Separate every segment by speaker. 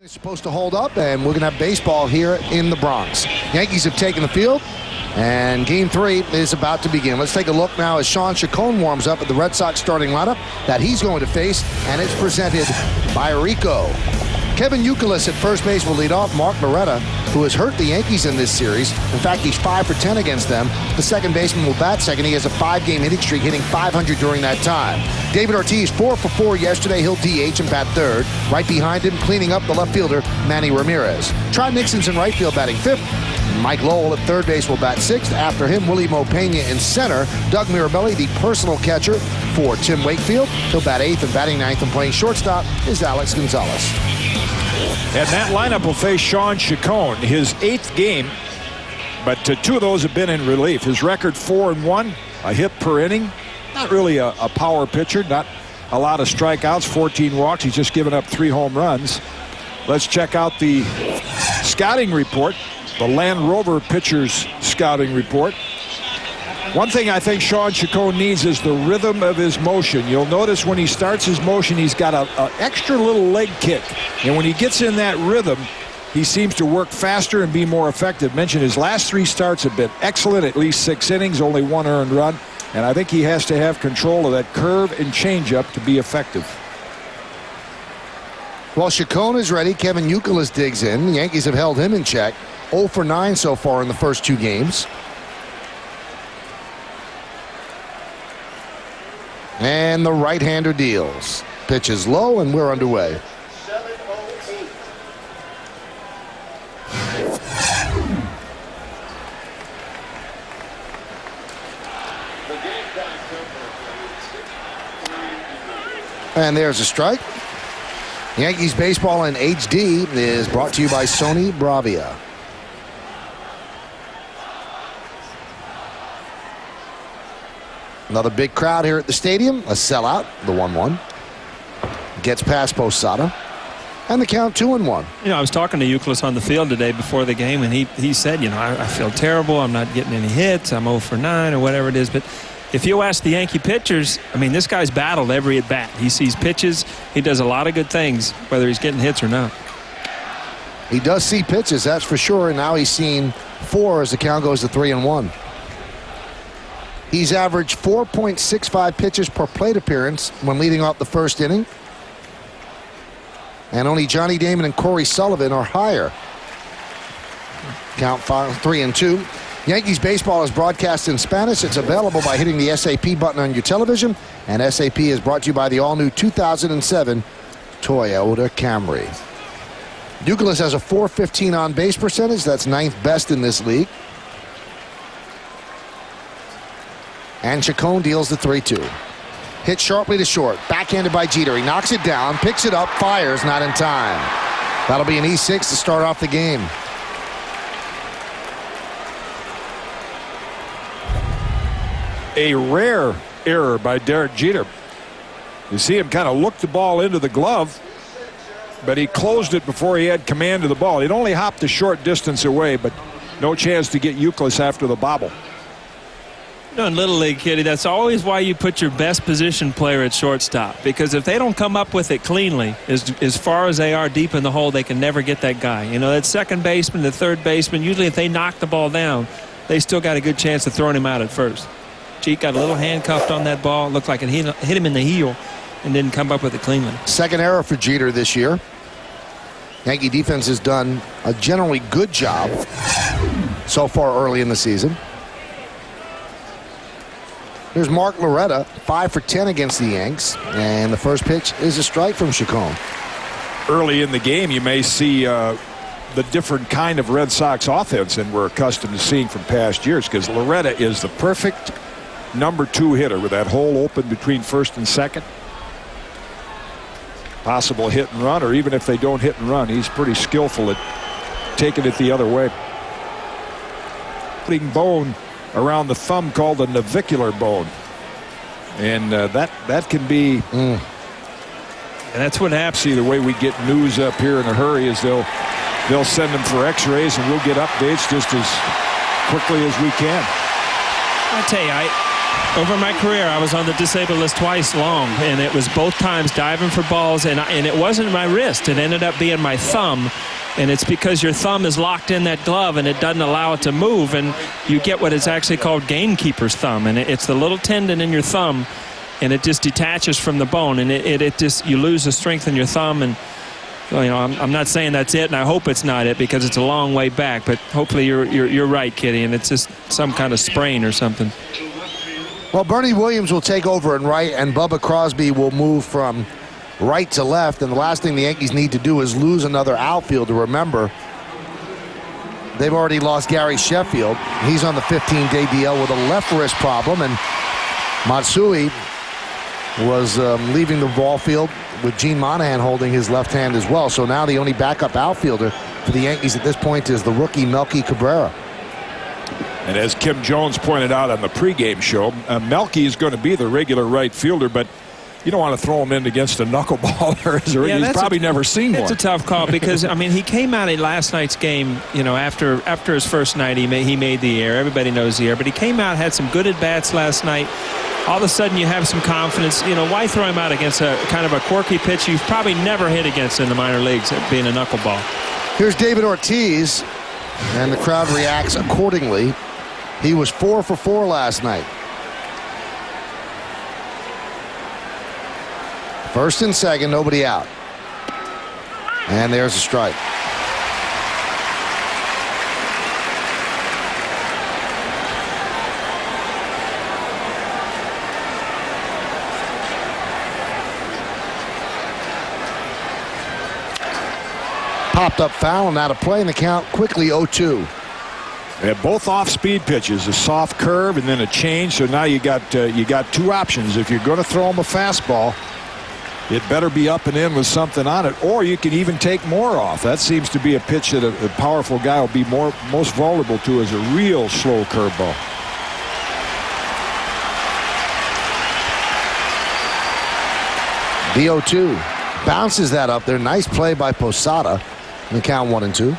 Speaker 1: It's supposed to hold up, and we're going to have baseball here in the Bronx. Yankees have taken the field, and Game 3 is about to begin. Let's take a look now as Sean Chacon warms up at the Red Sox starting lineup that he's going to face, and it's presented by Rico. Kevin Youkilis at first base will lead off. Mark Loretta, who has hurt the Yankees in this series. In fact, he's 5 for 10 against them. The second baseman will bat second. He has a 5-game hitting streak, hitting .500 during that time. David Ortiz, 4 for 4 yesterday. He'll DH and bat third. Right behind him, cleaning up the left fielder, Manny Ramirez. Trot Nixon's in right field batting 5th. Mike Lowell at third base will bat 6th. After him, Willie Mopena in center. Doug Mirabelli, the personal catcher for Tim Wakefield. He'll bat 8th, and batting 9th and playing shortstop is Alex Gonzalez.
Speaker 2: And that lineup will face Sean Chacon, his 8th game, but 2 of those have been in relief. His record 4-1, a hit per inning. Not really a power pitcher, not a lot of strikeouts, 14 walks. He's just given up 3 home runs. Let's check out the scouting report, the Land Rover pitchers scouting report. One thing I think Sean Chacon needs is the rhythm of his motion. You'll notice when he starts his motion, he's got an extra little leg kick. And when he gets in that rhythm, he seems to work faster and be more effective. Mentioned his last 3 starts have been excellent, at least 6 innings, only 1 earned run. And I think he has to have control of that curve and changeup to be effective.
Speaker 1: While Chacon is ready, Kevin Youkilis digs in. The Yankees have held him in check. 0 for 9 so far in the first 2 games. And the right-hander deals. Pitch is low, and we're underway. And there's a strike. Yankees baseball in HD is brought to you by Sony Bravia. Another big crowd here at the stadium. A sellout, the 1-1. Gets past Posada. And the count 2-1.
Speaker 3: You know, I was talking to Youkilis on the field today before the game, and he said, you know, I feel terrible. I'm not getting any hits. I'm 0 for 9 or whatever it is. But if you ask the Yankee pitchers, I mean, this guy's battled every at bat. He sees pitches. He does a lot of good things, whether he's getting hits or not.
Speaker 1: He does see pitches, that's for sure. And now he's seen 4 as the count goes to 3-1. He's averaged 4.65 pitches per plate appearance when leading off the first inning. And only Johnny Damon and Corey Sullivan are higher. Count 3-2. Yankees baseball is broadcast in Spanish. It's available by hitting the SAP button on your television. And SAP is brought to you by the all-new 2007 Toyota Camry. Youkilis has a .415 on-base percentage. That's 9th best in this league. And Chacon deals the 3-2. Hit sharply to short. Backhanded by Jeter. He knocks it down, picks it up, fires, not in time. That'll be an E6 to start off the game.
Speaker 2: A rare error by Derek Jeter. You see him kind of look the ball into the glove, but he closed it before he had command of the ball. He'd only hopped a short distance away, but no chance to get Youkilis after the bobble.
Speaker 3: You know, in Little League, Kitty, that's always why you put your best position player at shortstop. Because if they don't come up with it cleanly, as far as they are deep in the hole, they can never get that guy. You know, that second baseman, the third baseman, usually if they knock the ball down, they still got a good chance of throwing him out at first. Cheek got a little handcuffed on that ball. Looked like it hit him in the heel and didn't come up with it cleanly.
Speaker 1: Second error for Jeter this year. Yankee defense has done a generally good job so far early in the season. Here's Mark Loretta, 5 for 10 against the Yanks. And the first pitch is a strike from Chacon.
Speaker 2: Early in the game, you may see the different kind of Red Sox offense than we're accustomed to seeing from past years, because Loretta is the perfect number 2 hitter with that hole open between first and second. Possible hit and run, or even if they don't hit and run, he's pretty skillful at taking it the other way. Putting bone around the thumb called the navicular bone, and that can be
Speaker 3: and that's what happens.
Speaker 2: See, the way we get news up here in a hurry is they'll send them for x-rays, and we'll get updates just as quickly as we can.
Speaker 3: I tell you, Over my career, I was on the disabled list twice long, and it was both times diving for balls, and it wasn't my wrist. It ended up being my thumb, and it's because your thumb is locked in that glove, and it doesn't allow it to move, and you get what is actually called gamekeeper's thumb, and it's the little tendon in your thumb, and it just detaches from the bone, and it just, you lose the strength in your thumb, and well, you know, I'm not saying that's it, and I hope it's not it because it's a long way back, but hopefully you're right, Kitty, and it's just some kind of sprain or something.
Speaker 1: Well, Bernie Williams will take over in right, and Bubba Crosby will move from right to left. And the last thing the Yankees need to do is lose another outfielder. Remember, they've already lost Gary Sheffield. He's on the 15-day DL with a left wrist problem. And Matsui was leaving the ball field with Gene Monahan holding his left hand as well. So now the only backup outfielder for the Yankees at this point is the rookie Melky Cabrera.
Speaker 2: And as Kim Jones pointed out on the pregame show, Melky is going to be the regular right fielder, but you don't want to throw him in against a knuckleballer. He's probably never seen one.
Speaker 3: It's a tough call because, I mean, he came out in last night's game, you know, after his first night, he made the air. Everybody knows the air. But he came out, had some good at-bats last night. All of a sudden you have some confidence. You know, why throw him out against a kind of a quirky pitch you've probably never hit against in the minor leagues, being a knuckleball?
Speaker 1: Here's David Ortiz, and the crowd reacts accordingly. He was 4 for 4 last night. First and second, nobody out. And there's a strike. Popped up foul and out of play, and the count quickly 0-2.
Speaker 2: They have both off-speed pitches, a soft curve and then a change. So now you got two options. If you're going to throw him a fastball, it better be up and in with something on it, or you can even take more off. That seems to be a pitch that a powerful guy will be most vulnerable to, is a real slow curveball.
Speaker 1: The 0-2 bounces that up there. Nice play by Posada. And the count 1-2.
Speaker 3: You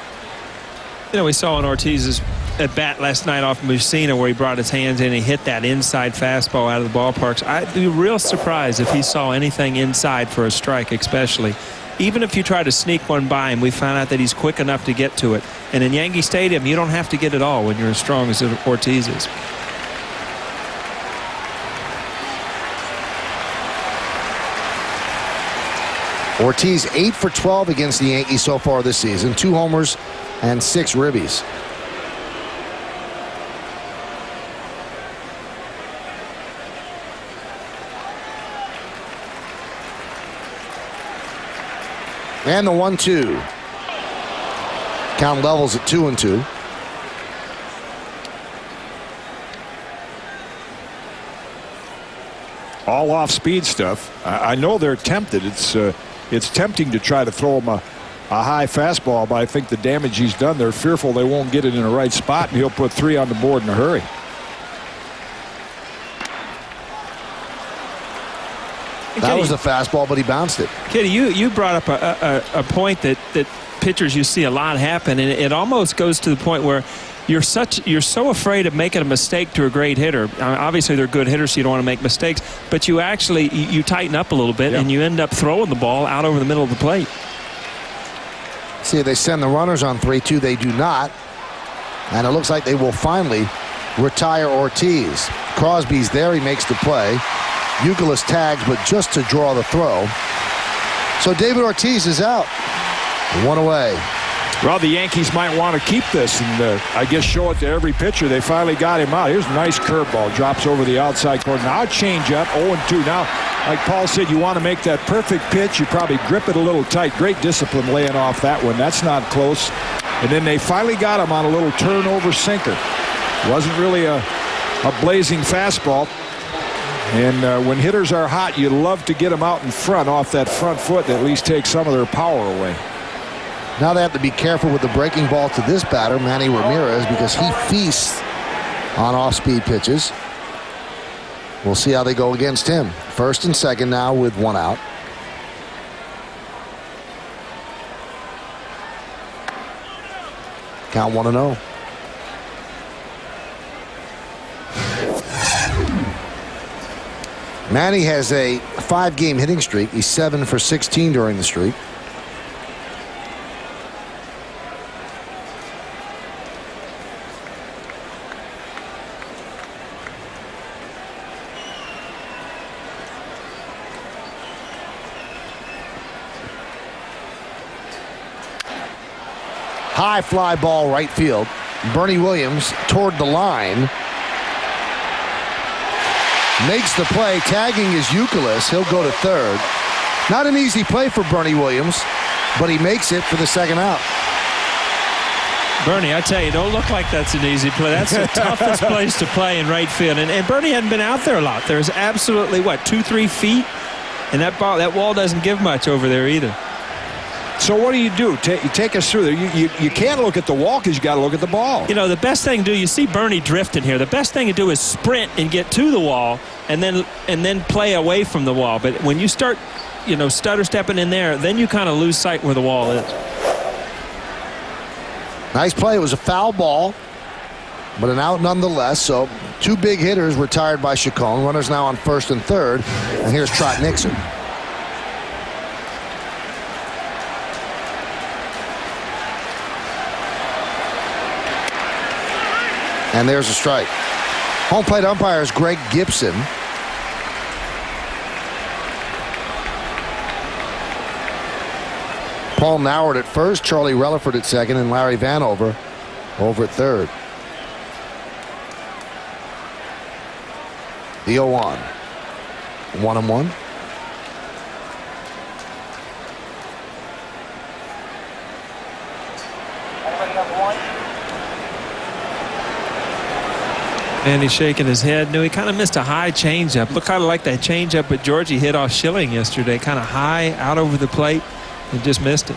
Speaker 3: know, we saw in Ortiz's at bat last night off Mussina where he brought his hands in and he hit that inside fastball out of the ballparks. I'd be real surprised if he saw anything inside for a strike, especially. Even if you try to sneak one by him, we found out that he's quick enough to get to it. And in Yankee Stadium, you don't have to get it all when you're as strong as Ortiz is.
Speaker 1: Ortiz 8 for 12 against the Yankees so far this season. 2 homers and 6 ribbies. And the 1-2. Count levels at 2-2.
Speaker 2: All off-speed stuff. I know they're tempted. It's tempting to try to throw him a high fastball, but I think the damage he's done, they're fearful they won't get it in the right spot, and he'll put 3 on the board in a hurry.
Speaker 1: That was a fastball, but he bounced it.
Speaker 3: Kitty, you brought up a point that pitchers you see a lot happen, and it almost goes to the point where you're so afraid of making a mistake to a great hitter. Obviously, they're good hitters, so you don't want to make mistakes, but you actually you tighten up a little bit, and you end up throwing the ball out over the middle of the plate.
Speaker 1: See if they send the runners on 3-2. They do not, and it looks like they will finally retire Ortiz. Crosby's there. He makes the play. Youkilis tags, but just to draw the throw. So David Ortiz is out. 1 away.
Speaker 2: Well, the Yankees might want to keep this and I guess show it to every pitcher. They finally got him out. Here's a nice curveball. Drops over the outside corner. Now change up. 0-2. Now, like Paul said, you want to make that perfect pitch. You probably grip it a little tight. Great discipline laying off that one. That's not close. And then they finally got him on a little turnover sinker. Wasn't really a blazing fastball. And when hitters are hot, you love to get them out in front off that front foot to at least take some of their power away.
Speaker 1: Now they have to be careful with the breaking ball to this batter, Manny Ramirez, because he feasts on off-speed pitches. We'll see how they go against him. First and second now with 1 out. Count 1-0. Manny has a 5-game hitting streak. He's 7 for 16 during the streak. High fly ball right field. Bernie Williams toward the line. Makes the play, tagging is Youkilis. He'll go to third. Not an easy play for Bernie Williams, but he makes it for the second out.
Speaker 3: Bernie, I tell you, don't look like that's an easy play. That's the toughest place to play in right field. And Bernie hadn't been out there a lot. There's absolutely, 2-3 feet? And that wall doesn't give much over there either.
Speaker 2: So what do? You take us through there. You can't look at the wall because you got to look at the ball.
Speaker 3: You know, the best thing to do, you see Bernie drifting here. The best thing to do is sprint and get to the wall and then play away from the wall. But when you start, stutter stepping in there, then you kind of lose sight where the wall is.
Speaker 1: Nice play. It was a foul ball, but an out nonetheless. So 2 big hitters retired by Chacon. Runners now on first and third. And here's Trot Nixon. And there's a strike. Home plate umpire is Greg Gibson. Paul Noward at first, Charlie Relaford at second, and Larry Vanover over at third. The 0-1. 1-1.
Speaker 3: And he's shaking his head. No, he kind of missed a high changeup. Looked kind of like that changeup that Georgie hit off Schilling yesterday. Kind of high out over the plate and just missed it.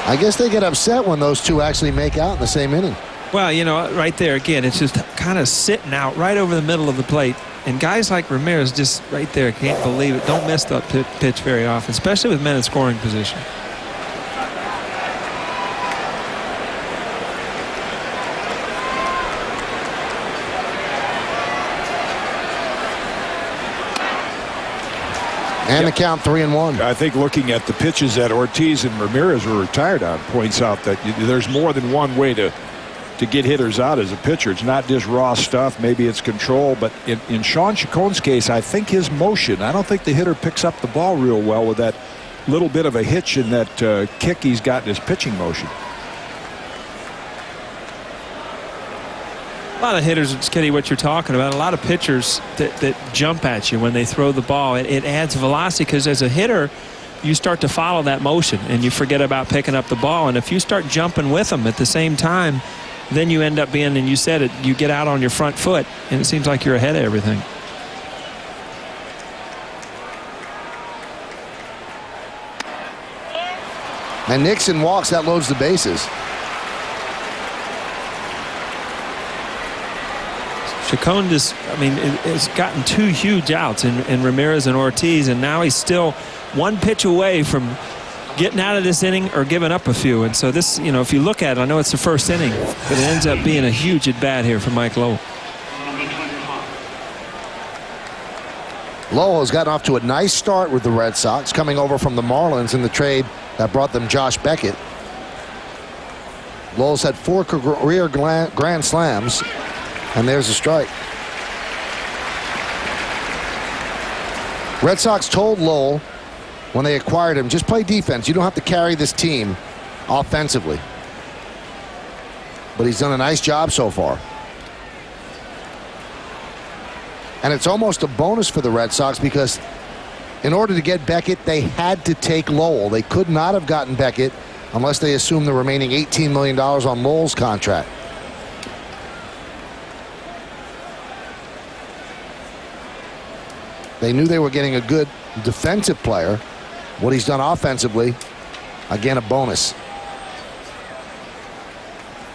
Speaker 1: I guess they get upset when those two actually make out in the same inning.
Speaker 3: Well, right there again, it's just kind of sitting out right over the middle of the plate. And guys like Ramirez just right there can't believe it. Don't miss that pitch very often, especially with men in scoring position.
Speaker 1: And the count 3-1.
Speaker 2: I think looking at the pitches that Ortiz and Ramirez were retired on points out that there's more than one way to get hitters out as a pitcher. It's not just raw stuff. Maybe it's control. But in Sean Chacon's case, I think his motion, I don't think the hitter picks up the ball real well with that little bit of a hitch in that kick he's got in his pitching motion.
Speaker 3: A lot of hitters, it's Kitty, what you're talking about. A lot of pitchers that jump at you when they throw the ball. It adds velocity because as a hitter, you start to follow that motion and you forget about picking up the ball. And if you start jumping with them at the same time, then you end up being, and you said it, you get out on your front foot and it seems like you're ahead of everything.
Speaker 1: And Nixon walks, that loads the bases.
Speaker 3: Chacon just, it's gotten 2 huge outs in Ramirez and Ortiz, and now he's still 1 pitch away from getting out of this inning or giving up a few. And so this, if you look at it, I know it's the first inning, but it ends up being a huge at bat here for Mike Lowell.
Speaker 1: Lowell has gotten off to a nice start with the Red Sox, coming over from the Marlins in the trade that brought them Josh Beckett. Lowell's had 4 career grand slams. And there's a strike. Red Sox told Lowell when they acquired him, just play defense. You don't have to carry this team offensively. But he's done a nice job so far. And it's almost a bonus for the Red Sox because in order to get Beckett, they had to take Lowell. They could not have gotten Beckett unless they assumed the remaining $18 million on Lowell's contract. They knew they were getting a good defensive player. What he's done offensively, again, a bonus.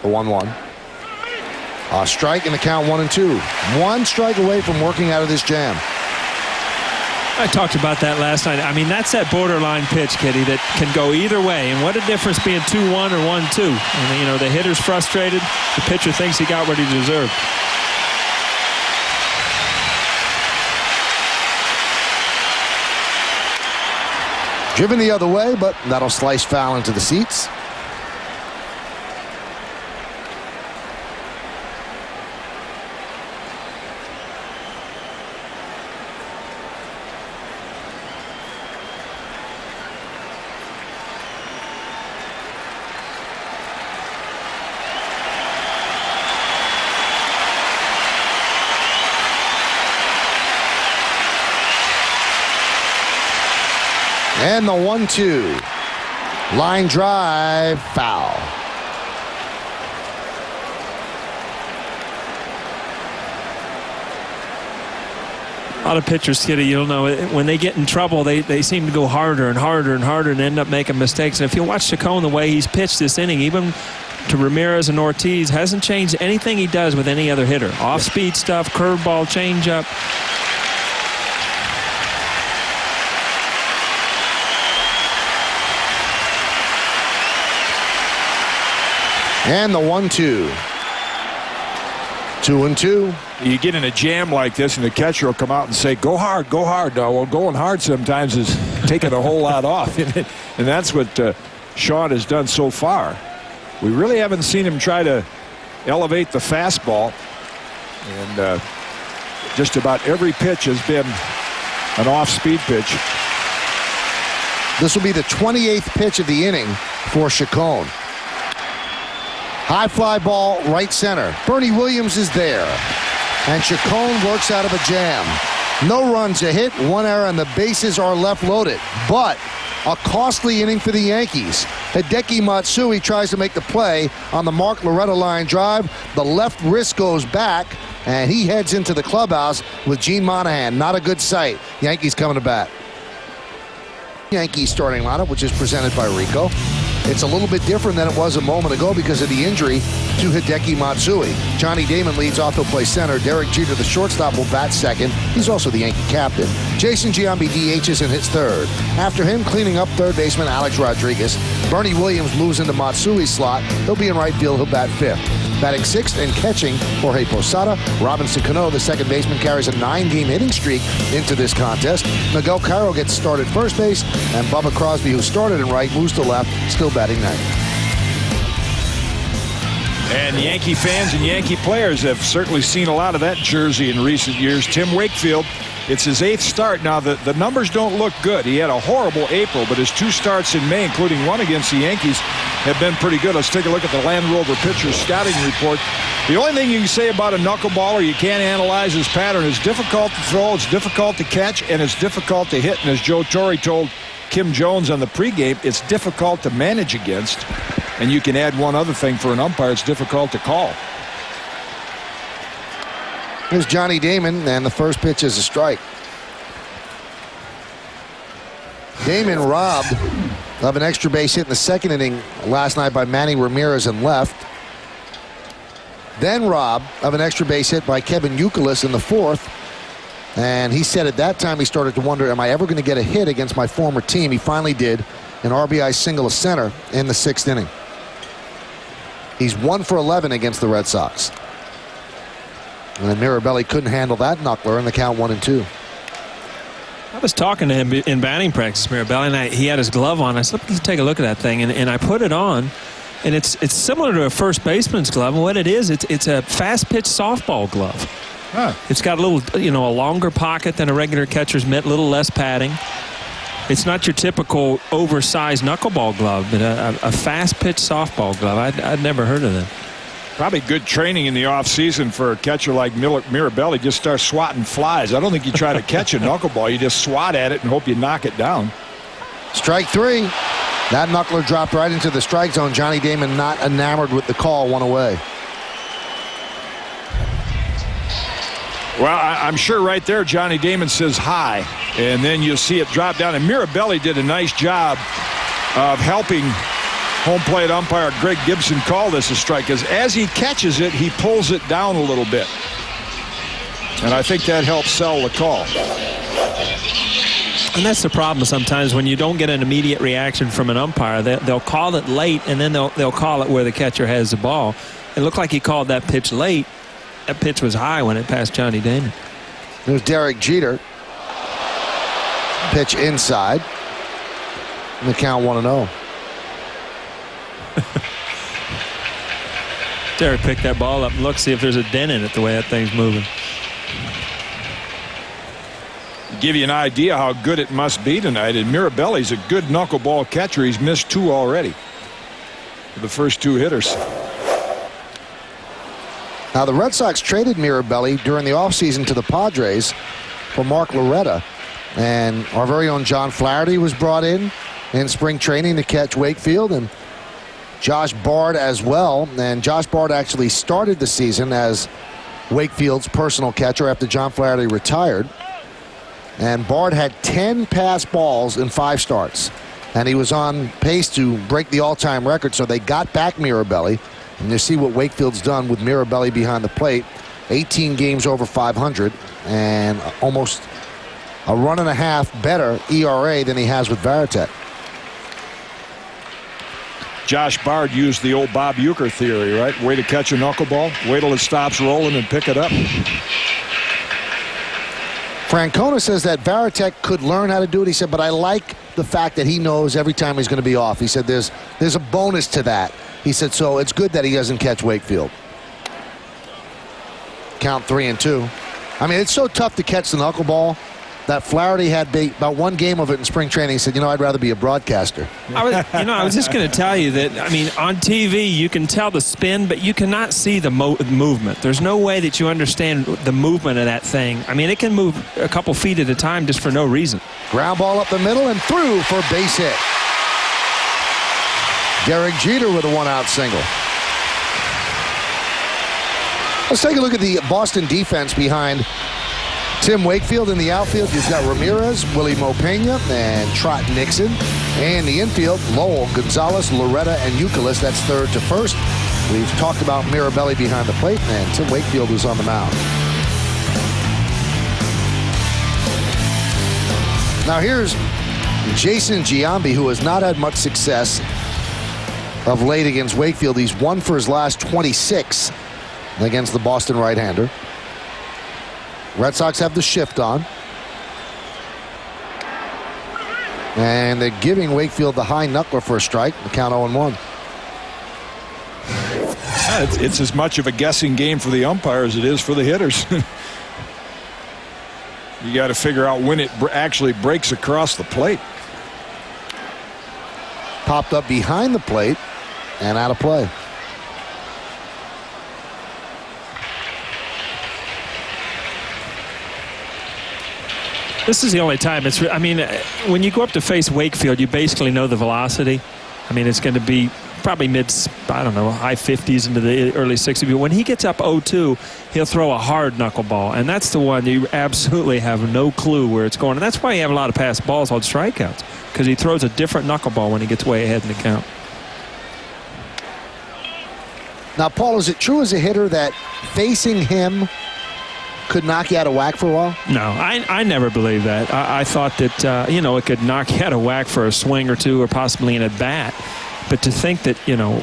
Speaker 1: The 1-1. A strike in the count 1-2. 1 strike away from working out of this jam.
Speaker 3: I talked about that last night. I mean, that's that borderline pitch, Kitty, that can go either way. And what a difference being 2-1 or 1-2. And, you know, the hitter's frustrated. The pitcher thinks he got what he deserved.
Speaker 1: Driven the other way, but that'll slice foul into the seats. And the 1-2. Line drive, foul.
Speaker 3: A lot of pitchers, Kitty, you'll know, when they get in trouble, they seem to go harder and harder and harder and end up making mistakes. And if you watch Chacon, the way he's pitched this inning, even to Ramirez and Ortiz, hasn't changed anything he does with any other hitter. Off-speed stuff, curveball, changeup.
Speaker 1: And the 1-2. 2-2.
Speaker 2: You get in a jam like this, and the catcher will come out and say, go hard, go hard. Well, going hard sometimes is taking a whole lot off. And that's what Sean has done so far. We really haven't seen him try to elevate the fastball. And just about every pitch has been an off-speed pitch.
Speaker 1: This will be the 28th pitch of the inning for Chacon. High fly ball, right center. Bernie Williams is there. And Chacon works out of a jam. No runs, a hit, one error, and the bases are left loaded. But a costly inning for the Yankees. Hideki Matsui tries to make the play on the Mark Loretta line drive. The left wrist goes back, and he heads into the clubhouse with Gene Monahan. Not a good sight. Yankees coming to bat. Yankees starting lineup, which is presented by Rico. It's a little bit different than it was a moment ago because of the injury to Hideki Matsui. Johnny Damon leads off. He'll play center. Derek Jeter, the shortstop, will bat second. He's also the Yankee captain. Jason Giambi DHs and hits third. After him, cleaning up third baseman Alex Rodriguez. Bernie Williams moves into Matsui's slot. He'll be in right field. He'll bat fifth. Batting sixth and catching, Jorge Posada. Robinson Cano, the second baseman, carries a 9-game hitting streak into this contest. Miguel Cairo gets started first base, and Bubba Crosby, who started in right, moves to left, still batting ninth.
Speaker 2: And Yankee fans and Yankee players have certainly seen a lot of that jersey in recent years. Tim Wakefield, it's his 8th start. Now, the numbers don't look good. He had a horrible April, but his 2 starts in May, including one against the Yankees, have been pretty good. Let's take a look at the Land Rover pitcher's scouting report. The only thing you can say about a knuckleballer, you can't analyze his pattern. It's difficult to throw, it's difficult to catch, and it's difficult to hit. And as Joe Torre told Kim Jones on the pregame, it's difficult to manage against. And you can add one other thing for an umpire, it's difficult to call.
Speaker 1: Here's Johnny Damon, and the first pitch is a strike. Damon robbed of an extra base hit in the second inning last night by Manny Ramirez in left. Then robbed of an extra base hit by Kevin Youkilis in the fourth. And he said at that time he started to wonder, am I ever going to get a hit against my former team? He finally did, an RBI single to center in the sixth inning. He's 1 for 11 against the Red Sox. And then Mirabelli couldn't handle that knuckler, and the count 1-2.
Speaker 3: I was talking to him in batting practice, Mirabelli, and he had his glove on. I said, let's take a look at that thing, and I put it on, and it's similar to a first baseman's glove. And what it is, it's a fast pitch softball glove.
Speaker 2: Huh.
Speaker 3: It's got a little, a longer pocket than a regular catcher's mitt, a little less padding. It's not your typical oversized knuckleball glove, but a fast pitch softball glove. I'd never heard of that.
Speaker 2: Probably good training in the offseason for a catcher like Mirabelli. Just start swatting flies. I don't think you try to catch a knuckleball. You just swat at it and hope you knock it down.
Speaker 1: Strike 3. That knuckler dropped right into the strike zone. Johnny Damon not enamored with the call, 1 away.
Speaker 2: Well, I'm sure right there Johnny Damon says hi, and then you'll see it drop down. And Mirabelli did a nice job of helping home plate umpire Greg Gibson call this a strike, because as he catches it, he pulls it down a little bit. And I think that helps sell the call.
Speaker 3: And that's the problem sometimes when you don't get an immediate reaction from an umpire. They'll call it late, and then they'll call it where the catcher has the ball. It looked like he called that pitch late. That pitch was high when it passed Johnny Damon.
Speaker 1: There's Derek Jeter. Pitch inside. And the count 1-0.
Speaker 3: Derek picked that ball up and look, see if there's a dent in it the way that thing's moving.
Speaker 2: Give you an idea how good it must be tonight. And Mirabelli's a good knuckleball catcher. He's missed 2 already for the first 2 hitters.
Speaker 1: Now the Red Sox traded Mirabelli during the offseason to the Padres for Mark Loretta. And our very own John Flaherty was brought in spring training to catch Wakefield, and Josh Bard as well. And Josh Bard actually started the season as Wakefield's personal catcher after John Flaherty retired. And Bard had 10 pass balls in 5 starts. And he was on pace to break the all-time record, so they got back Mirabelli. And you see what Wakefield's done with Mirabelli behind the plate. 18 games over 500 and almost a run and a half better ERA than he has with Varitek.
Speaker 2: Josh Bard used the old Bob Uecker theory, right? Way to catch a knuckleball, wait till it stops rolling and pick it up.
Speaker 1: Francona says that Varitek could learn how to do it. He said, but I like the fact that he knows every time he's going to be off. He said there's a bonus to that. He said, so it's good that he doesn't catch Wakefield. Count 3-2. I mean, it's so tough to catch the knuckleball that Flaherty had about 1 game of it in spring training. He said, I'd rather be a broadcaster.
Speaker 3: I was just going to tell you that, I mean, on TV, you can tell the spin, but you cannot see the movement. There's no way that you understand the movement of that thing. I mean, it can move a couple feet at a time just for no reason.
Speaker 1: Ground ball up the middle and through for a base hit. Derek Jeter with a 1-out single. Let's take a look at the Boston defense behind Tim Wakefield. In the outfield, you've got Ramirez, Willie Mopena, and Trot Nixon. And the infield, Lowell, Gonzalez, Loretta, and Euclid. That's third to first. We've talked about Mirabelli behind the plate, and Tim Wakefield was on the mound. Now here's Jason Giambi, who has not had much success of late against Wakefield. He's 1 for his last 26 against the Boston right-hander. Red Sox have the shift on. And they're giving Wakefield the high knuckler for a strike. The count 0-1.
Speaker 2: It's as much of a guessing game for the umpire as it is for the hitters. You got to figure out when it actually breaks across the plate.
Speaker 1: Popped up behind the plate and out of play.
Speaker 3: This is the only time I mean, when you go up to face Wakefield, you basically know the velocity. I mean, it's going to be probably high 50s into the early 60s. But when he gets up 0-2, he'll throw a hard knuckleball. And that's the one you absolutely have no clue where it's going. And that's why you have a lot of pass balls on strikeouts, because he throws a different knuckleball when he gets way ahead in the count.
Speaker 1: Now, Paul, is it true as a hitter that facing him could knock you out of whack for a while?
Speaker 3: No, I never believed that. I thought that, it could knock you out of whack for a swing or two or possibly an at-bat. But to think that,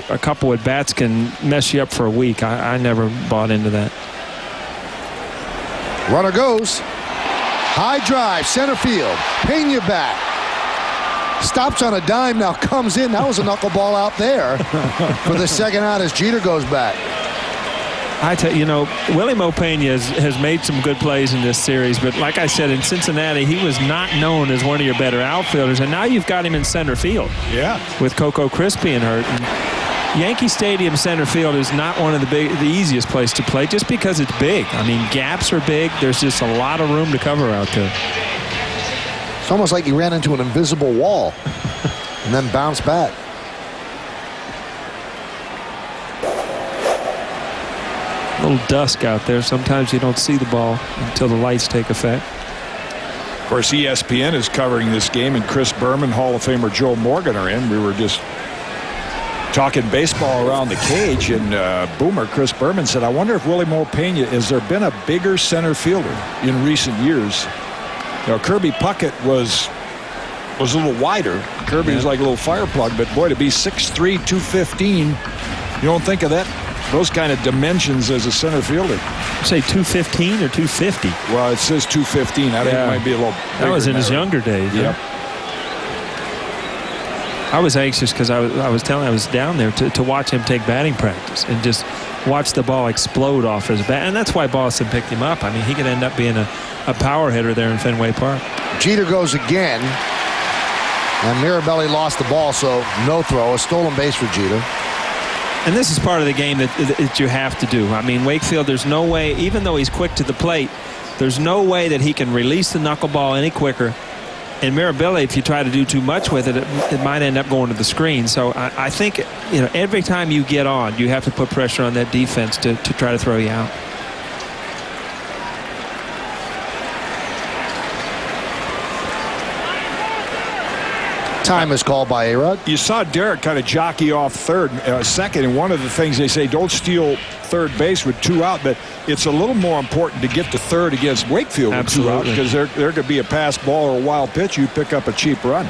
Speaker 3: a couple at-bats can mess you up for a week, I never bought into that.
Speaker 1: Runner goes. High drive, center field. Pena back. Stops on a dime, now comes in. That was a knuckleball out there for the second out as Jeter goes back.
Speaker 3: I tell you, Willie Mopena has made some good plays in this series, but like I said, in Cincinnati, he was not known as one of your better outfielders, and now you've got him in center field.
Speaker 2: Yeah.
Speaker 3: With Coco Crispian hurt. And Yankee Stadium center field is not one of the easiest place to play just because it's big. I mean, gaps are big. There's just a lot of room to cover out there.
Speaker 1: It's almost like he ran into an invisible wall and then bounced back.
Speaker 3: A little dusk out there. Sometimes you don't see the ball until the lights take effect.
Speaker 2: Of course, ESPN is covering this game, and Chris Berman, Hall of Famer Joe Morgan are in. We were just talking baseball around the cage, and Boomer Chris Berman said, I wonder if Willie Mopena, has there been a bigger center fielder in recent years Kirby Puckett was a little wider. Kirby was like a little fire plug, but boy, to be 6'3", 215, you don't think of that. Those kind of dimensions as a center fielder.
Speaker 3: You say 215 or 250?
Speaker 2: Well, it says 215. I think it might be a little bigger.
Speaker 3: That was in his
Speaker 2: right?
Speaker 3: younger days.
Speaker 2: Yep.
Speaker 3: I was anxious because I was down there to watch him take batting practice and just watch the ball explode off his bat. And that's why Boston picked him up. I mean, he could end up being a power hitter there in Fenway Park.
Speaker 1: Jeter goes again. And Mirabelli lost the ball, so no throw. A stolen base for Jeter.
Speaker 3: And this is part of the game that you have to do. I mean, Wakefield, there's no way, even though he's quick to the plate, there's no way that he can release the knuckleball any quicker. And Mirabelli, if you try to do too much with it, it might end up going to the screen. So I think, every time you get on, you have to put pressure on that defense to try to throw you out.
Speaker 1: Time is called by A-Rod.
Speaker 2: You saw Derek kind of jockey off second, and one of the things they say, don't steal third base with 2 out, but it's a little more important to get to third against Wakefield with 2 out, because there could be a pass ball or a wild pitch. You pick up a cheap run.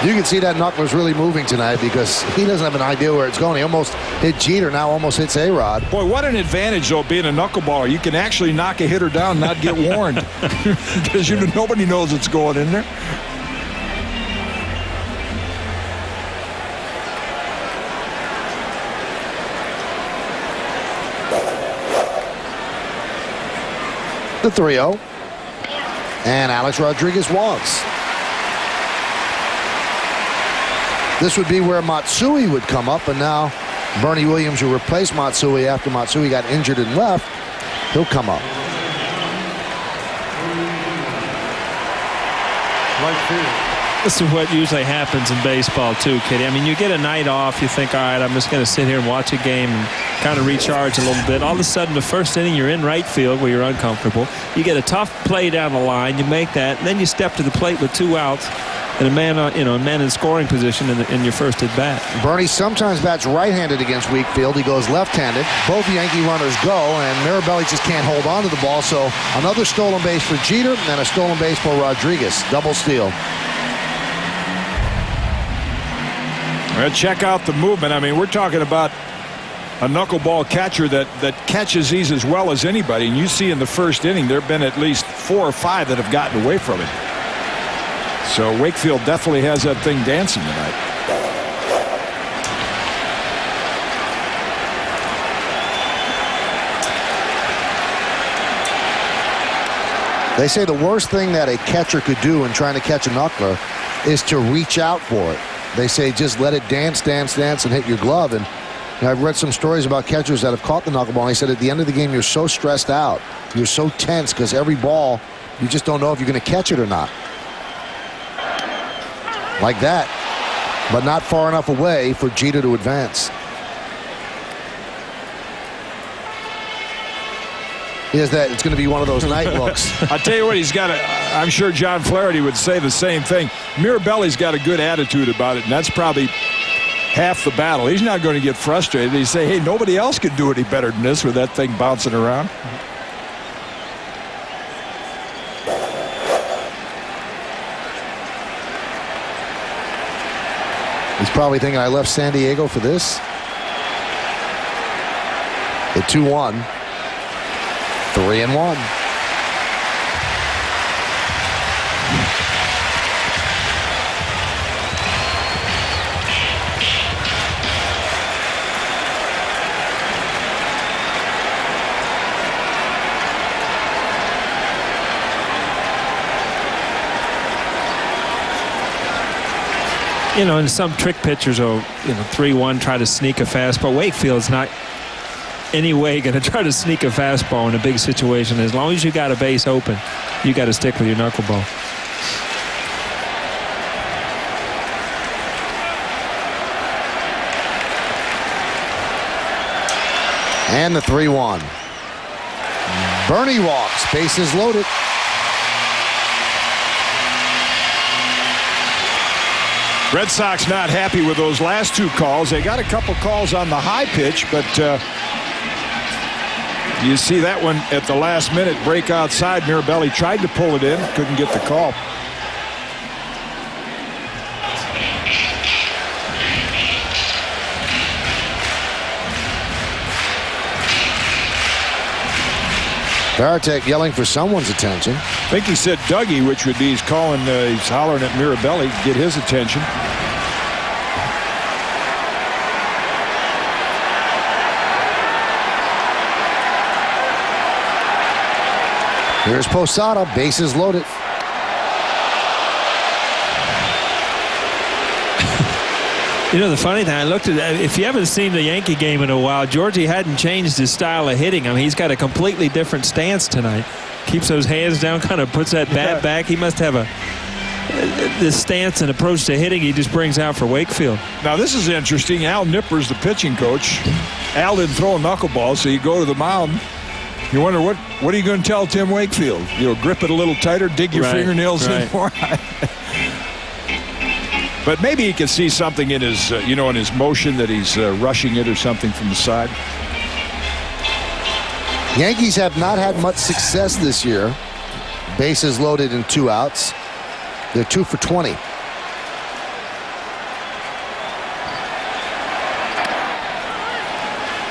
Speaker 1: You can see that knuckler's really moving tonight because he doesn't have an idea where it's going. He almost hit Jeter, now almost hits A-Rod.
Speaker 2: Boy, what an advantage, though, being a knuckleballer. You can actually knock a hitter down and not get warned because nobody knows it's going in there.
Speaker 1: The 3-0. And Alex Rodriguez walks. This would be where Matsui would come up, and now Bernie Williams, who replaced Matsui after Matsui got injured and left, he'll come up.
Speaker 3: This is what usually happens in baseball too, Kitty. I mean, you get a night off, you think, all right, I'm just going to sit here and watch a game and kind of recharge a little bit. All of a sudden, the first inning, you're in right field where you're uncomfortable. You get a tough play down the line, you make that, and then you step to the plate with 2 outs. And a man in scoring position in your first at bat.
Speaker 1: Bernie sometimes bats right-handed against Wakefield. He goes left-handed. Both Yankee runners go, and Mirabelli just can't hold on to the ball. So another stolen base for Jeter and a stolen base for Rodriguez. Double steal.
Speaker 2: Well, check out the movement. I mean, we're talking about a knuckleball catcher that catches these as well as anybody. And you see in the first inning, there have been at least 4 or 5 that have gotten away from it. So Wakefield definitely has that thing dancing tonight.
Speaker 1: They say the worst thing that a catcher could do in trying to catch a knuckler is to reach out for it. They say just let it dance, dance, dance, and hit your glove. And I've read some stories about catchers that have caught the knuckleball, and they said at the end of the game, you're so stressed out. You're so tense because every ball, you just don't know if you're going to catch it or not. Like that, but not far enough away for Jeter to advance. Is that it's going to be one of those night looks.
Speaker 2: I'll tell you what, he's got I'm sure John Flaherty would say the same thing. Mirabelli's got a good attitude about it, and that's probably half the battle. He's not going to get frustrated. He's say, hey, nobody else can do any better than this with that thing bouncing around.
Speaker 1: He's probably thinking I left San Diego for this. The 2-1. 3-1.
Speaker 3: And some trick pitchers will, 3-1, try to sneak a fastball. Wakefield's not any way going to try to sneak a fastball in a big situation. As long as you got a base open, you got to stick with your knuckleball.
Speaker 1: And the 3-1. Bernie walks, bases loaded.
Speaker 2: Red Sox not happy with those last two calls. They got a couple calls on the high pitch, but you see that one at the last minute break outside. Mirabelli tried to pull it in, couldn't get the call.
Speaker 1: Baratek yelling for someone's attention.
Speaker 2: I think he said Dougie, which would be he's calling, he's hollering at Mirabelli, get his attention.
Speaker 1: Here's Posada, bases loaded.
Speaker 3: You know, the funny thing, I looked at, if you haven't seen the Yankee game in a while, Georgie hadn't changed his style of hitting. I mean, he's got a completely different stance tonight. Keeps those hands down, kind of puts that bat back. He must have this stance and approach to hitting he just brings out for Wakefield.
Speaker 2: Now, this is interesting. Al Nipper's the pitching coach. Al didn't throw a knuckleball, so you go to the mound. You wonder, what are you going to tell Tim Wakefield? You know, grip it a little tighter, dig your fingernails in more. But maybe he can see something in his, in his motion that he's rushing it or something from the side.
Speaker 1: Yankees have not had much success this year. Bases loaded and 2 outs. They're 2 for 20.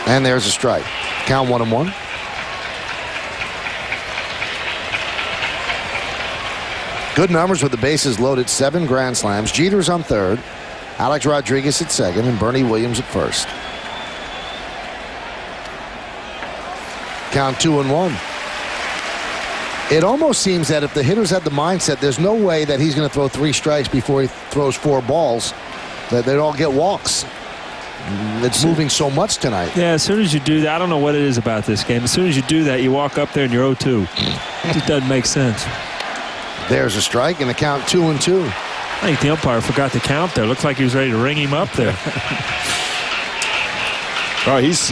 Speaker 1: And there's a strike. Count 1-1. Good numbers with the bases loaded, 7 grand slams. Jeter's on third, Alex Rodriguez at second, and Bernie Williams at first. Count 2-1. It almost seems that if the hitters had the mindset, there's no way that he's going to throw 3 strikes before he throws 4 balls, that they'd all get walks. It's moving so much tonight.
Speaker 3: Yeah, as soon as you do that, I don't know what it is about this game. As soon as you do that, you walk up there and you're 0-2. It just doesn't make sense.
Speaker 1: There's a strike and the count 2-2.
Speaker 3: I think the umpire forgot to count there. Looks like he was ready to ring him up there.
Speaker 2: Oh, he's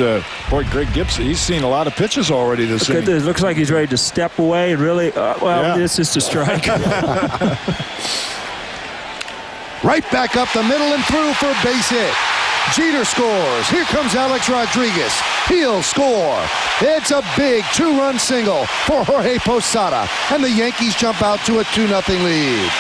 Speaker 2: boy, Greg Gibson. He's seen a lot of pitches already this inning.
Speaker 3: It looks like he's ready to step away and really. This is a strike.
Speaker 1: Right back up the middle and through for a base hit. Jeter scores. Here comes Alex Rodriguez. He'll score. It's a big 2-run single for Jorge Posada, and the Yankees jump out to a 2-0 lead.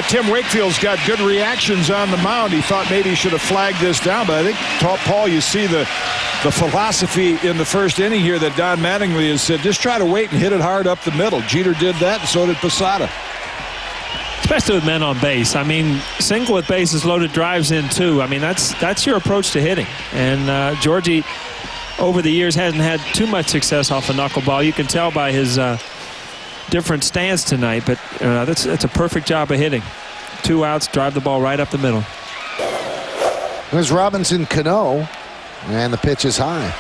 Speaker 2: Tim Wakefield's got good reactions on the mound. He thought maybe he should have flagged this down, but I think, Paul, you see the philosophy in the first inning here that Don Mattingly has said, just try to wait and hit it hard up the middle. Jeter did that, and so did Posada.
Speaker 3: Especially with men on base. I mean, single with bases loaded, drives in 2. I mean, that's your approach to hitting. And Georgie, over the years, hasn't had too much success off a knuckleball. You can tell by his different stance tonight, but that's a perfect job of hitting. 2 outs, drive the ball right up the middle.
Speaker 1: There's Robinson Cano, and the pitch is high.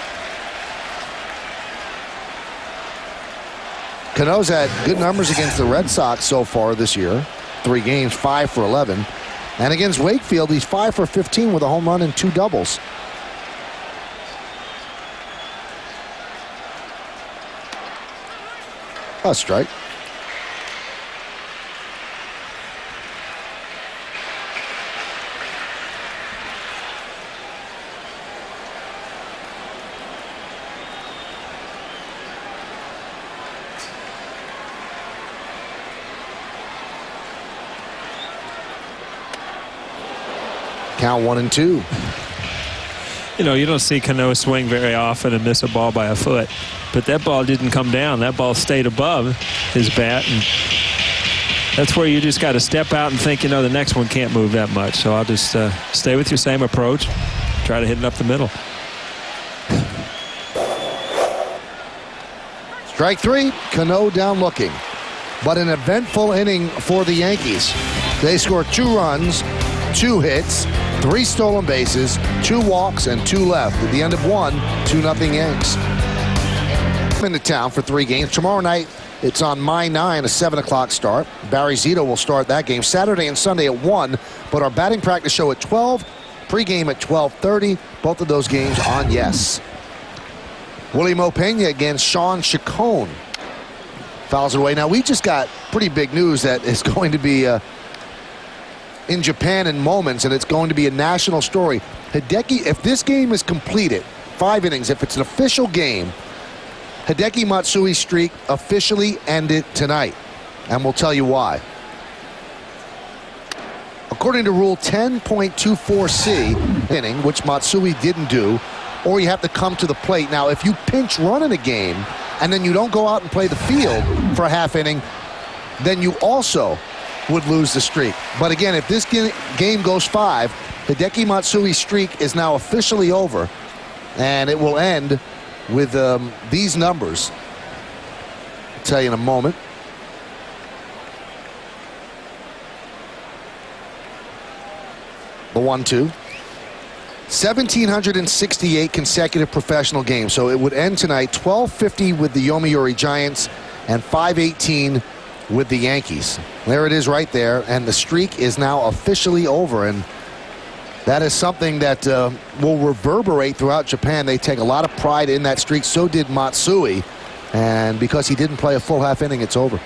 Speaker 1: Cano's had good numbers against the Red Sox so far this year. 3 games, 5 for 11. And against Wakefield, he's 5 for 15 with a home run and 2 doubles. A strike. Count 1-2.
Speaker 3: You know, you don't see Cano swing very often and miss a ball by a foot. But that ball didn't come down. That ball stayed above his bat. And that's where you just got to step out and think, the next one can't move that much. So I'll just stay with your same approach. Try to hit it up the middle.
Speaker 1: Strike 3, Cano down looking. But an eventful inning for the Yankees. They scored 2 runs, 2 hits, 3 stolen bases, 2 walks, and 2 left. At the end of 1, 2-0 Yanks. Into town for 3 games. Tomorrow night, it's on My 9, a 7 o'clock start. Barry Zito will start that game Saturday and Sunday at 1. But our batting practice show at 12, pregame at 12:30. Both of those games on Yes. Willie Mopena against Sean Chacon. Fouls it away. Now, we just got pretty big news that is going to be in Japan in moments, and it's going to be a national story. Hideki, if this game is completed, 5 innings, if it's an official game, Hideki Matsui's streak officially ended tonight, and we'll tell you why. According to Rule 10.24c, inning, which Matsui didn't do, or you have to come to the plate. Now, if you pinch run in a game and then you don't go out and play the field for a half inning, then you also would lose the streak. But again, if this game goes 5, Hideki Matsui's streak is now officially over, and it will end with these numbers. I'll tell you in a moment. The 1-2. 1,768 consecutive professional games. So it would end tonight 1250 with the Yomiuri Giants and 518 with the Yankees. There it is right there, and the streak is now officially over, and that is something that will reverberate throughout Japan. They take a lot of pride in that streak. So did Matsui, and because he didn't play a full half inning, it's over.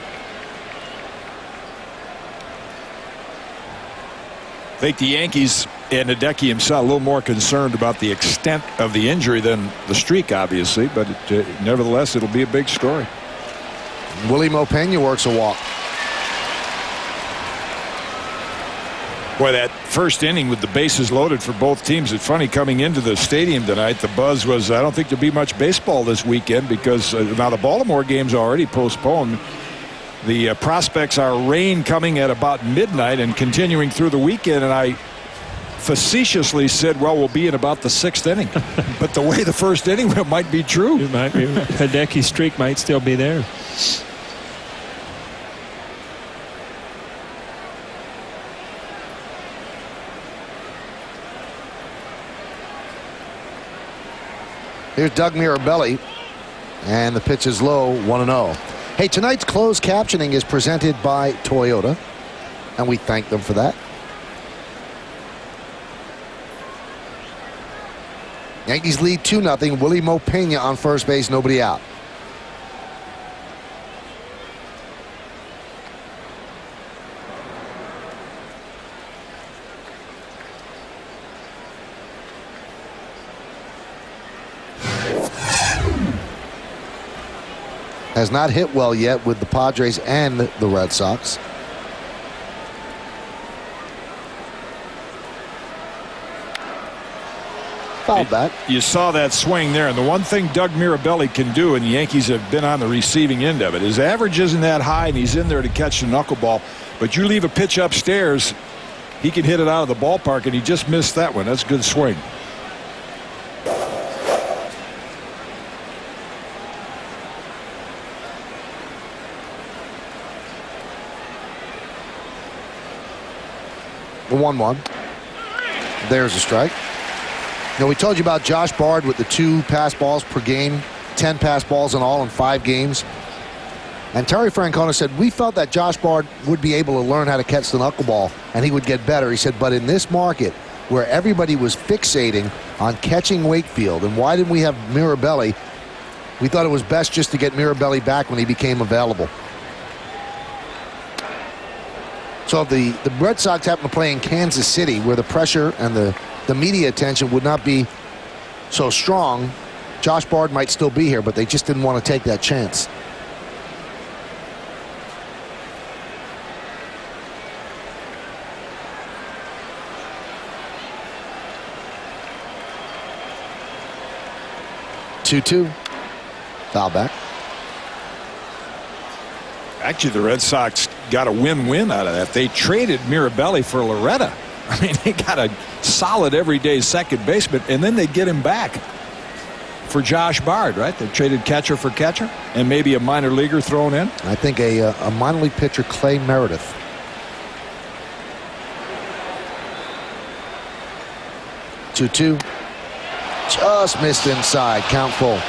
Speaker 2: I think the Yankees and Hideki himself a little more concerned about the extent of the injury than the streak, obviously, but nevertheless, it'll be a big story.
Speaker 1: Willie Mopena works a walk.
Speaker 2: Boy, that first inning with the bases loaded for both teams. It's funny, coming into the stadium tonight, the buzz was, I don't think there'll be much baseball this weekend because now the Baltimore game's already postponed. The prospects are rain coming at about midnight and continuing through the weekend, and I facetiously said, well, we'll be in about the 6th inning. But the way the first inning went might be true.
Speaker 3: It might be. Hideki's streak might still be there.
Speaker 1: Here's Doug Mirabelli, and the pitch is low, 1-0. Hey, tonight's closed captioning is presented by Toyota, and we thank them for that. Yankees lead 2-0. Willie Mopena on first base, nobody out. Has not hit well yet with the Padres and the Red Sox. Foul back.
Speaker 2: You saw that swing there, and the one thing Doug Mirabelli can do, and the Yankees have been on the receiving end of it, his average isn't that high, and he's in there to catch the knuckleball. But you leave a pitch upstairs, he can hit it out of the ballpark, and he just missed that one. That's a good swing.
Speaker 1: The 1-1. There's a strike. Now, we told you about Josh Bard with the 2 pass balls per game, 10 pass balls in all in 5 games. And Terry Francona said, we felt that Josh Bard would be able to learn how to catch the knuckleball and he would get better. He said, but in this market where everybody was fixating on catching Wakefield, and why didn't we have Mirabelli? We thought it was best just to get Mirabelli back when he became available. So if the Red Sox happen to play in Kansas City, where the pressure and the media attention would not be so strong, Josh Bard might still be here, but they just didn't want to take that chance. Two-two. Foul back.
Speaker 2: Actually, the Red Sox got a win-win out of that. They traded Mirabelli for Loretta. I mean, they got a solid everyday second baseman, and then they get him back for Josh Bard, right? They traded catcher for catcher, and maybe a minor leaguer thrown in.
Speaker 1: I think a minor league pitcher, Clay Meredith. Two-two. Just missed inside. Count full.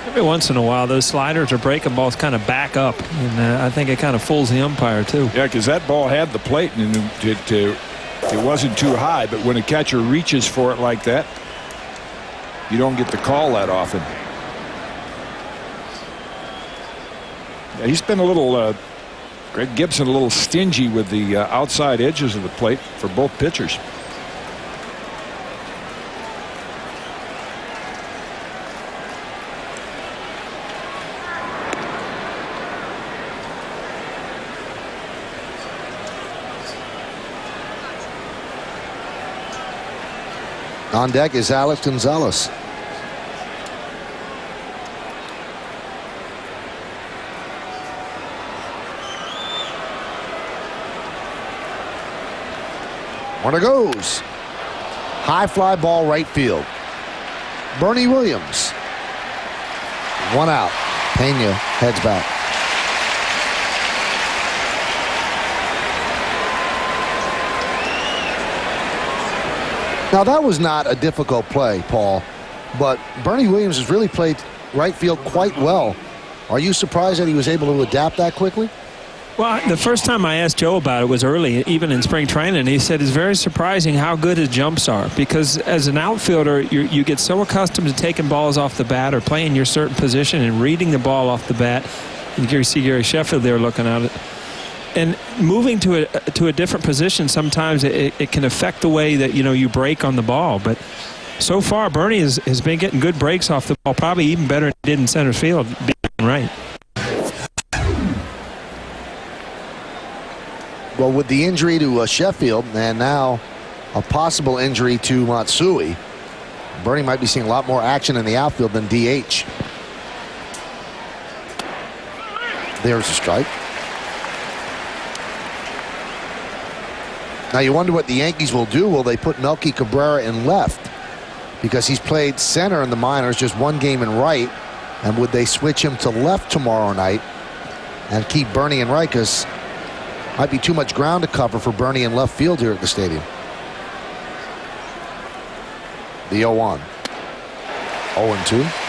Speaker 3: Every once in a while, those sliders or breaking balls kind of back up, and I think it kind of fools the umpire too.
Speaker 2: Yeah, because that ball had the plate, and to It wasn't too high, but when a catcher reaches for it like that, you don't get the call that often. Yeah, he's been a little, Greg Gibson, a little stingy with the outside edges of the plate for both pitchers.
Speaker 1: On deck is Alex Gonzalez. Runner goes. High fly ball right field. Bernie Williams. One out. Pena heads back. Now, that was not a difficult play, Paul, but Bernie Williams has really played right field quite well. Are you surprised that he was able to adapt that quickly?
Speaker 3: Well, the first time I asked Joe about it was early, even in spring training. And he said it's very surprising how good his jumps are, because as an outfielder, you get so accustomed to taking balls off the bat or playing your certain position and reading the ball off the bat. You see Gary Sheffield there looking at it. And moving to a different position, sometimes it can affect the way that you break on the ball. But so far, Bernie has been getting good breaks off the ball, probably even better than he did in center field, being right.
Speaker 1: Well, with the injury to Sheffield and now a possible injury to Matsui, Bernie might be seeing a lot more action in the outfield than DH. There's a strike. Now you wonder what the Yankees will do. Will they put Melky Cabrera in left? Because he's played center in the minors, just one game in right. And would they switch him to left tomorrow night and keep Bernie in right? Because might be too much ground to cover for Bernie in left field here at the stadium. The 0-1. 0-2.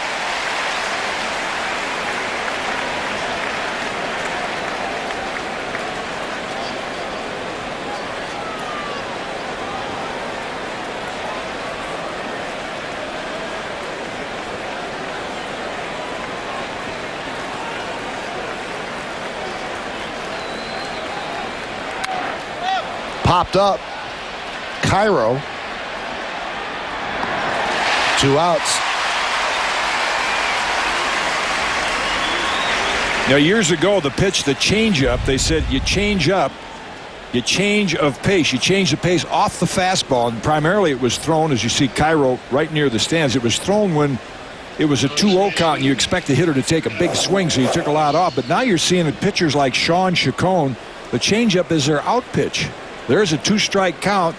Speaker 1: Popped up. Cairo. 2 outs.
Speaker 2: Now, years ago, the changeup, they said you change up, you change of pace. You change the pace off the fastball, and primarily it was thrown, as you see Cairo right near the stands. It was thrown when it was a 2-0 count, and you expect the hitter to take a big swing, so you took a lot off. But now you're seeing that pitchers like Sean Chacon, the changeup is their out pitch. There's a 2-strike count,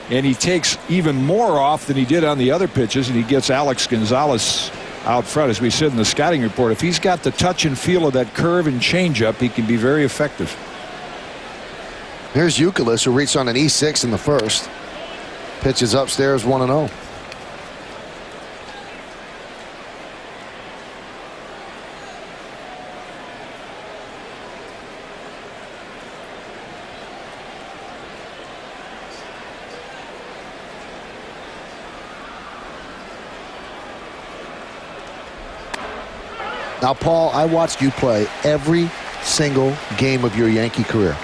Speaker 2: and he takes even more off than he did on the other pitches, and he gets Alex Gonzalez out front. As we said in the scouting report, if he's got the touch and feel of that curve and changeup, he can be very effective.
Speaker 1: Here's Youkilis, who reached on an E6 in the first. Pitches upstairs, 1-0. Now, Paul, I watched you play every single game of your Yankee career,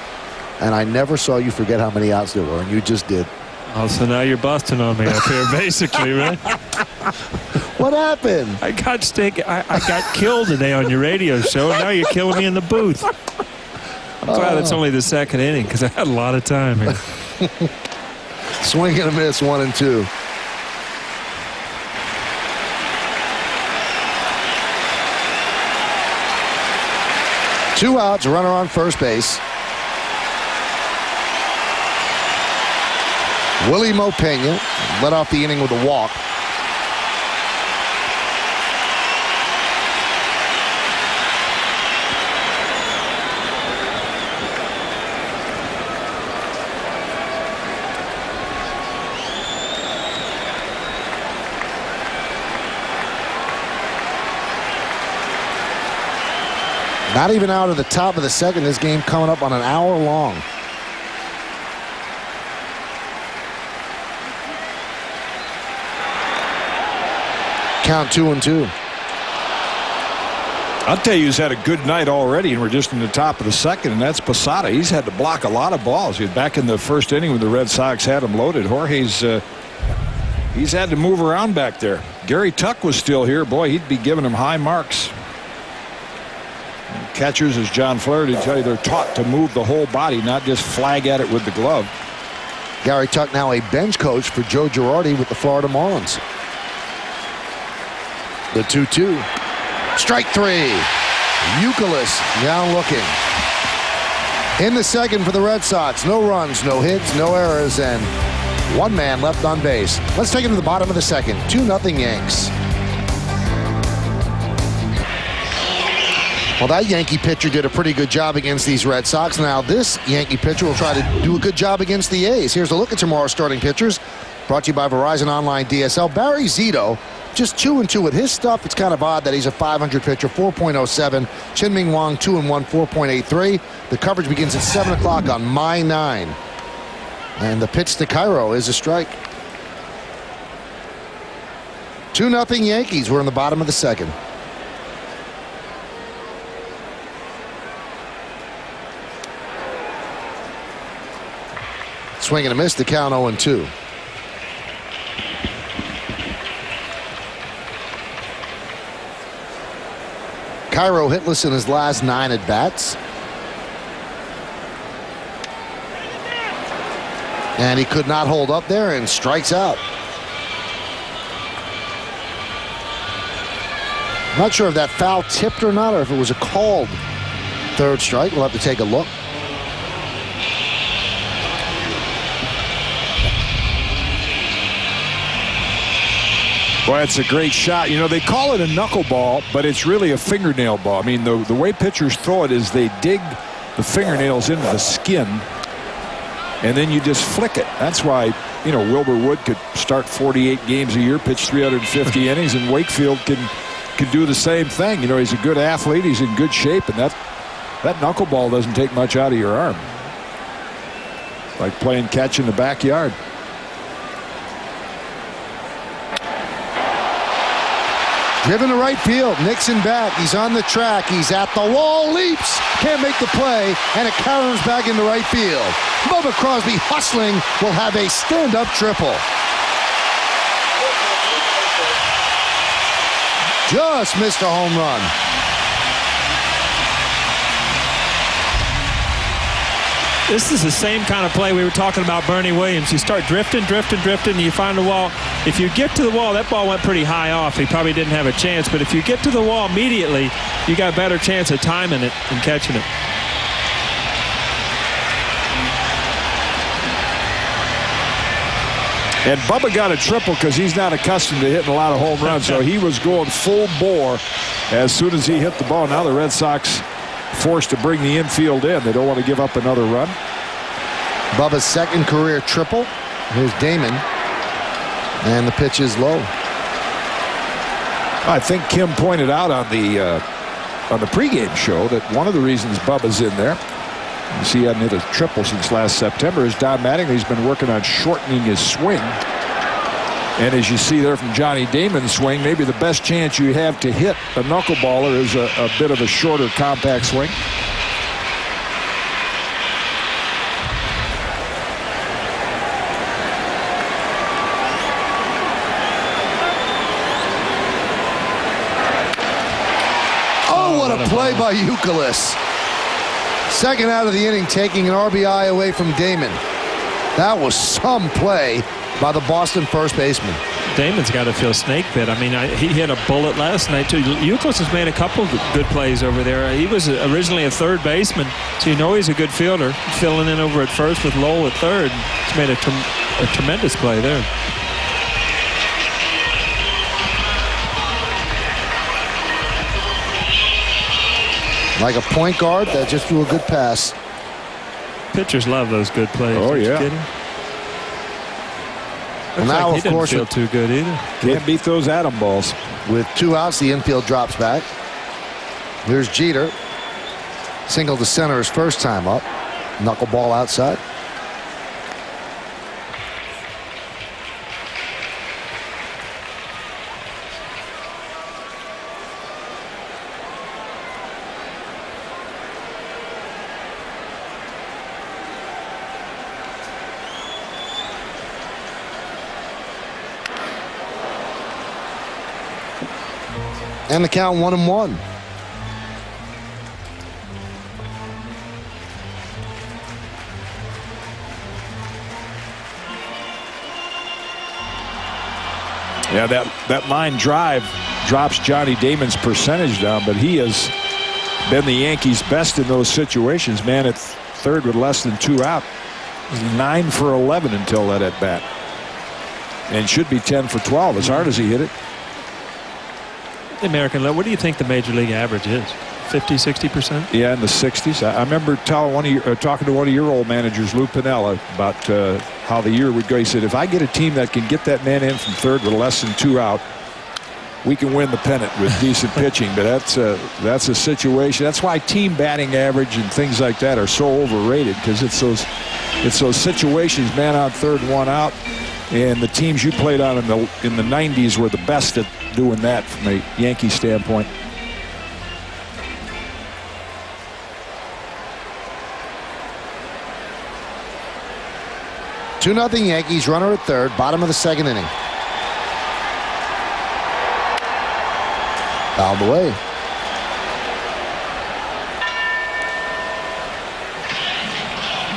Speaker 1: and I never saw you forget how many outs there were, and you just did.
Speaker 3: Oh, so now you're busting on me up here, basically, right?
Speaker 1: What happened?
Speaker 3: I got killed today on your radio show, and now you're killing me in the booth. I'm glad it's only the second inning, because I had a lot of time here.
Speaker 1: Swing and a miss, 1-2. Two outs, runner on first base. Willie Mo Pena led off the inning with a walk. Not even out of the top of the second. This game coming up on an hour long. Count 2-2.
Speaker 2: I'll tell you, he's had a good night already, and we're just in the top of the second, and that's Posada. He's had to block a lot of balls. He was back in the first inning when the Red Sox had him loaded. Jorge's he's had to move around back there. Gary Tuck was still here. Boy, he'd be giving him high marks. And catchers, as John Flaherty tell you, they're taught to move the whole body, not just flag at it with the glove.
Speaker 1: Gary Tuck now a bench coach for Joe Girardi with the Florida Marlins. The 2-2. Strike 3. Youkilis down looking. In the second for the Red Sox. No runs, no hits, no errors, and one man left on base. Let's take it to the bottom of the second. 2-0 Yanks. Well, that Yankee pitcher did a pretty good job against these Red Sox. Now this Yankee pitcher will try to do a good job against the A's. Here's a look at tomorrow's starting pitchers. Brought to you by Verizon Online DSL. Barry Zito, just 2-2 with his stuff. It's kind of odd that he's a 500 pitcher, 4.07. Chin-Ming Wang, 2-1, 4.83. The coverage begins at 7 o'clock on May 9. And the pitch to Cairo is a strike. 2-0 Yankees. We're in the bottom of the second. Swing and a miss. The count 0-2. Cairo hitless in his last 9 at-bats. And he could not hold up there and strikes out. Not sure if that foul tipped or not, or if it was a called third strike. We'll have to take a look.
Speaker 2: Boy, it's a great shot. You know, they call it a knuckleball, but it's really a fingernail ball. I mean, the way pitchers throw it is they dig the fingernails into the skin, and then you just flick it. That's why, you know, Wilbur Wood could start 48 games a year, pitch 350 innings, and Wakefield can do the same thing. You know, he's a good athlete. He's in good shape, and that knuckleball doesn't take much out of your arm. Like playing catch in the backyard.
Speaker 1: Driven to right field. Nixon back. He's on the track. He's at the wall. Leaps. Can't make the play. And it caroms back into right field. Bubba Crosby hustling will have a stand-up triple. Just missed a home run.
Speaker 3: This is the same kind of play we were talking about Bernie Williams. You start drifting, and you find the wall. If you get to the wall, that ball went pretty high off. He probably didn't have a chance. But if you get to the wall immediately, you got a better chance of timing it and catching it.
Speaker 2: And Bubba got a triple because he's not accustomed to hitting a lot of home runs. So he was going full bore as soon as he hit the ball. Now the Red Sox forced to bring the infield in. They don't want to give up another run.
Speaker 1: Bubba's second career triple. Here's Damon. And the pitch is low.
Speaker 2: I think Kim pointed out on the pregame show that one of the reasons Bubba's in there, you see he hadn't hit a triple since last September, is Don Mattingly's been working on shortening his swing. And as you see there from Johnny Damon's swing, maybe the best chance you have to hit a knuckleballer is a bit of a shorter, compact swing.
Speaker 1: Oh, what a play by Youkilis. Second out of the inning, taking an RBI away from Damon. That was some play by the Boston first baseman.
Speaker 3: Damon's got to feel snake bit. I mean, he hit a bullet last night, too. Youkilis has made a couple of good plays over there. He was originally a third baseman, so you know he's a good fielder. Filling in over at first with Lowell at third. He's made a tremendous play there.
Speaker 1: Like a point guard that just threw a good pass.
Speaker 3: Pitchers love those good plays.
Speaker 2: Oh, yeah.
Speaker 1: Well, now,
Speaker 3: like he
Speaker 1: of course,
Speaker 3: didn't feel too good either.
Speaker 2: Can't beat those atom balls.
Speaker 1: with 2 outs, the infield drops back. Here's Jeter. Single to center his first time up. Knuckleball outside. And the count 1-1.
Speaker 2: Yeah, that line drive drops Johnny Damon's percentage down, but he has been the Yankees' best in those situations. Man, at third with less than 2 out. 9 for 11 until that at bat. And should be 10 for 12 as hard as he hit it.
Speaker 3: The American level, what do you think the major league average is? 50, 60%?
Speaker 2: Yeah, in the 60s. I remember talking to one of your old managers, Lou Piniella, about how the year would go. He said, if I get a team that can get that man in from third with less than 2 out, we can win the pennant with decent pitching. But that's a situation. That's why team batting average and things like that are so overrated, because it's those situations, man on third, 1 out. And the teams you played on in the 90s were the best at doing that from a Yankee standpoint.
Speaker 1: Two nothing Yankees. Runner at third. Bottom of the second inning. Fouled away.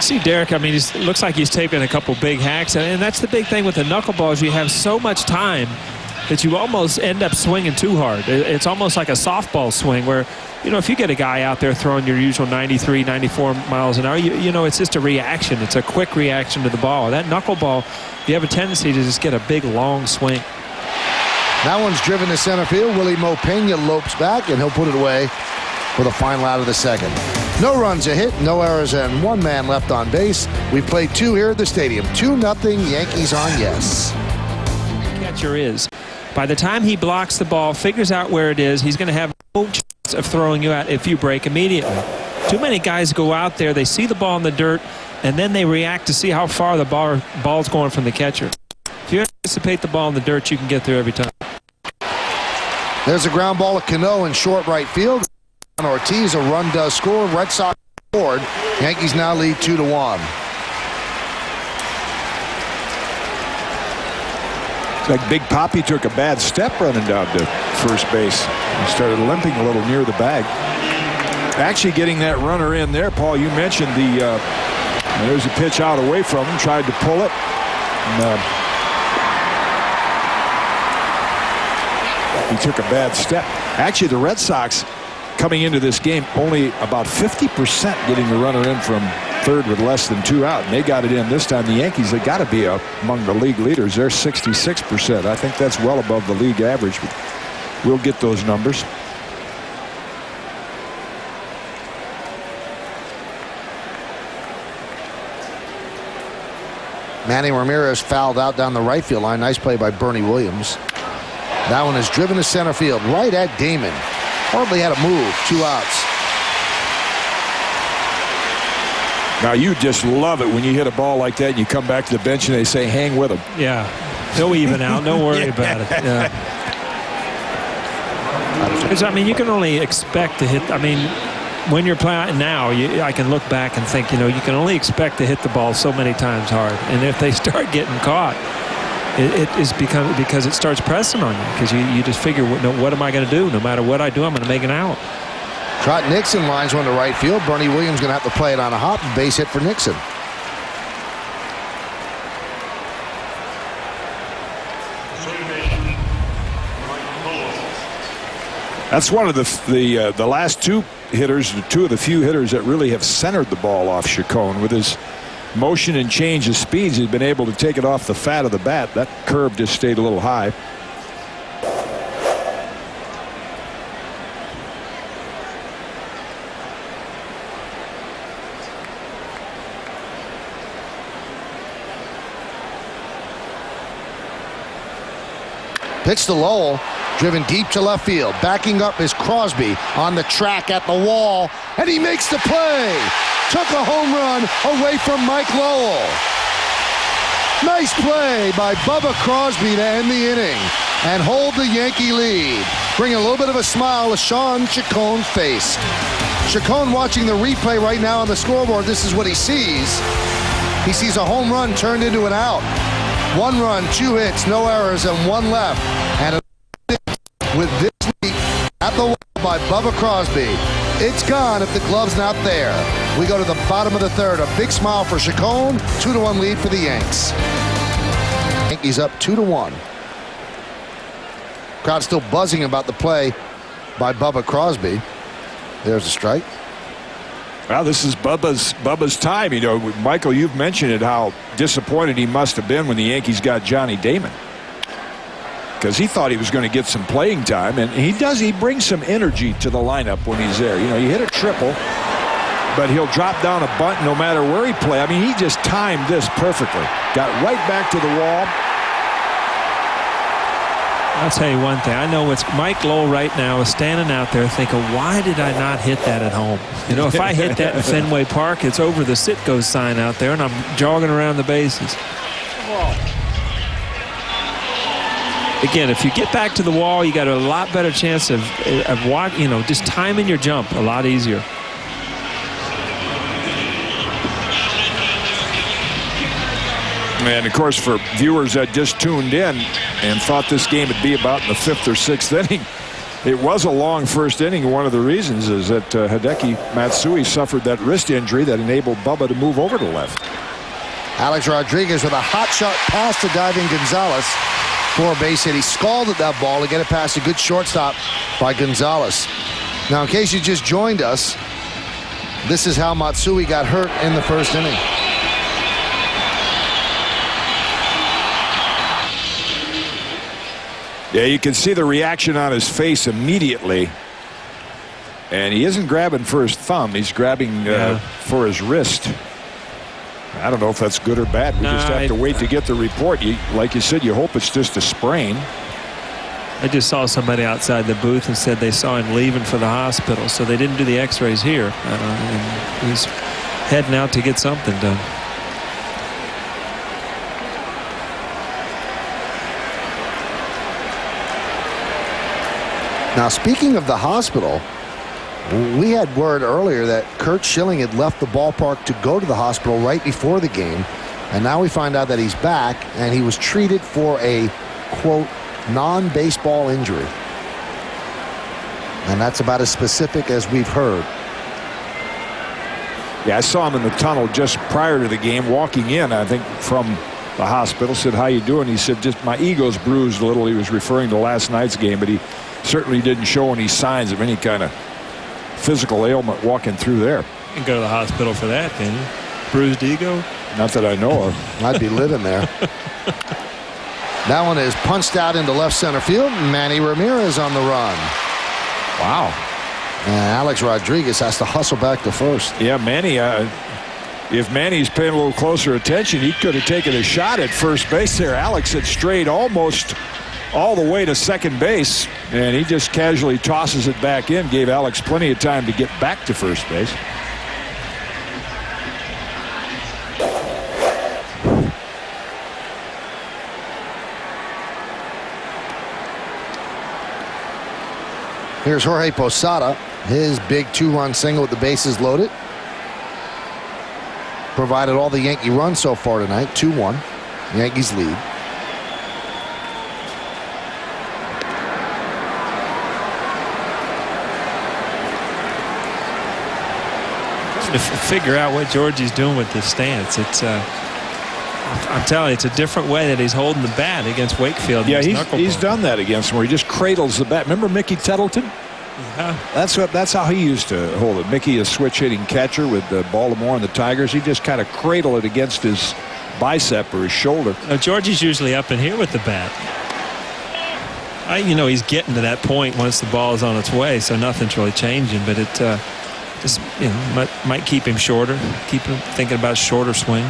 Speaker 3: See Derek, I mean, it looks like he's taken a couple big hacks, and that's the big thing with the knuckleballs. You have so much time that you almost end up swinging too hard. It's almost like a softball swing where, you know, if you get a guy out there throwing your usual 93, 94 miles an hour, you know, it's just a reaction. It's a quick reaction to the ball. That knuckleball, you have a tendency to just get a big, long swing.
Speaker 1: That one's driven to center field. Willie Mo Pena lopes back, and he'll put it away for the final out of the second. No runs, a hit, no errors, and 1 man left on base. We've played 2 here at the stadium. 2-0 Yankees on yes.
Speaker 3: Catcher is. By the time he blocks the ball, figures out where it is, he's going to have no chance of throwing you out if you break immediately. Too many guys go out there, they see the ball in the dirt, and then they react to see how far the ball's going from the catcher. If you anticipate the ball in the dirt, you can get there every time.
Speaker 1: There's a ground ball to Cano in short right field. Ortiz, a run does score. Red Sox scored. Yankees now lead 2-1.
Speaker 2: It's like Big Papi took a bad step running down to first base. He started limping a little near the bag. Actually getting that runner in there, Paul, you mentioned there's a pitch out away from him, tried to pull it. And, he took a bad step. Actually, the Red Sox coming into this game only about 50% getting the runner in from third with less than 2 out, and they got it in this time. The Yankees, they got to be among the league leaders. They're 66%. I think that's well above the league average, but we'll get those numbers.
Speaker 1: Manny Ramirez fouled out down the right field line. Nice play by Bernie Williams. That one is driven to center field, right at Damon. Hardly had a move. 2 outs.
Speaker 2: Now you just love it when you hit a ball like that and you come back to the bench and they say hang with him.
Speaker 3: Yeah, he'll even out. Don't worry about it. Yeah. Because, I mean, you can only expect to hit. I mean, when you're playing now, I can look back and think, you know, you can only expect to hit the ball so many times hard. And if they start getting caught, it is because it starts pressing on you, because you just figure, what am I going to do? No matter what I do, I'm going to make an out.
Speaker 1: Trot Nixon lines one to right field. Bernie Williams going to have to play it on a hop. Base hit for Nixon.
Speaker 2: That's one of the last 2 hitters, 2 of the few hitters that really have centered the ball off Chacon. With his motion and change of speeds, he's been able to take it off the fat of the bat. That curve just stayed a little high.
Speaker 1: Pitch to Lowell, driven deep to left field. Backing up is Crosby on the track at the wall, and he makes the play. Took a home run away from Mike Lowell. Nice play by Bubba Crosby to end the inning and hold the Yankee lead. Bringing a little bit of a smile to Sean Chacon's face. Chacon watching the replay right now on the scoreboard. This is what he sees. He sees a home run turned into an out. 1 run, 2 hits, no errors, and 1 left. And with this the wall by Bubba Crosby. It's gone if the glove's not there. We go to the bottom of the third. A big smile for Chacon. 2-1 lead for the Yanks. Yankees up 2-1. Crowd still buzzing about the play by Bubba Crosby. There's a strike.
Speaker 2: Well, this is Bubba's time. You know, Michael, you've mentioned it, how disappointed he must have been when the Yankees got Johnny Damon, because he thought he was going to get some playing time, and he brings some energy to the lineup when he's there. You know, you hit a triple, but he'll drop down a bunt no matter where he play. I mean, he just timed this perfectly. Got right back to the wall.
Speaker 3: I'll tell you one thing. I know it's Mike Lowell right now is standing out there thinking, why did I not hit that at home? You know, if I hit that in Fenway Park, it's over the Sitco sign out there, and I'm jogging around the bases. Again, if you get back to the wall, you got a lot better chance of you know, just timing your jump a lot easier.
Speaker 2: And, of course, for viewers that just tuned in and thought this game would be about in the 5th or 6th inning, it was a long first inning. One of the reasons is that Hideki Matsui suffered that wrist injury that enabled Bubba to move over to left.
Speaker 1: Alex Rodriguez with a hot shot pass to diving Gonzalez for a base hit. He scalded that ball to get it past a good shortstop by Gonzalez. Now, in case you just joined us, this is how Matsui got hurt in the first inning.
Speaker 2: Yeah, you can see the reaction on his face immediately. And he isn't grabbing for his thumb. He's grabbing for his wrist. I don't know if that's good or bad. We just have to wait to get the report. Like you said, you hope it's just a sprain.
Speaker 3: I just saw somebody outside the booth and said they saw him leaving for the hospital, so they didn't do the x-rays here. And he's heading out to get something done.
Speaker 1: Now, speaking of the hospital, we had word earlier that Curt Schilling had left the ballpark to go to the hospital right before the game. And now we find out that he's back, and he was treated for a, quote, non-baseball injury. And that's about as specific as we've heard.
Speaker 2: Yeah, I saw him in the tunnel just prior to the game, walking in, I think, from the hospital. Said, how you doing? He said, just my ego's bruised a little. He was referring to last night's game, but he certainly didn't show any signs of any kind of physical ailment walking through there.
Speaker 3: You can go to the hospital for that, can you? Bruised ego?
Speaker 2: Not that I know of.
Speaker 1: I'd be living there. That one is punched out into left center field. Manny Ramirez on the run.
Speaker 2: Wow.
Speaker 1: And Alex Rodriguez has to hustle back to first.
Speaker 2: Yeah, Manny, if Manny's paying a little closer attention, he could have taken a shot at first base there. Alex had strayed almost all the way to second base, and he just casually tosses it back in. Gave Alex plenty of time to get back to first base.
Speaker 1: Here's Jorge Posada, his big two-run single with the bases loaded. Provided all the Yankee runs so far tonight. 2-1. Yankees lead.
Speaker 3: To figure out what Georgie's doing with this stance, it's I'm telling you, it's a different way that he's holding the bat against Wakefield.
Speaker 2: Yeah, he's done that against him, where he just cradles the bat. Remember Mickey Tettleton?
Speaker 3: Yeah.
Speaker 2: That's how he used to hold it. Mickey, a switch hitting catcher with Baltimore and the Tigers, he just kind of cradle it against his bicep or his shoulder.
Speaker 3: Now, Georgie's usually up in here with the bat. You know, he's getting to that point once the ball is on its way, so nothing's really changing. But it just, you know, might keep him shorter, keep him thinking about shorter swing.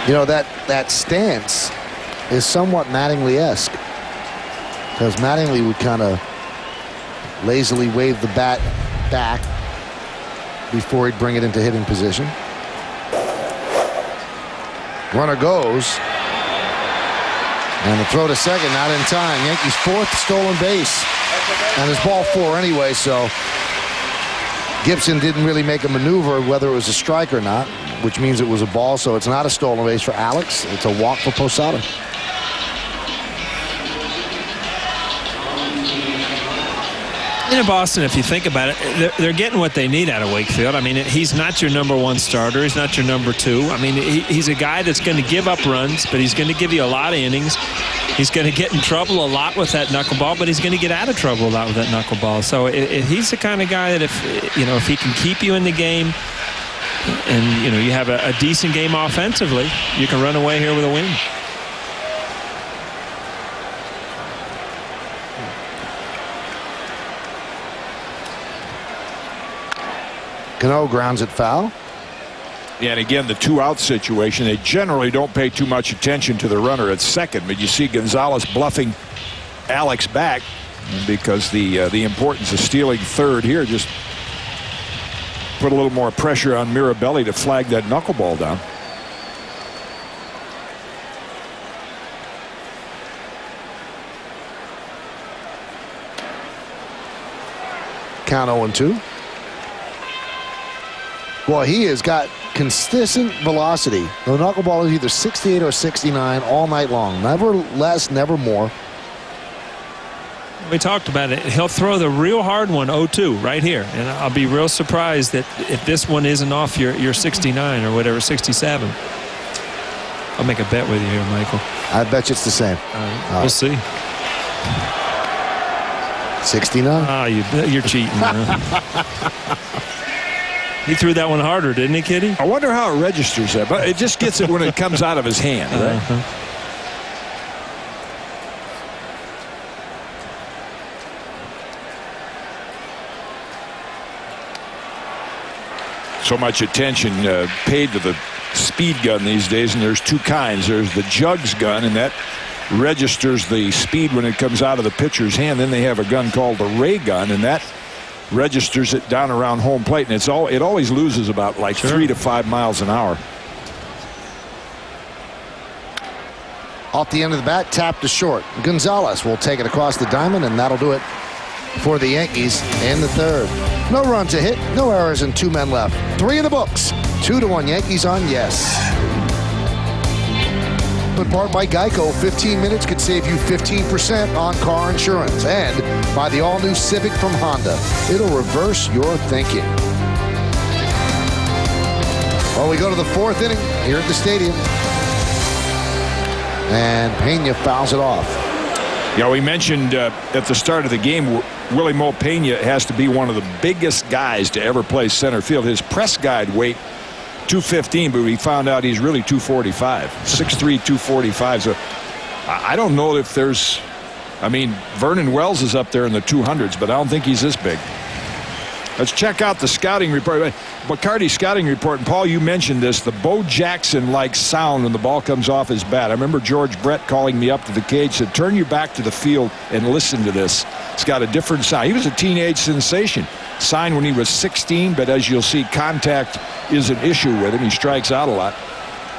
Speaker 1: You know, that stance is somewhat Mattingly-esque, because Mattingly would kind of lazily wave the bat back before he'd bring it into hitting position. Runner goes. And the throw to second, not in time. Yankees' 4th stolen base. And it's ball 4 anyway, so Gibson didn't really make a maneuver whether it was a strike or not, which means it was a ball, so it's not a stolen base for Alex. It's a walk for Posada.
Speaker 3: In Boston, if you think about it, they're getting what they need out of Wakefield. I mean, he's not your number 1 starter. He's not your number 2. I mean, he's a guy that's going to give up runs, but he's going to give you a lot of innings. He's going to get in trouble a lot with that knuckleball, but he's going to get out of trouble a lot with that knuckleball. So he's the kind of guy that if he can keep you in the game and, you have a decent game offensively, you can run away here with a win.
Speaker 1: Cano grounds it foul.
Speaker 2: Yeah, and again, the 2-out situation, they generally don't pay too much attention to the runner at second, but you see Gonzalez bluffing Alex back because the importance of stealing third here just put a little more pressure on Mirabelli to flag that knuckleball down.
Speaker 1: Count 0-2. Well, he has got consistent velocity. The knuckleball is either 68 or 69 all night long. Never less, never more.
Speaker 3: We talked about it. He'll throw the real hard one 0-2 right here. And I'll be real surprised that if this one isn't off your 69 or whatever, 67. I'll make a bet with you here, Michael.
Speaker 1: I bet you it's the same.
Speaker 3: We'll see.
Speaker 1: 69?
Speaker 3: You're cheating. He threw that one harder, didn't he, Kitty?
Speaker 2: I wonder how it registers that, but it just gets it when it comes out of his hand, right? So much attention paid to the speed gun these days, and there's 2 kinds. There's the jugs gun, and that registers the speed when it comes out of the pitcher's hand. Then they have a gun called the ray gun, and that registers it down around home plate, and it always loses about 3 to 5 miles an hour.
Speaker 1: Off the end of the bat, tap to short. Gonzalez will take it across the diamond, and that'll do it for the Yankees in the 3rd. No runs a hit, no errors, and 2 men left. 3 in the books. 2-1 Yankees on yes. In part by Geico, 15 minutes could save you 15% on car insurance. And by the all-new Civic from Honda, it'll reverse your thinking. Well, we go to the 4th inning here at the stadium. And Pena fouls it off.
Speaker 2: Yeah, we mentioned at the start of the game, Willie Mo Pena has to be one of the biggest guys to ever play center field. His press guide weight 215, but we found out he's really 245, 6'3", 245. So I don't know if there's, Vernon Wells is up there in the 200s, but I don't think he's this big. Let's check out the scouting report. Bacardi's scouting report, and Paul, you mentioned this, the Bo Jackson-like sound when the ball comes off his bat. I remember George Brett calling me up to the cage, said, turn your back to the field and listen to this. It's got a different sound. He was a teenage sensation. Signed when he was 16, but as you'll see, contact is an issue with him. He strikes out a lot.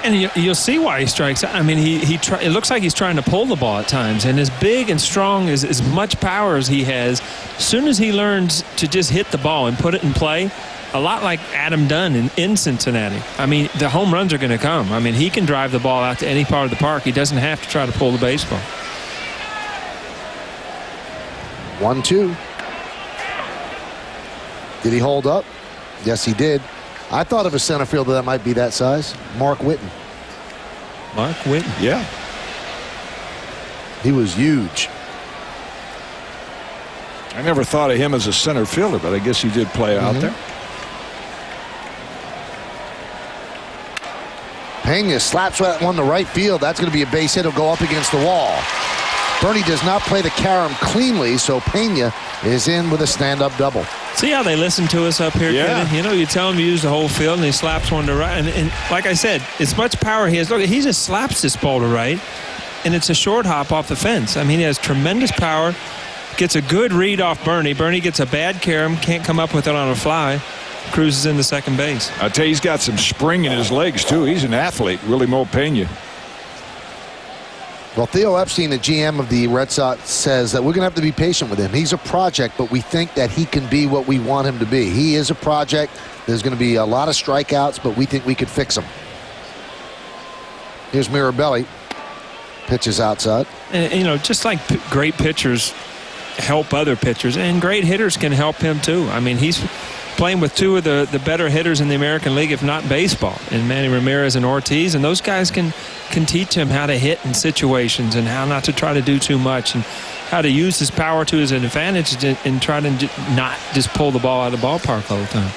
Speaker 3: And you'll see why he strikes out. It looks like he's trying to pull the ball at times. And as big and strong as much power as he has, as soon as he learns to just hit the ball and put it in play, a lot like Adam Dunn in Cincinnati. The home runs are going to come. He can drive the ball out to any part of the park. He doesn't have to try to pull the baseball.
Speaker 1: 1-2. Did he hold up? Yes, he did. I thought of a center fielder that might be that size. Mark Whitten.
Speaker 3: Mark Whitten?
Speaker 2: Yeah.
Speaker 1: He was huge.
Speaker 2: I never thought of him as a center fielder, but I guess he did play out there.
Speaker 1: Pena slaps that one to right field. That's going to be a base hit. It'll go up against the wall. Bernie does not play the carom cleanly, so Pena is in with a stand-up double.
Speaker 3: See how they listen to us up here,
Speaker 2: yeah.
Speaker 3: Kitty? You tell him to use the whole field, and he slaps one to right. And like I said, as much power he has. Look, he just slaps this ball to right, and it's a short hop off the fence. He has tremendous power. Gets a good read off Bernie. Bernie gets a bad carom, can't come up with it on a fly. cruises into second base.
Speaker 2: I tell you, he's got some spring in his legs too. He's an athlete. Willie Mo Pena.
Speaker 1: Well, Theo Epstein, the GM of the Red Sox, says that we're going to have to be patient with him. He's a project, but we think that he can be what we want him to be. He is a project. There's going to be a lot of strikeouts, but we think we could fix him. Here's Mirabelli. Pitches outside.
Speaker 3: And, you know, just like great pitchers help other pitchers, and great hitters can help him too. I mean, he's playing with two of the better hitters in the American League, if not baseball, in Manny Ramirez and Ortiz, and those guys can teach him how to hit in situations and how not to try to do too much and how to use his power to his advantage and try to not just pull the ball out of the ballpark all the time.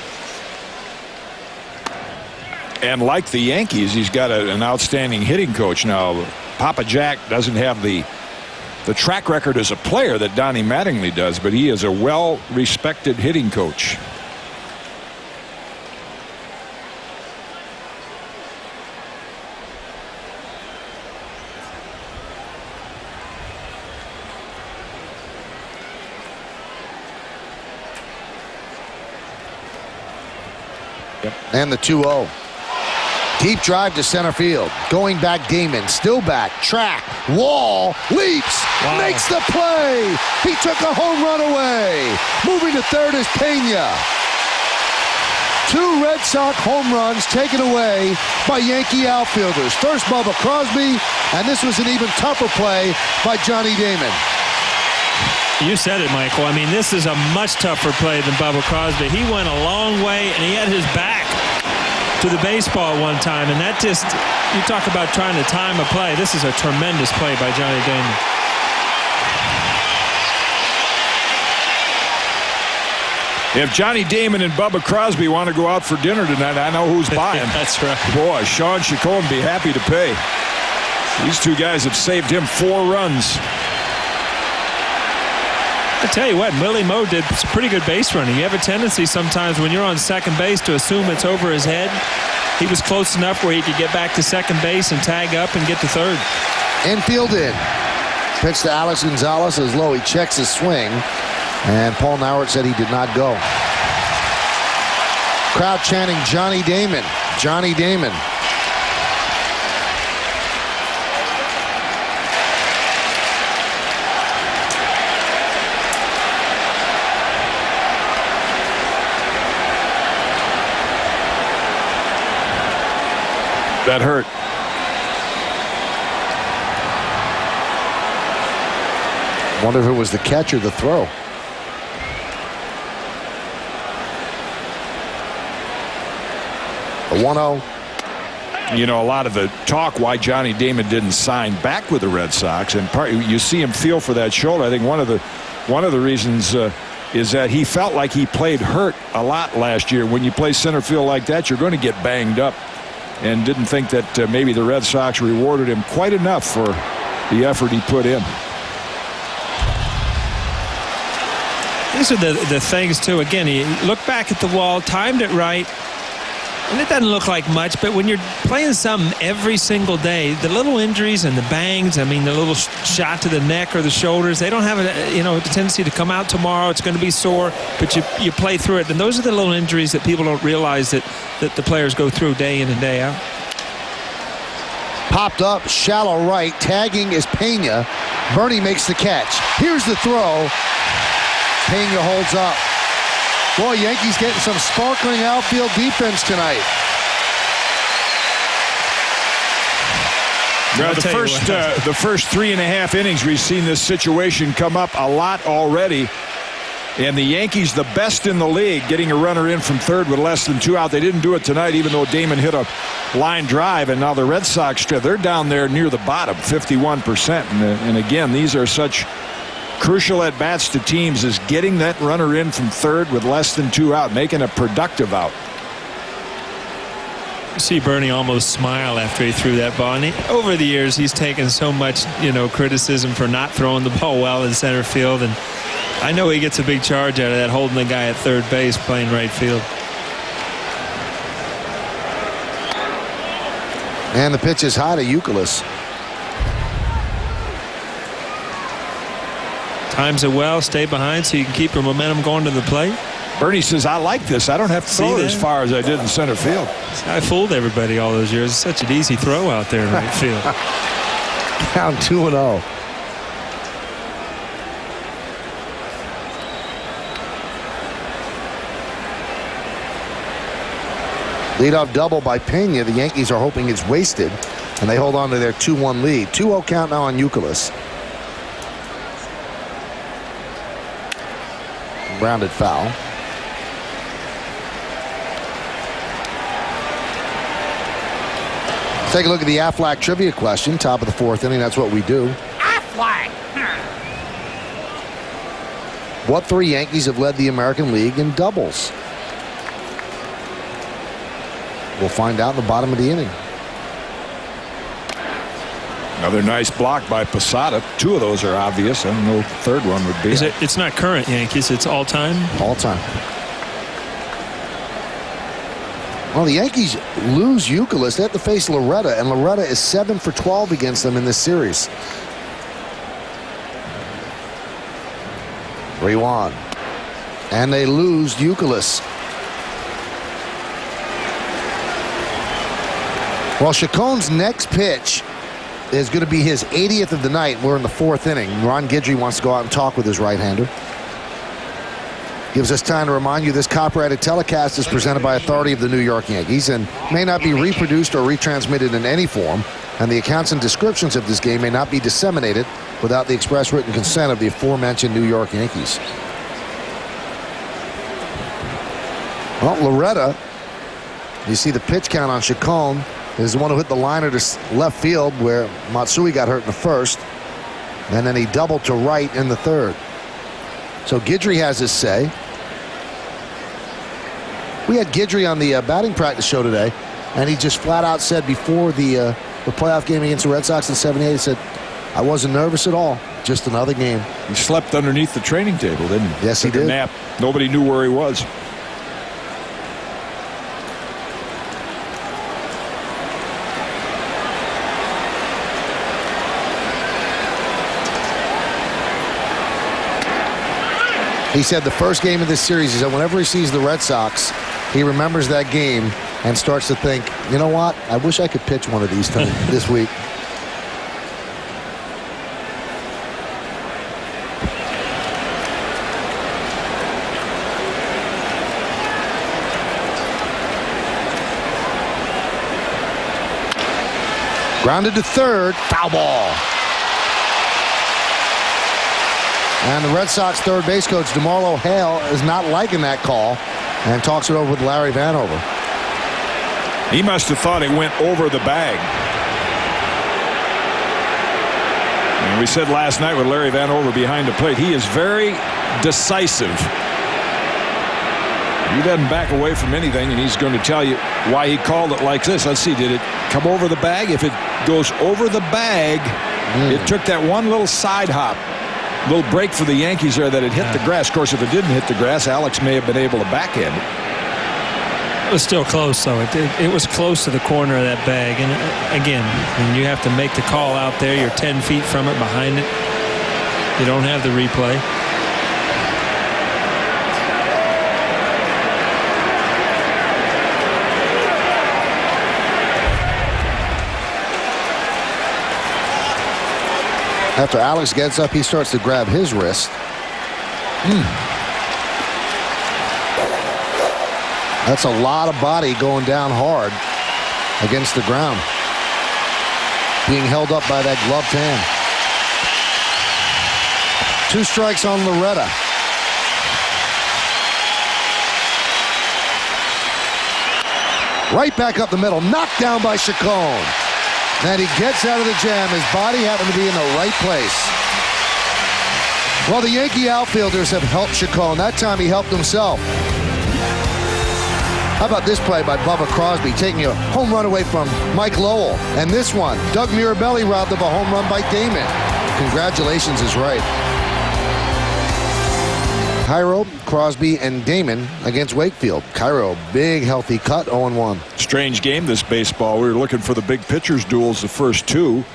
Speaker 2: And like the Yankees, he's got an outstanding hitting coach. Now, Papa Jack doesn't have the track record as a player that Donnie Mattingly does, but he is a well-respected hitting coach.
Speaker 1: And the 2-0. Deep drive to center field. Going back Damon. Still back. Track. Wall. Leaps.
Speaker 3: Wow.
Speaker 1: Makes the play. He took a home run away. Moving to third is Pena. Two Red Sox home runs taken away by Yankee outfielders. First Bubba Crosby, and this was an even tougher play by Johnny Damon.
Speaker 3: You said it, Michael. I mean, this is a much tougher play than Bubba Crosby. He went a long way, and he had his back to the baseball one time, and that just, you talk about trying to time a play. This is a tremendous play by Johnny Damon.
Speaker 2: If Johnny Damon and Bubba Crosby want to go out for dinner tonight, I know who's buying.
Speaker 3: That's right.
Speaker 2: Boy, Sean Chacon would be happy to pay. These two guys have saved him 4 runs.
Speaker 3: I tell you what, Willie Mo did some pretty good base running. You have a tendency sometimes when you're on second base to assume it's over his head. He was close enough where he could get back to second base and tag up and get to third.
Speaker 1: Infield in. Pitch to Alex Gonzalez as low. He checks his swing. And Paul Nauert said he did not go. Crowd chanting Johnny Damon. Johnny Damon.
Speaker 2: That hurt.
Speaker 1: Wonder if it was the catch or the throw. A 1-0.
Speaker 2: You know, a lot of the talk why Johnny Damon didn't sign back with the Red Sox, and you see him feel for that shoulder. I think one of the reasons is that he felt like he played hurt a lot last year. When you play center field like that, you're going to get banged up, and didn't think that maybe the Red Sox rewarded him quite enough for the effort he put in.
Speaker 3: These are the things, too. Again, he looked back at the wall, timed it right, and it doesn't look like much, but when you're playing something every single day, the little injuries and the bangs, I mean, the little shot to the neck or the shoulders, they don't have a tendency to come out tomorrow. It's going to be sore, but you play through it. And those are the little injuries that people don't realize that the players go through day in and day out.
Speaker 1: Popped up, shallow right. Tagging is Pena. Bernie makes the catch. Here's the throw. Pena holds up. Boy, Yankees getting some sparkling outfield defense tonight.
Speaker 2: Now, the first 3.5 innings, we've seen this situation come up a lot already. And the Yankees, the best in the league, getting a runner in from third with less than 2 out. They didn't do it tonight, even though Damon hit a line drive. And now the Red Sox, they're down there near the bottom, 51%. And again, these are such crucial at-bats to teams, is getting that runner in from third with less than 2 out, making a productive out.
Speaker 3: You see Bernie almost smile after he threw that ball. And over the years, he's taken so much, criticism for not throwing the ball well in center field. And I know he gets a big charge out of that, holding the guy at third base playing right field.
Speaker 1: And the pitch is high to Youkilis.
Speaker 3: Times it well, stay behind so you can keep your momentum going to the plate.
Speaker 2: Bernie says, I like this. I don't have to throw it as far as I did in center field.
Speaker 3: I fooled everybody all those years. It's such an easy throw out there in right field.
Speaker 1: Down 2-0. Leadoff double by Pena. The Yankees are hoping it's wasted, and they hold on to their 2-1 lead. 2-0 count now on Youkilis. Grounded foul. Take a look at the Aflac trivia question. Top of the fourth inning. That's what we do.
Speaker 4: Aflac.
Speaker 1: What three Yankees have led the American League in doubles? We'll find out in the bottom of the inning.
Speaker 2: Another nice block by Posada. Two of those are obvious. I don't know what the third one would be.
Speaker 3: It's not current Yankees. It's all time.
Speaker 1: All time. Well, the Yankees lose Youkilis. They have to face Loretta, and Loretta is 7 for 12 against them in this series. 3-1. And they lose Youkilis. Well, Chacon's next pitch is going to be his 80th of the night. We're in the fourth inning. Ron Guidry wants to go out and talk with his right-hander. Gives us time to remind you this copyrighted telecast is presented by authority of the New York Yankees and may not be reproduced or retransmitted in any form, and the accounts and descriptions of this game may not be disseminated without the express written consent of the aforementioned New York Yankees. Well, Loretta, you see the pitch count on Chacon, is the one who hit the liner to left field where Matsui got hurt in the first, and then he doubled to right in the third. So Guidry has his say. We had Guidry on the batting practice show today, and he just flat out said before the playoff game against the Red Sox in '78, he said, I wasn't nervous at all. Just another game.
Speaker 2: He slept underneath the training table, didn't he?
Speaker 1: Yes, he
Speaker 2: Took a
Speaker 1: did.
Speaker 2: Nap. Nobody knew where he was.
Speaker 1: He said the first game of this series is that whenever he sees the Red Sox, he remembers that game and starts to think, you know what? I wish I could pitch one of these this week. Grounded to third, foul ball. And the Red Sox third base coach, DeMarlo Hale, is not liking that call and talks it over with Larry Vanover.
Speaker 2: He must have thought it went over the bag. And we said last night with Larry Vanover behind the plate, he is very decisive. He doesn't back away from anything, and he's going to tell you why he called it like this. Let's see, did it come over the bag? If it goes over the bag, it took that one little side hop. Little break for the Yankees there that it hit the grass. Of course, if it didn't hit the grass, Alex may have been able to backhand it.
Speaker 3: It was still close, though. It was close to the corner of that bag. And again, when you have to make the call out there, you're 10 feet from it, behind it. You don't have the replay.
Speaker 1: After Alex gets up, he starts to grab his wrist. That's a lot of body going down hard against the ground. Being held up by that gloved hand. 2 strikes on Loretta. Right back up the middle. Knocked down by Chacon. And he gets out of the jam. His body happened to be in the right place. Well, the Yankee outfielders have helped Chacon. That time he helped himself. How about this play by Bubba Crosby, taking a home run away from Mike Lowell. And this one, Doug Mirabelli robbed of a home run by Damon. Congratulations is right. Cairo, Crosby, and Damon against Wakefield. Cairo, big healthy cut, 0-1.
Speaker 2: Strange game, this baseball. We were looking for the big pitchers duels the first two.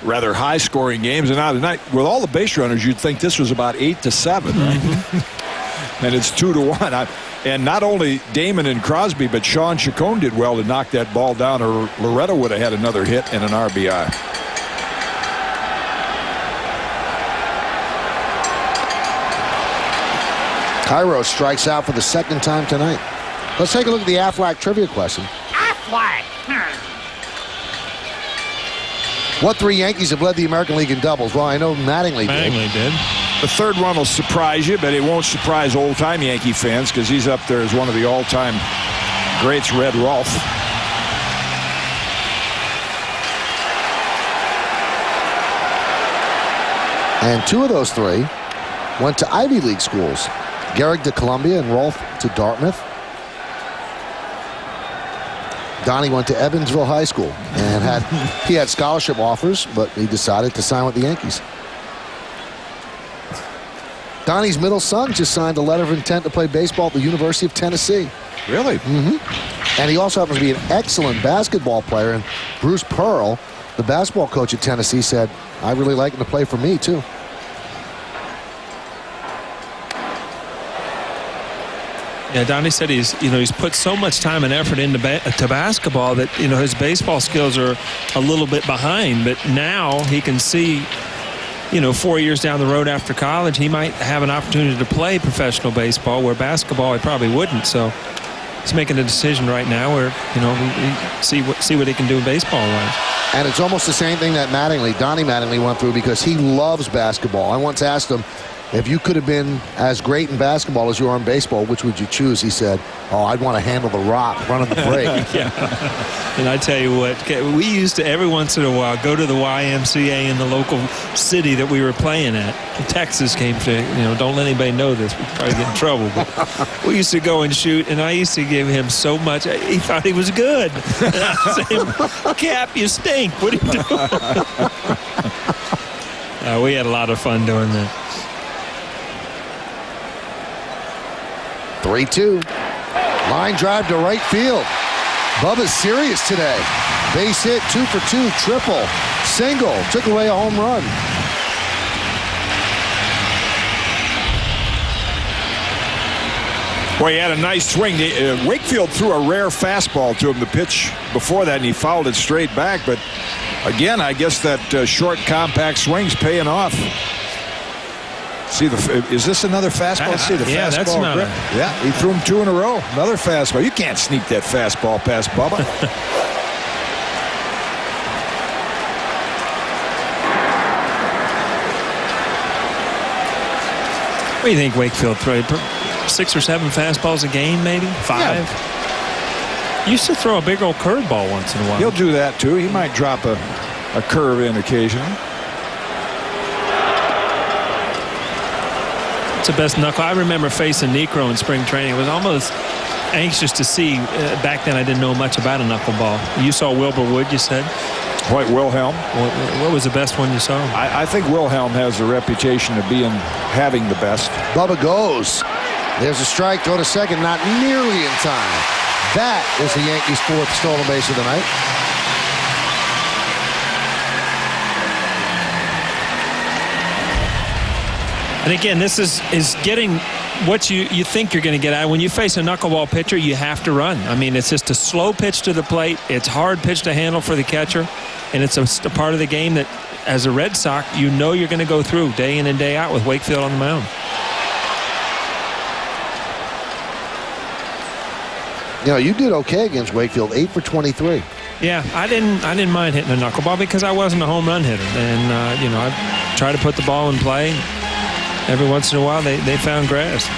Speaker 2: Rather high scoring games. And now tonight, with all the base runners, you'd think this was about 8-7. Right? and it's 2-1. And not only Damon and Crosby, but Sean Chacon did well to knock that ball down, or Loretta would have had another hit and an RBI.
Speaker 1: Cairo strikes out for the second time tonight. Let's take a look at the Aflac trivia question.
Speaker 4: Aflac.
Speaker 1: What three Yankees have led the American League in doubles? Well, I know Mattingly did.
Speaker 3: Mattingly did.
Speaker 2: The third one will surprise you, but it won't surprise old-time Yankee fans because he's up there as one of the all-time greats, Red Rolfe.
Speaker 1: And two of those three went to Ivy League schools. Gehrig to Columbia and Rolfe to Dartmouth. Donnie went to Evansville High School and he had scholarship offers, but he decided to sign with the Yankees. Donnie's middle son just signed a letter of intent to play baseball at the University of Tennessee.
Speaker 2: Really?
Speaker 1: Mm-hmm. And he also happens to be an excellent basketball player. And Bruce Pearl, the basketball coach at Tennessee, said, I really like him to play for me, too.
Speaker 3: Yeah, Donnie said he's put so much time and effort into to basketball that his baseball skills are a little bit behind. But now he can see, 4 years down the road after college, he might have an opportunity to play professional baseball, where basketball he probably wouldn't. So he's making a decision right now where see what he can do baseball-wise.
Speaker 1: And it's almost the same thing that Donnie Mattingly went through, because he loves basketball. I once asked him, if you could have been as great in basketball as you are in baseball, which would you choose? He said, I'd want to handle the rock, running the break.
Speaker 3: Yeah. And I tell you what, we used to every once in a while go to the YMCA in the local city that we were playing at. Texas came to, don't let anybody know this. We'd probably get in trouble. But we used to go and shoot, and I used to give him so much. He thought he was good. And I said, Cap, you stink. What are you doing? We had a lot of fun doing that.
Speaker 1: 3-2. Line drive to right field. Bubba's serious today. Base hit, 2 for 2, triple, single, took away a home run.
Speaker 2: Boy, he had a nice swing. Wakefield threw a rare fastball to him the pitch before that, and he fouled it straight back. But again, I guess that short, compact swing's paying off. See is this another fastball? Let's see the fastball.
Speaker 3: That's not
Speaker 2: Yeah, he threw him 2 in a row. Another fastball. You can't sneak that fastball past Bubba.
Speaker 3: What do you think Wakefield threw? 6 or 7 fastballs a game, maybe 5.
Speaker 2: Yeah.
Speaker 3: Used to throw a big old curveball once in a while.
Speaker 2: He'll do that too. He might drop a curve in occasionally.
Speaker 3: It's the best knuckle. I remember facing Necro in spring training. I was almost anxious to see. Back then, I didn't know much about a knuckleball. You saw Wilbur Wood, you said?
Speaker 2: White Wilhelm.
Speaker 3: What was the best one you saw?
Speaker 2: I think Wilhelm has the reputation of having the best.
Speaker 1: Bubba goes. There's a strike, throw to second, not nearly in time. That is the Yankees' 4th stolen base of the night.
Speaker 3: And again, this is getting what you think you're going to get out. When you face a knuckleball pitcher, you have to run. I mean, it's just a slow pitch to the plate. It's hard pitch to handle for the catcher. And it's a part of the game that, as a Red Sox, you're going to go through day in and day out with Wakefield on the mound.
Speaker 1: You did okay against Wakefield, 8 for 23.
Speaker 3: Yeah, I didn't mind hitting a knuckleball because I wasn't a home run hitter. And, I try to put the ball in play. Every once in a while, they found grass.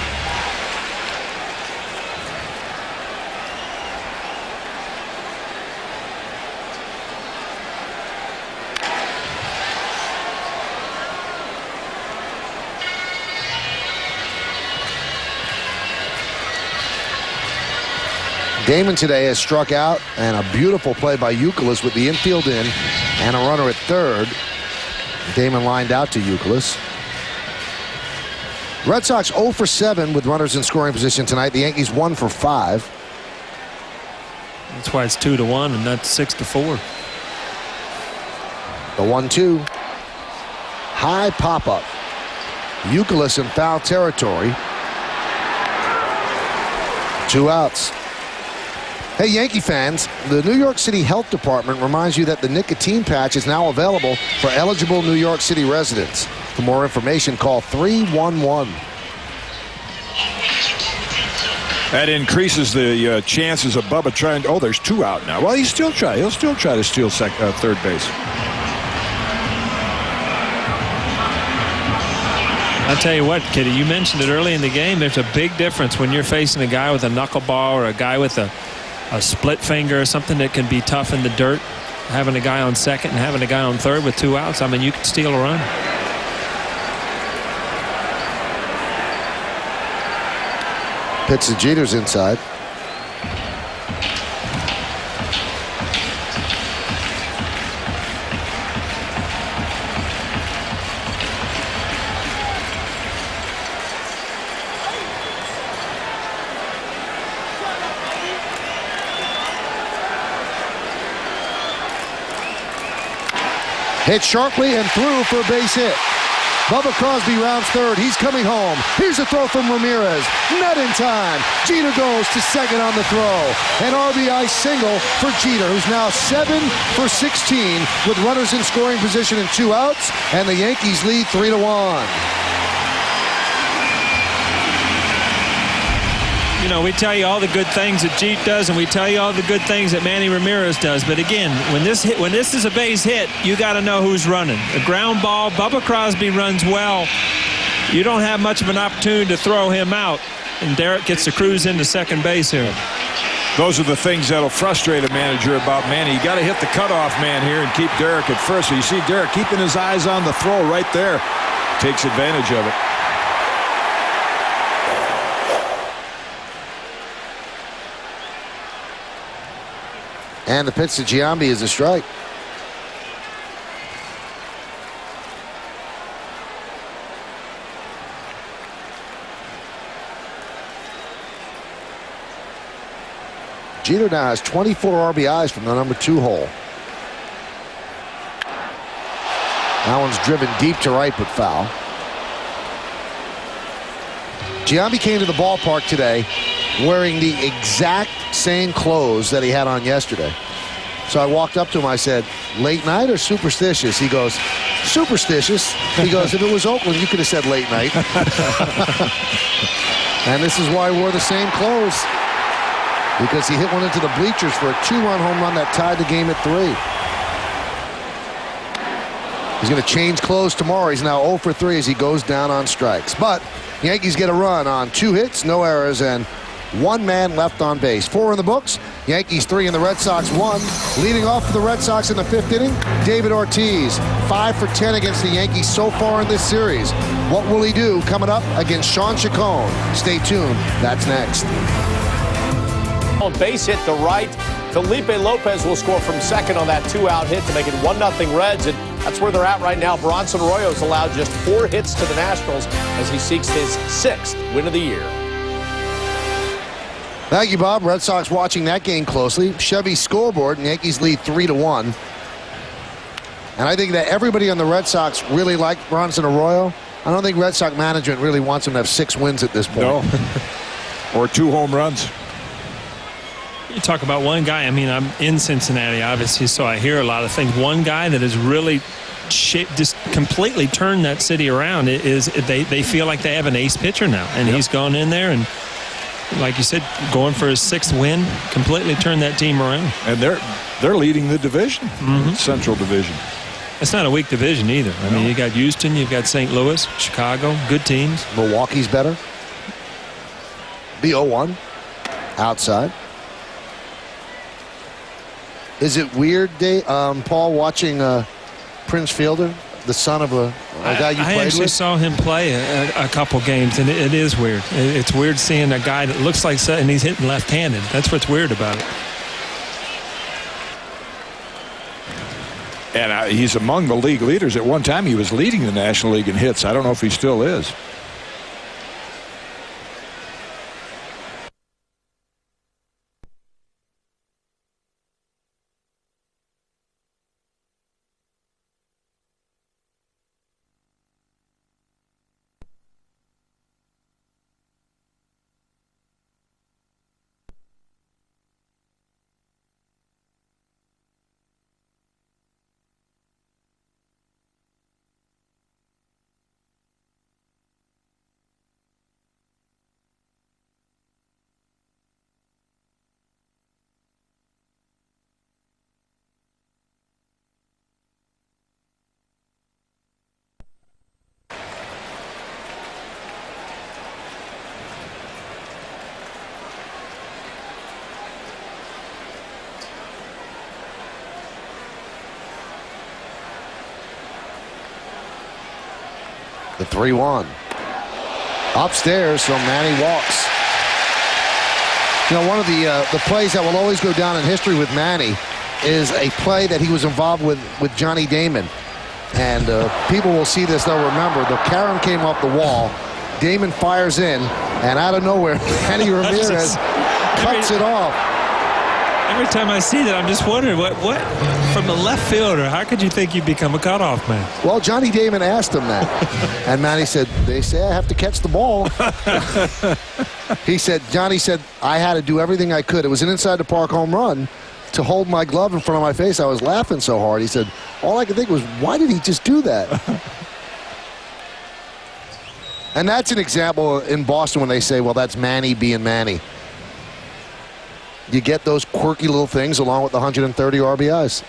Speaker 1: Damon today has struck out, and a beautiful play by Youkilis with the infield in and a runner at third. Damon lined out to Youkilis. Red Sox 0 for 7 with runners in scoring position tonight. The Yankees 1 for 5.
Speaker 3: That's why it's 2-1 and not 6-4.
Speaker 1: The 1-2. High pop-up. Youkilis in foul territory. 2 outs. Hey, Yankee fans, the New York City Health Department reminds you that the nicotine patch is now available for eligible New York City residents. For more information, call 311.
Speaker 2: That increases the chances of Bubba trying to, there's 2 out now. Well, he'll still try to steal third base.
Speaker 3: I'll tell you what, Kitty, you mentioned it early in the game. There's a big difference when you're facing a guy with a knuckleball or a guy with a split finger or something that can be tough in the dirt. Having a guy on second and having a guy on third with 2 outs, I mean, you can steal a run.
Speaker 1: Pitch to Jeter's inside. Hit sharply and through for a base hit. Bubba Crosby rounds third. He's coming home. Here's a throw from Ramirez. Not in time. Jeter goes to second on the throw. An RBI single for Jeter, who's now 7 for 16 with runners in scoring position and 2 outs. And the Yankees lead 3-1.
Speaker 3: You know, we tell you all the good things that Jeet does, and we tell you all the good things that Manny Ramirez does. But again, when this is a base hit, you got to know who's running. A ground ball, Bubba Crosby runs well. You don't have much of an opportunity to throw him out, and Derek gets to cruise into second base here.
Speaker 2: Those are the things that'll frustrate a manager about Manny. You got to hit the cutoff man here and keep Derek at first. So you see Derek keeping his eyes on the throw right there. Takes advantage of it.
Speaker 1: And the pitch to Giambi is a strike. Jeter now has 24 RBIs from the number 2 hole. That one's driven deep to right but foul. Giambi came to the ballpark today wearing the exact same clothes that he had on yesterday. So I walked up to him. I said, late night or superstitious? He goes, superstitious. He goes, if it was Oakland, you could have said late night. And this is why he wore the same clothes, because he hit one into the bleachers for a 2-run home run that tied the game at 3. He's going to change clothes tomorrow. He's now 0 for 3 as he goes down on strikes. But Yankees get a run on 2 hits, no errors, and 1 man left on base. 4 in the books. Yankees 3 and the Red Sox 1. Leading off for the Red Sox in the 5th inning, David Ortiz. 5 for 10 against the Yankees so far in this series. What will he do coming up against Sean Chacon? Stay tuned. That's next.
Speaker 4: On base hit to right. Felipe Lopez will score from second on that 2-out hit to make it 1-0 Reds, and that's where they're at right now. Bronson Arroyo's allowed just 4 hits to the Nationals as he seeks his 6th win of the year.
Speaker 1: Thank you, Bob. Red Sox watching that game closely. Chevy scoreboard, and Yankees lead 3-1. And I think that everybody on the Red Sox really liked Bronson Arroyo. I don't think Red Sox management really wants him to have 6 wins at this point.
Speaker 2: No. Or 2 home runs.
Speaker 3: You talk about one guy. I mean, I'm in Cincinnati, obviously, so I hear a lot of things. One guy that has really just completely turned that city around is they feel like they have an ace pitcher now, and he's gone in there and, like you said, going for his 6th win, completely turned that team around.
Speaker 2: And they're leading the division, Central Division.
Speaker 3: It's not a weak division either. I mean, you got Houston, you've got St. Louis, Chicago, good teams.
Speaker 1: Milwaukee's better. Be 0-1 outside. Is it weird, Paul, watching Prince Fielder, the son of a guy you played with?
Speaker 3: I actually saw him play a couple games, and it is weird. It's weird seeing a guy that looks like, and he's hitting left-handed. That's what's weird about it.
Speaker 2: And he's among the league leaders. At one time, he was leading the National League in hits. I don't know if he still is.
Speaker 1: The 3-1. Upstairs, so Manny walks. You know, one of the plays that will always go down in history with Manny is a play that he was involved with Johnny Damon. And people will see this, they'll remember. The Karen came off the wall. Damon fires in, and out of nowhere, Manny Ramirez cuts it off.
Speaker 3: Every time I see that, I'm just wondering, what from the left fielder, how could you think you'd become a cutoff man?
Speaker 1: Well, Johnny Damon asked him that. And Manny said, they say I have to catch the ball. Johnny said, I had to do everything I could. It was an inside the park home run. To hold my glove in front of my face, I was laughing so hard. He said, all I could think was, why did he just do that? And that's an example in Boston when they say, well, that's Manny being Manny. You get those quirky little things along with the 130 RBIs.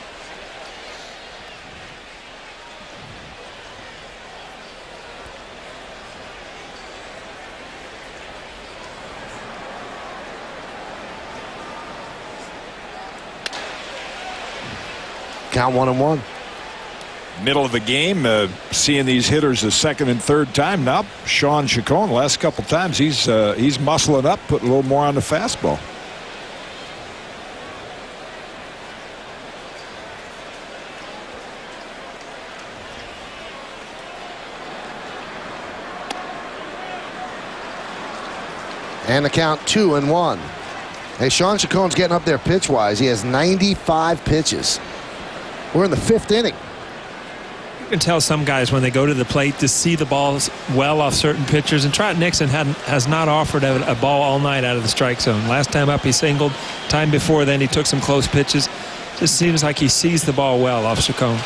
Speaker 1: Count 1-1.
Speaker 2: Middle of the game, seeing these hitters the second and third time now. Sean Chacon, last couple times, he's muscling up, putting a little more on the fastball.
Speaker 1: And the count 2-1. Hey, Sean Chacon's getting up there pitch-wise. He has 95 pitches. We're in the 5th inning.
Speaker 3: You can tell some guys when they go to the plate to see the balls well off certain pitchers. And Trot Nixon has not offered a ball all night out of the strike zone. Last time up he singled. Time before then he took some close pitches. Just seems like he sees the ball well off Chacon.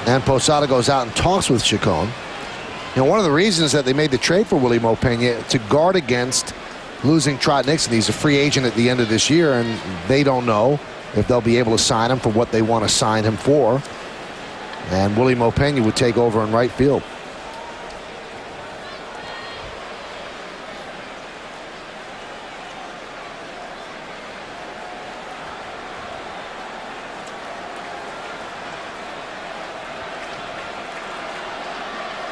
Speaker 1: And Posada goes out and talks with Chacon. You know, one of the reasons that they made the trade for Willie Mopena to guard against losing Trot Nixon. He's a free agent at the end of this year, and they don't know if they'll be able to sign him for what they want to sign him for. And Willie Mopena would take over in right field.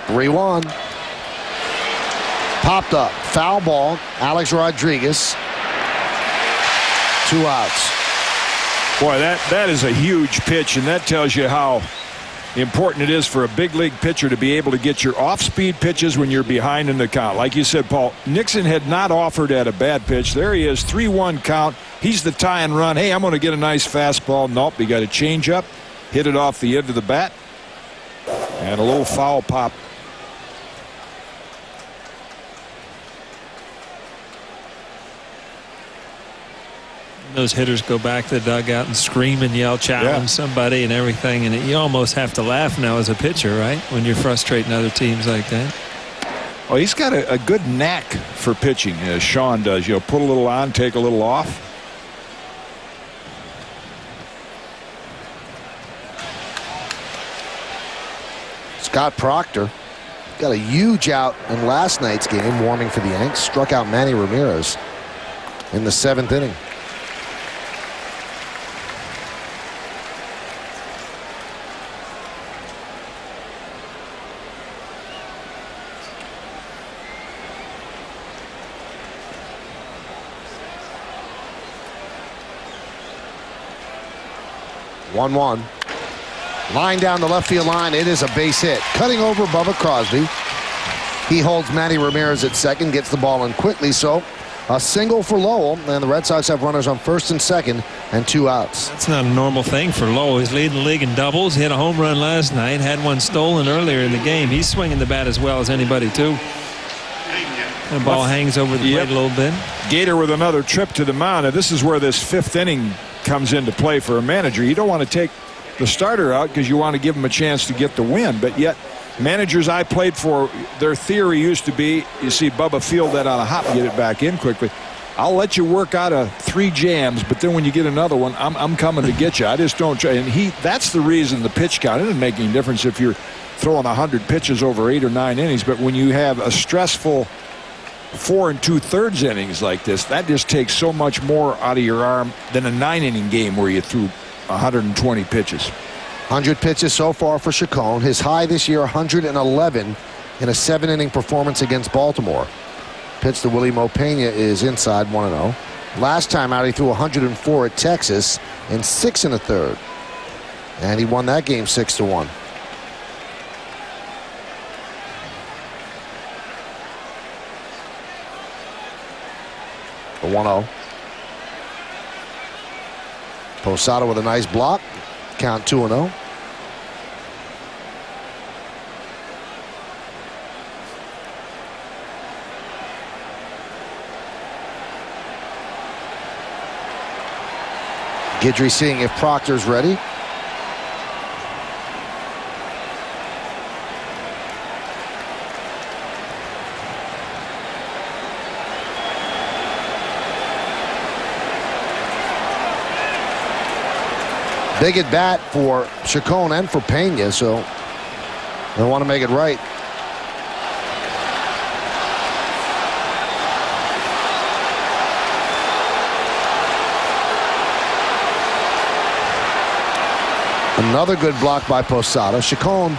Speaker 1: Three-one. Popped up. Foul ball. Alex Rodriguez. 2 outs.
Speaker 2: Boy, that is a huge pitch, and that tells you how important it is for a big league pitcher to be able to get your off-speed pitches when you're behind in the count. Like you said, Paul, Nixon had not offered at a bad pitch. There he is, 3-1 count. He's the tie and run. Hey, I'm going to get a nice fastball. Nope, he got a change up, hit it off the end of the bat, and a little foul pop.
Speaker 3: Those hitters go back to the dugout and scream and yell, challenge somebody and everything, and you almost have to laugh now as a pitcher, right, when you're frustrating other teams like that.
Speaker 2: Oh, he's got a good knack for pitching, as Sean does. You know, put a little on, take a little off.
Speaker 1: Scott Proctor got a huge out in last night's game, warming for the Yanks. Struck out Manny Ramirez in the 7th inning. One. Line down the left field line. It is a base hit. Cutting over Bubba Crosby. He holds Manny Ramirez at second, gets the ball in quickly. So a single for Lowell, and the Red Sox have runners on first and second and 2 outs.
Speaker 3: That's not a normal thing for Lowell. He's leading the league in doubles. He hit a home run last night. Had one stolen earlier in the game. He's swinging the bat as well as anybody, too. And the ball hangs over the plate a little bit.
Speaker 2: Gator with another trip to the mound. And this is where this 5th inning comes into play for a manager. You don't want to take the starter out because you want to give him a chance to get the win. But yet, managers I played for, their theory used to be, you see Bubba field that on a hop and get it back in quickly. I'll let you work out of 3 jams, but then when you get another one, I'm coming to get you. I just don't try. And that's the reason the pitch count. It doesn't make any difference if you're throwing 100 pitches over 8 or 9 innings. But when you have a stressful 4 2/3 innings like this, that just takes so much more out of your arm than a 9-inning game where you threw 120 pitches.
Speaker 1: 100 pitches so far for Chacon. His high this year, 111 in a 7-inning performance against Baltimore. Pitch to Willie Mopena is inside 1-0. Last time out, he threw 104 at Texas in 6 1/3. And he won that game 6-1. A 1-0. Posada with a nice block. Count 2-0. Guidry seeing if Proctor's ready. Big at bat for Chacon and for Pena, so they want to make it right. Another good block by Posada. Chacon,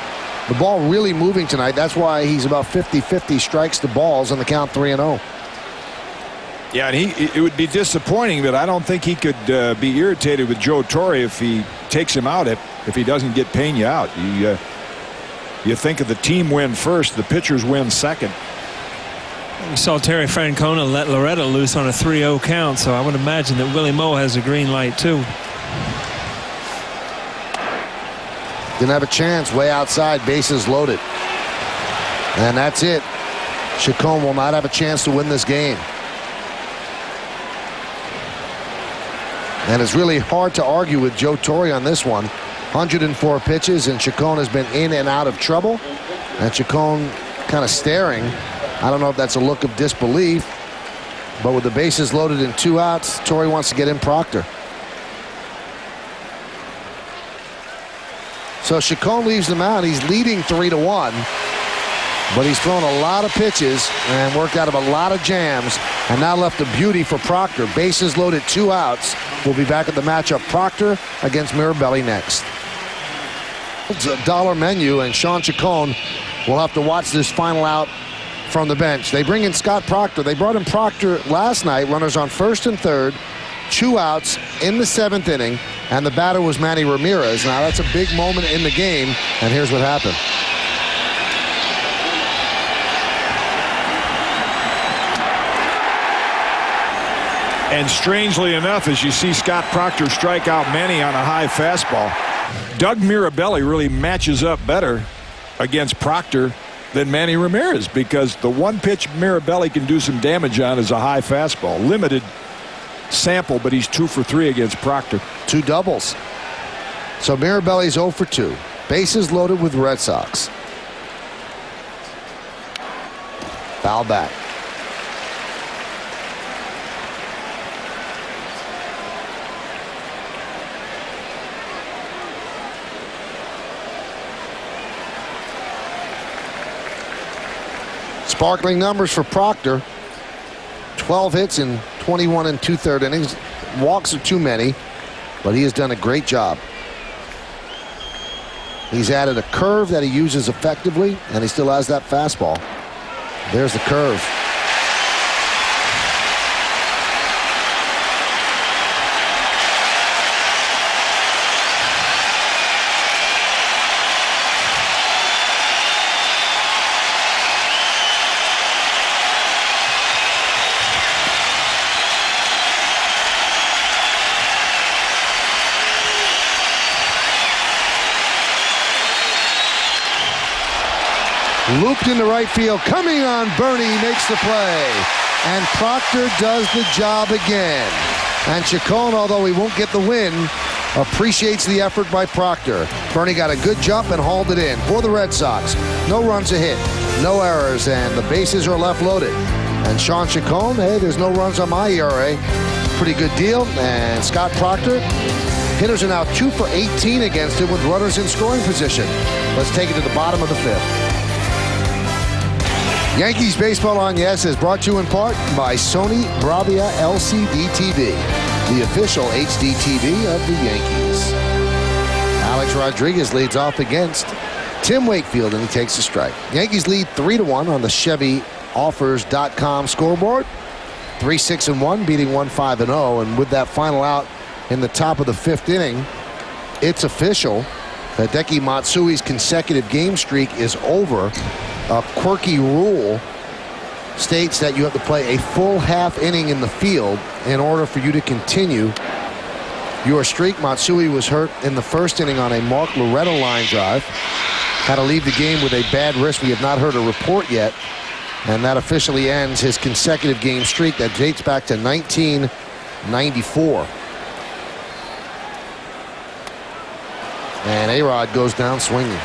Speaker 1: the ball really moving tonight. That's why he's about 50-50 strikes to balls on the count 3-0.
Speaker 2: Yeah, and it would be disappointing, but I don't think he could be irritated with Joe Torre if he takes him out, if he doesn't get Pena out. You think of the team win first, the pitchers win second.
Speaker 3: We saw Terry Francona let Loretta loose on a 3-0 count, so I would imagine that Willie Moe has a green light too.
Speaker 1: Didn't have a chance, way outside, bases loaded. And that's it. Chacon will not have a chance to win this game. And it's really hard to argue with Joe Torre on this one. 104 pitches, and Chacon has been in and out of trouble. And Chacon kind of staring. I don't know if that's a look of disbelief, but with the bases loaded and 2 outs, Torre wants to get in Proctor. So Chacon leaves them out. He's leading 3-1. But he's thrown a lot of pitches and worked out of a lot of jams, and now left a beauty for Proctor. Bases loaded, 2 outs. We'll be back at the matchup. Proctor against Mirabelli next. It's a dollar menu, and Sean Chacon will have to watch this final out from the bench. They bring in Scott Proctor. They brought in Proctor last night. Runners on first and third. 2 outs in the 7th inning, and the batter was Manny Ramirez. Now that's a big moment in the game, and here's what happened.
Speaker 2: And strangely enough, as you see Scott Proctor strike out Manny on a high fastball, Doug Mirabelli really matches up better against Proctor than Manny Ramirez, because the one pitch Mirabelli can do some damage on is a high fastball. Limited sample, but he's 2 for 3 against Proctor.
Speaker 1: 2 doubles. So Mirabelli's 0 for 2. Bases loaded with Red Sox. Foul back. Sparkling numbers for Proctor. 12 hits in 21 2/3 innings. Walks are too many, but he has done a great job. He's added a curve that he uses effectively, and he still has that fastball. There's the curve. Looped into right field, coming on Bernie, makes the play. And Proctor does the job again. And Chacon, although he won't get the win, appreciates the effort by Proctor. Bernie got a good jump and hauled it in for the Red Sox. No runs a hit, no errors, and the bases are left loaded. And Sean Chacon, hey, there's no runs on my ERA. Pretty good deal. And Scott Proctor, hitters are now 2 for 18 against him with runners in scoring position. Let's take it to the bottom of the 5th. Yankees Baseball on Yes is brought to you in part by Sony Bravia LCD TV, the official HD TV of the Yankees. Alex Alex Rodriguez leads off against Tim Wakefield, and he takes a strike. Yankees lead 3-1 on the ChevyOffers.com scoreboard. 3-6-1, beating 1-5-0. And with that final out in the top of the 5th inning, it's official. Hideki Matsui's consecutive game streak is over. A quirky rule states that you have to play a full half inning in the field in order for you to continue your streak. Matsui was hurt in the 1st inning on a Mark Loretta line drive. Had to leave the game with a bad wrist. We have not heard a report yet. And that officially ends his consecutive game streak that dates back to 1994. And A-Rod goes down swinging.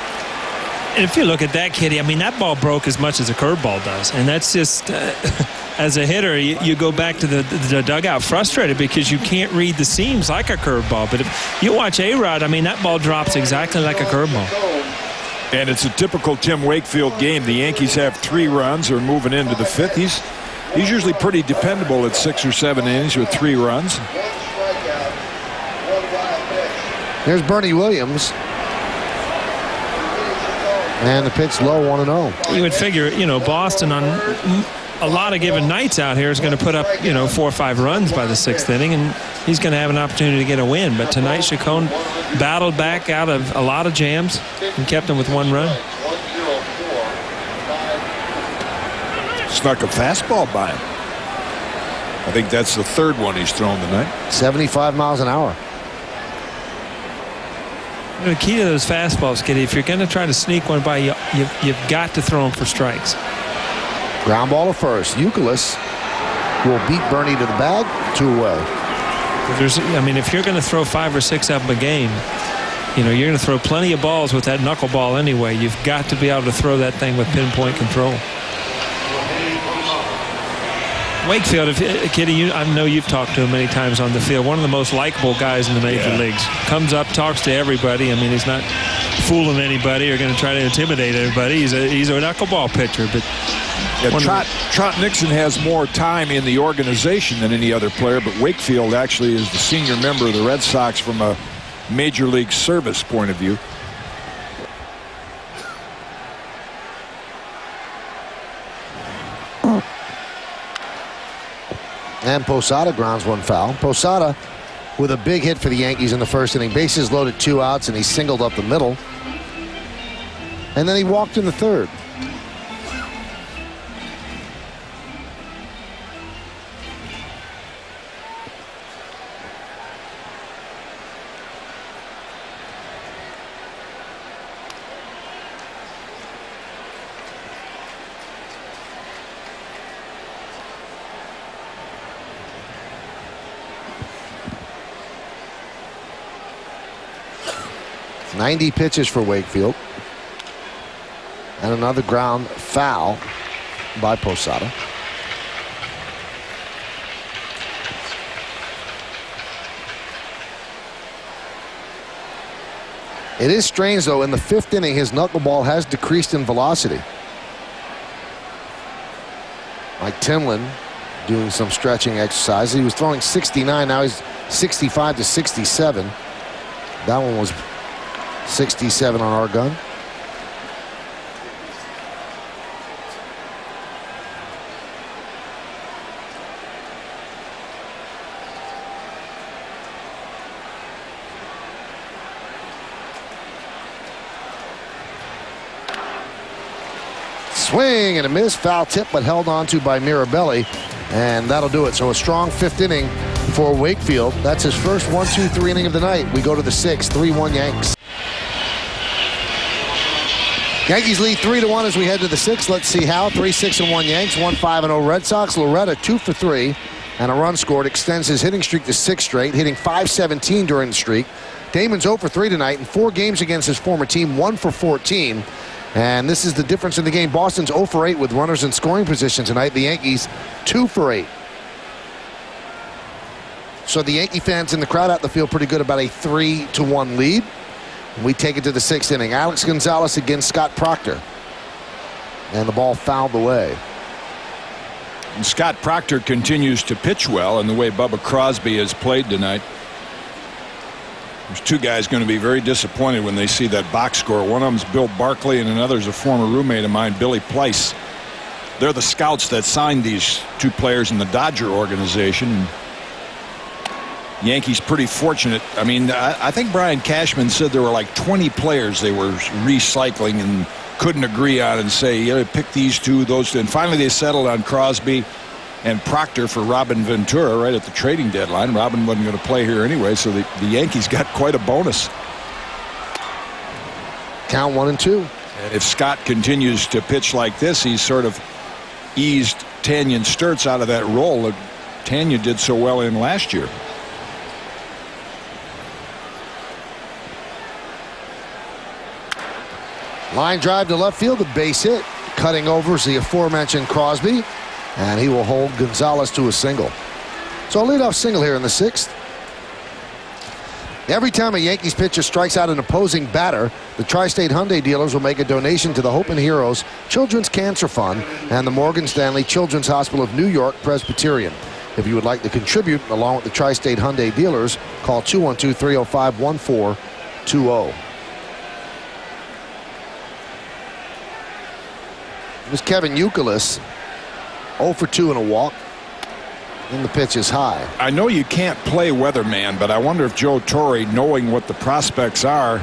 Speaker 3: And if you look at that, Kitty, I mean, that ball broke as much as a curveball does. And that's just, as a hitter, you go back to the dugout frustrated because you can't read the seams like a curveball. But if you watch A-Rod, I mean, that ball drops exactly like a curveball.
Speaker 2: And it's a typical Tim Wakefield game. The Yankees have 3 runs. They're moving into the 5th. He's usually pretty dependable at 6 or 7 innings with 3 runs.
Speaker 1: There's Bernie Williams. And the pitch low, 1-0.
Speaker 3: You would figure, Boston on a lot of given nights out here is going to put up, 4 or 5 runs by the 6th inning, and he's going to have an opportunity to get a win. But tonight, Chacon battled back out of a lot of jams and kept him with 1 run.
Speaker 2: Snuck a fastball by him. I think that's the 3rd one he's thrown tonight.
Speaker 1: 75 miles an hour.
Speaker 3: The key to those fastballs, Kitty, if you're going to try to sneak one by, you've got to throw them for strikes.
Speaker 1: Ground ball to first. Youkilis will beat Bernie to the bag. 2 away.
Speaker 3: If you're going to throw 5 or 6 of them a game, you're going to throw plenty of balls with that knuckleball anyway. You've got to be able to throw that thing with pinpoint control. Wakefield, Kitty, I know you've talked to him many times on the field. One of the most likable guys in the major leagues. Comes up, talks to everybody. I mean, he's not fooling anybody or going to try to intimidate anybody. He's a knuckleball pitcher. But
Speaker 2: Trot Nixon has more time in the organization than any other player, but Wakefield actually is the senior member of the Red Sox from a major league service point of view.
Speaker 1: And Posada grounds 1 foul. Posada with a big hit for the Yankees in the 1st inning. Bases loaded, 2 outs, and he singled up the middle. And then he walked in the 3rd. .90 pitches for Wakefield. And another ground foul by Posada. It is strange, though, in the 5th inning, his knuckleball has decreased in velocity. Mike Timlin doing some stretching exercise. He was throwing 69, now he's 65 to 67. That one was 67 on our gun. Swing and a miss, foul tip, but held on to by Mirabelli, and that'll do it. So a strong 5th inning for Wakefield. That's his first 1-2-3 inning of the night. We go to the 6th, 3-1 Yanks. Yankees lead 3-1 as we head to the 6th. Let's see how. 3-6-1 Yanks, 1-5-0 Red Sox. Loretta 2 for 3 and a run scored. Extends his hitting streak to 6 straight, hitting .517 during the streak. Damon's 0 for 3 tonight in 4 games against his former team, 1 for 14. And this is the difference in the game. Boston's 0 for 8 with runners in scoring position tonight. The Yankees 2 for 8. So the Yankee fans in the crowd out the field pretty good about a 3-1 lead. We take it to the 6th inning. Alex Gonzalez against Scott Proctor. And the ball fouled away.
Speaker 2: And Scott Proctor continues to pitch well in the way Bubba Crosby has played tonight. There's two guys going to be very disappointed when they see that box score. One of them's Bill Barkley, and another's a former roommate of mine, Billy Pleiss. They're the scouts that signed these two players in the Dodger organization. Yankees pretty fortunate. I mean, I think Brian Cashman said there were like 20 players they were recycling and couldn't agree on and say, yeah, pick these two, those two. And finally they settled on Crosby and Proctor for Robin Ventura right at the trading deadline. Robin wasn't going to play here anyway, so the Yankees got quite a bonus.
Speaker 1: Count 1-2.
Speaker 2: And if Scott continues to pitch like this, he's sort of eased Tanyan Sturtz out of that role that Tanya did so well in last year.
Speaker 1: Line drive to left field, a base hit. Cutting over is the aforementioned Crosby, and he will hold Gonzalez to a single. So a leadoff single here in the 6th. Every time a Yankees pitcher strikes out an opposing batter, the Tri-State Hyundai dealers will make a donation to the Hope and Heroes Children's Cancer Fund and the Morgan Stanley Children's Hospital of New York Presbyterian. If you would like to contribute along with the Tri-State Hyundai dealers, call 212-305-1420. It was Kevin Youkilis, 0 for 2 and a walk. And the pitch is high.
Speaker 2: I know you can't play weatherman, but I wonder if Joe Torre, knowing what the prospects are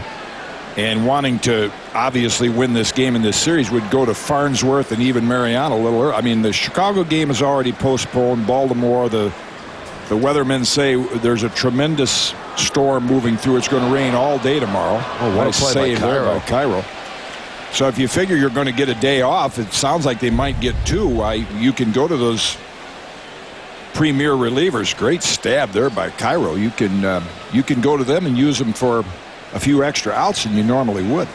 Speaker 2: and wanting to obviously win this game in this series, would go to Farnsworth and even Mariano a little early. I mean, the Chicago game is already postponed. Baltimore, the weathermen say there's a tremendous storm moving through. It's going to rain all day tomorrow.
Speaker 1: Oh, what a play by
Speaker 2: Cairo. So if you figure you're going to get a day off, it sounds like they might get 2. You can go to those premier relievers. Great stab there by Cairo. You can go to them and use them for a few extra outs than you normally would.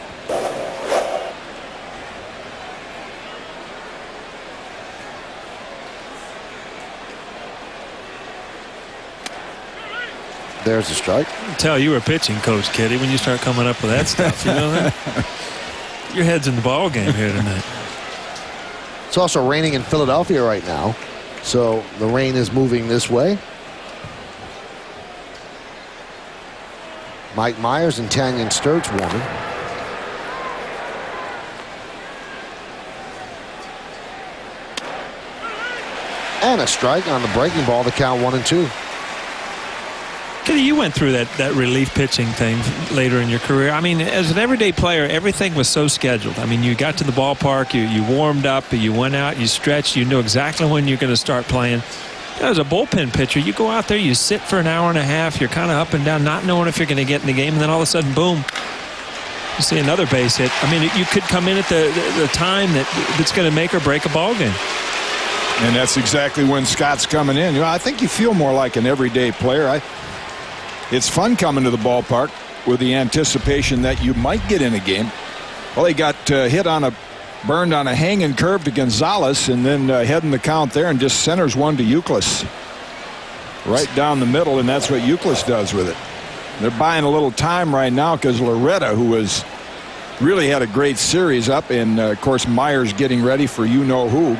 Speaker 1: There's a strike.
Speaker 3: I can tell you were pitching coach, Kitty, when you start coming up with that stuff. You know that? Your head's in the ball game here tonight.
Speaker 1: It's also raining in Philadelphia right now, so the rain is moving this way. Mike Myers and Tanyan Sturtz warming. And a strike on the breaking ball to count 1-2.
Speaker 3: Kitty, you went through that relief pitching thing later in your career. I mean, as an everyday player, everything was so scheduled. I mean, you got to the ballpark, you warmed up, you went out, you stretched, you knew exactly when you're going to start playing. As a bullpen pitcher, you go out there, you sit for an hour and a half, you're kind of up and down, not knowing if you're going to get in the game, and then all of a sudden, boom, you see another base hit. I mean, you could come in at the time that's going to make or break a ball game.
Speaker 2: And that's exactly when Scott's coming in. You know, I think you feel more like an everyday player. It's fun coming to the ballpark with the anticipation that you might get in a game. Well, he got burned on a hanging curve to Gonzalez, and then heading the count there and just centers one to Youkilis right down the middle, and that's what Youkilis does with it. They're buying a little time right now because Loretta, who has really had a great series up, and of course Myers getting ready for you-know-who.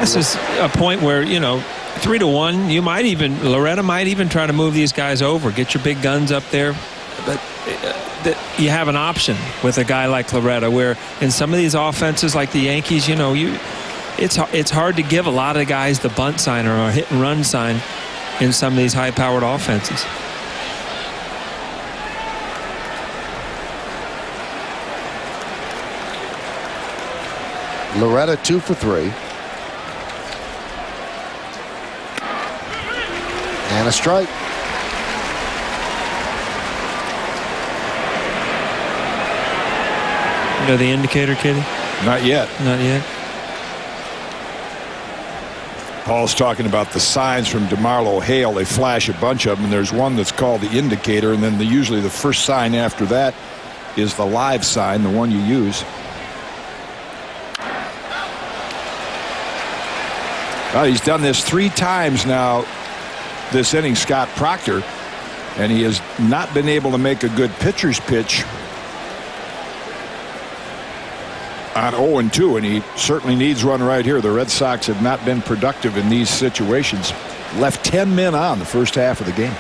Speaker 3: This is a point where, 3-1, Loretta might even try to move these guys over, get your big guns up there. But you have an option with a guy like Loretta, where in some of these offenses like the Yankees, it's hard to give a lot of guys the bunt sign or a hit and run sign in some of these high-powered offenses.
Speaker 1: Loretta 2 for 3. And a strike.
Speaker 3: You know the indicator, Kitty?
Speaker 2: Not yet.
Speaker 3: Not yet.
Speaker 2: Paul's talking about the signs from DeMarlo Hale. They flash a bunch of them, and there's one that's called the indicator, and then usually the first sign after that is the live sign, the one you use. Well, he's done this 3 times now this inning, Scott Proctor, and he has not been able to make a good pitcher's pitch. on 0-2, and he certainly needs one right here. The Red Sox have not been productive in these situations. Left 10 men on the first half of the game.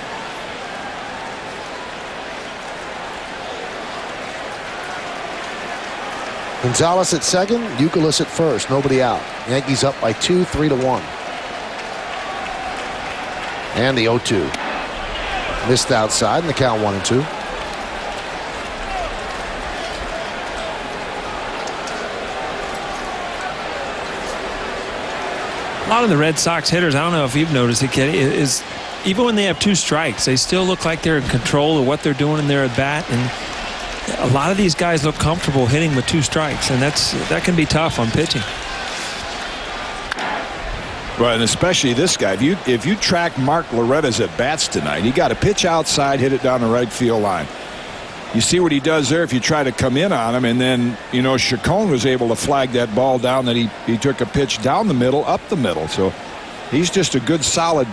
Speaker 1: Gonzalez at second, Youkilis at first, nobody out. Yankees up by 2, 3-1. And the 0-2. Missed outside, and the count 1-2.
Speaker 3: A lot of the Red Sox hitters, I don't know if you've noticed it, Kenny, is even when they have 2 strikes, they still look like they're in control of what they're doing in their at bat. And a lot of these guys look comfortable hitting with 2 strikes, and that can be tough on pitching.
Speaker 2: Well, and especially this guy. If you track Mark Loretta's at bats tonight, he got a pitch outside, hit it down the right field line. You see what he does there if you try to come in on him, and then, you know, Chacon was able to flag that ball down, that he took a pitch down the middle, up the middle. So he's just a good, solid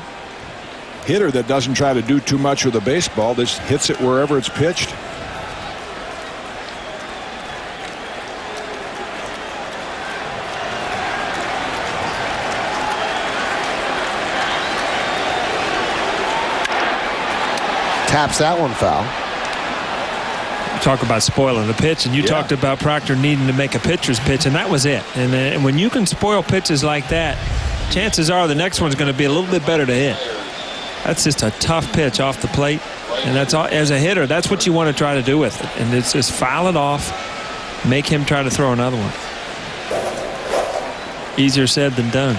Speaker 2: hitter that doesn't try to do too much with the baseball, just hits it wherever it's pitched.
Speaker 1: Taps that one foul.
Speaker 3: Talk about spoiling the pitch, and you talked about Proctor needing to make a pitcher's pitch, and that was it. And when you can spoil pitches like that, chances are the next one's going to be a little bit better to hit. That's just a tough pitch off the plate, and that's all. As a hitter, that's what you want to try to do with it, and it's just foul it off, make him try to throw another one. Easier said than done.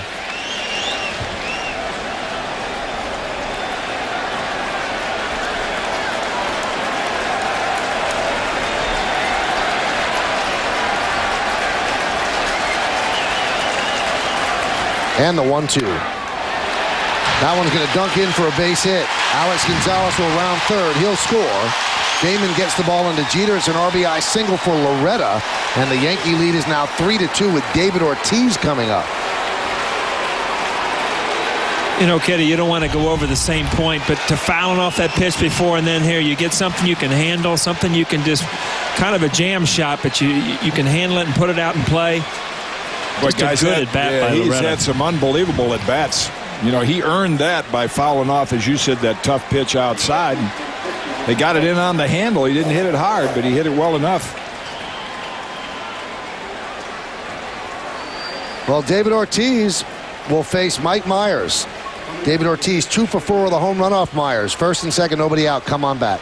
Speaker 1: And the 1-2. That one's going to dunk in for a base hit. Alex Gonzalez will round third. He'll score. Damon gets the ball into Jeter. It's an RBI single for Loretta. And the Yankee lead is now 3-2 with David Ortiz coming up.
Speaker 3: You know, Kitty, you don't want to go over the same point, but to fouling off that pitch before and then here, you get something you can handle, something you can just kind of a jam shot, but you can handle it and put it out and play.
Speaker 2: But guys,
Speaker 3: good at bat by
Speaker 2: he's
Speaker 3: Loretta.
Speaker 2: had some unbelievable at bats. You know, he earned that by fouling off, as you said, that tough pitch outside. They got it in on the handle. He didn't hit it hard, but he hit it well enough.
Speaker 1: Well, David Ortiz will face Mike Myers. David Ortiz 2 for 4 with a home run off Myers. First and second, nobody out. Come on back.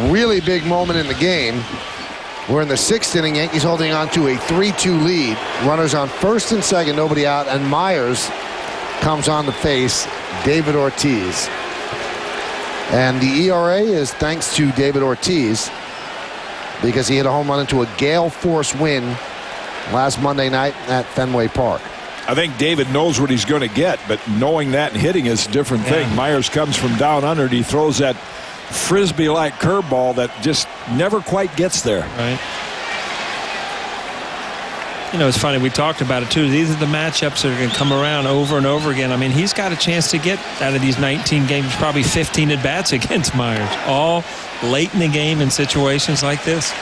Speaker 1: Really big moment in the game. We're in the 6th inning. Yankees holding on to a 3-2 lead. Runners on first and second, nobody out, and Myers comes on to face David Ortiz. And the ERA is thanks to David Ortiz because he hit a home run into a gale force wind last Monday night at Fenway Park.
Speaker 2: I think David knows what he's going to get, but knowing that and hitting is a different thing. Myers comes from down under, and he throws that Frisbee-like curveball that just never quite gets there.
Speaker 3: Right. You know, it's funny. We talked about it, too. These are the matchups that are going to come around over and over again. I mean, he's got a chance to get out of these 19 games probably 15 at-bats against Myers, all late in the game in situations like this.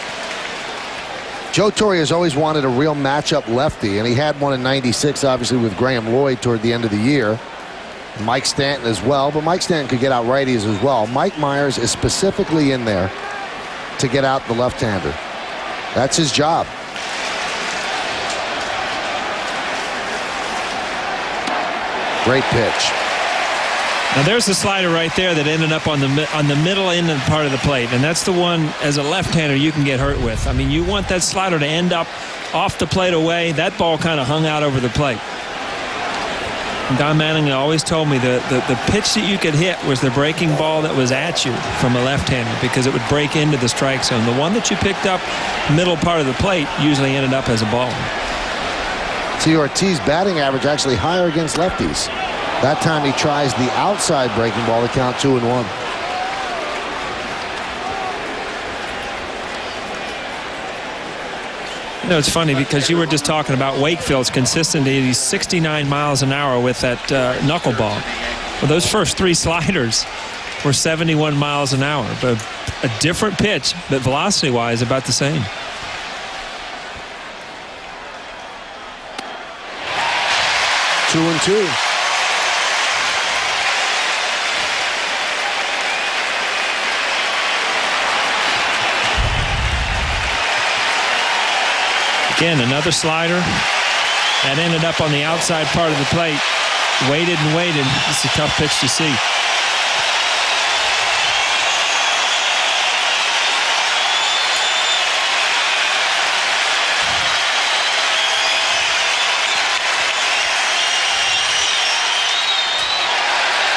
Speaker 1: Joe Torre has always wanted a real matchup lefty, and he had one in '96, obviously, with Graham Lloyd toward the end of the year. Mike Stanton as well, but Mike Stanton could get out righties as well. Mike Myers is specifically in there to get out the left-hander. That's his job. Great pitch.
Speaker 3: Now there's the slider right there that ended up on the middle end of part of the plate, and that's the one as a left-hander you can get hurt with. I mean, you want that slider to end up off the plate away. That ball kind of hung out over the plate. Don Manning always told me the pitch that you could hit was the breaking ball that was at you from a left-hander because it would break into the strike zone. The one that you picked up middle part of the plate usually ended up as a ball.
Speaker 1: See, Ortiz batting average actually higher against lefties. That time he tries the outside breaking ball to count 2-1.
Speaker 3: You know, it's funny because you were just talking about Wakefield's consistency. He's 69 miles an hour with that knuckleball. Well, those first 3 sliders were 71 miles an hour. But a different pitch, but velocity-wise about the same.
Speaker 1: Two and two.
Speaker 3: Again, another slider that ended up on the outside part of the plate. Waited and waited. It's a tough pitch to see.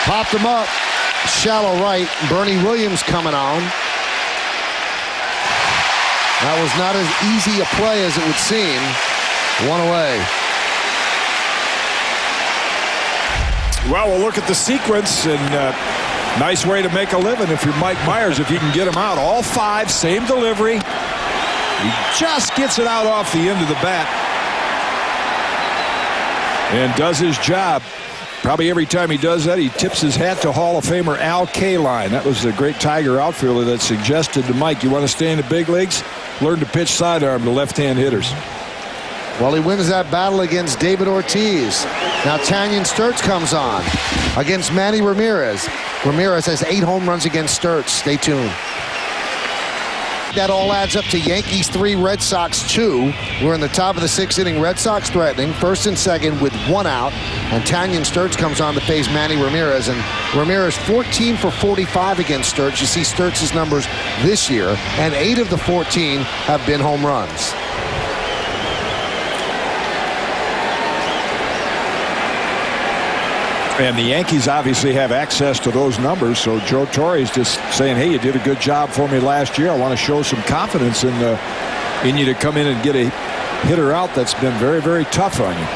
Speaker 1: Popped him up. Shallow right. Bernie Williams coming on. That was not as easy a play as it would seem. One away.
Speaker 2: Well, we'll look at the sequence, and nice way to make a living if you're Mike Myers, if you can get him out. All five, same delivery. He just gets it out off the end of the bat and does his job. Probably every time he does that, he tips his hat to Hall of Famer Al Kaline. That was the great Tiger outfielder that suggested to Mike, you want to stay in the big leagues? Learn to pitch sidearm to left-hand hitters.
Speaker 1: Well, he wins that battle against David Ortiz. Now Tanyan Sturtz comes on against Manny Ramirez. Ramirez has 8 home runs against Sturtz. Stay tuned. That all adds up to Yankees 3, Red Sox 2. We're in the top of the 6th inning. Red Sox threatening, first and second with 1 out. And Tanyan Sturtz comes on to face Manny Ramirez. And Ramirez 14 for 45 against Sturtz. You see Sturtz's numbers this year. And 8 of the 14 have been home runs.
Speaker 2: And the Yankees obviously have access to those numbers, so Joe Torre is just saying, hey, you did a good job for me last year. I want to show some confidence in you to come in and get a hitter out that's been very, very tough on you.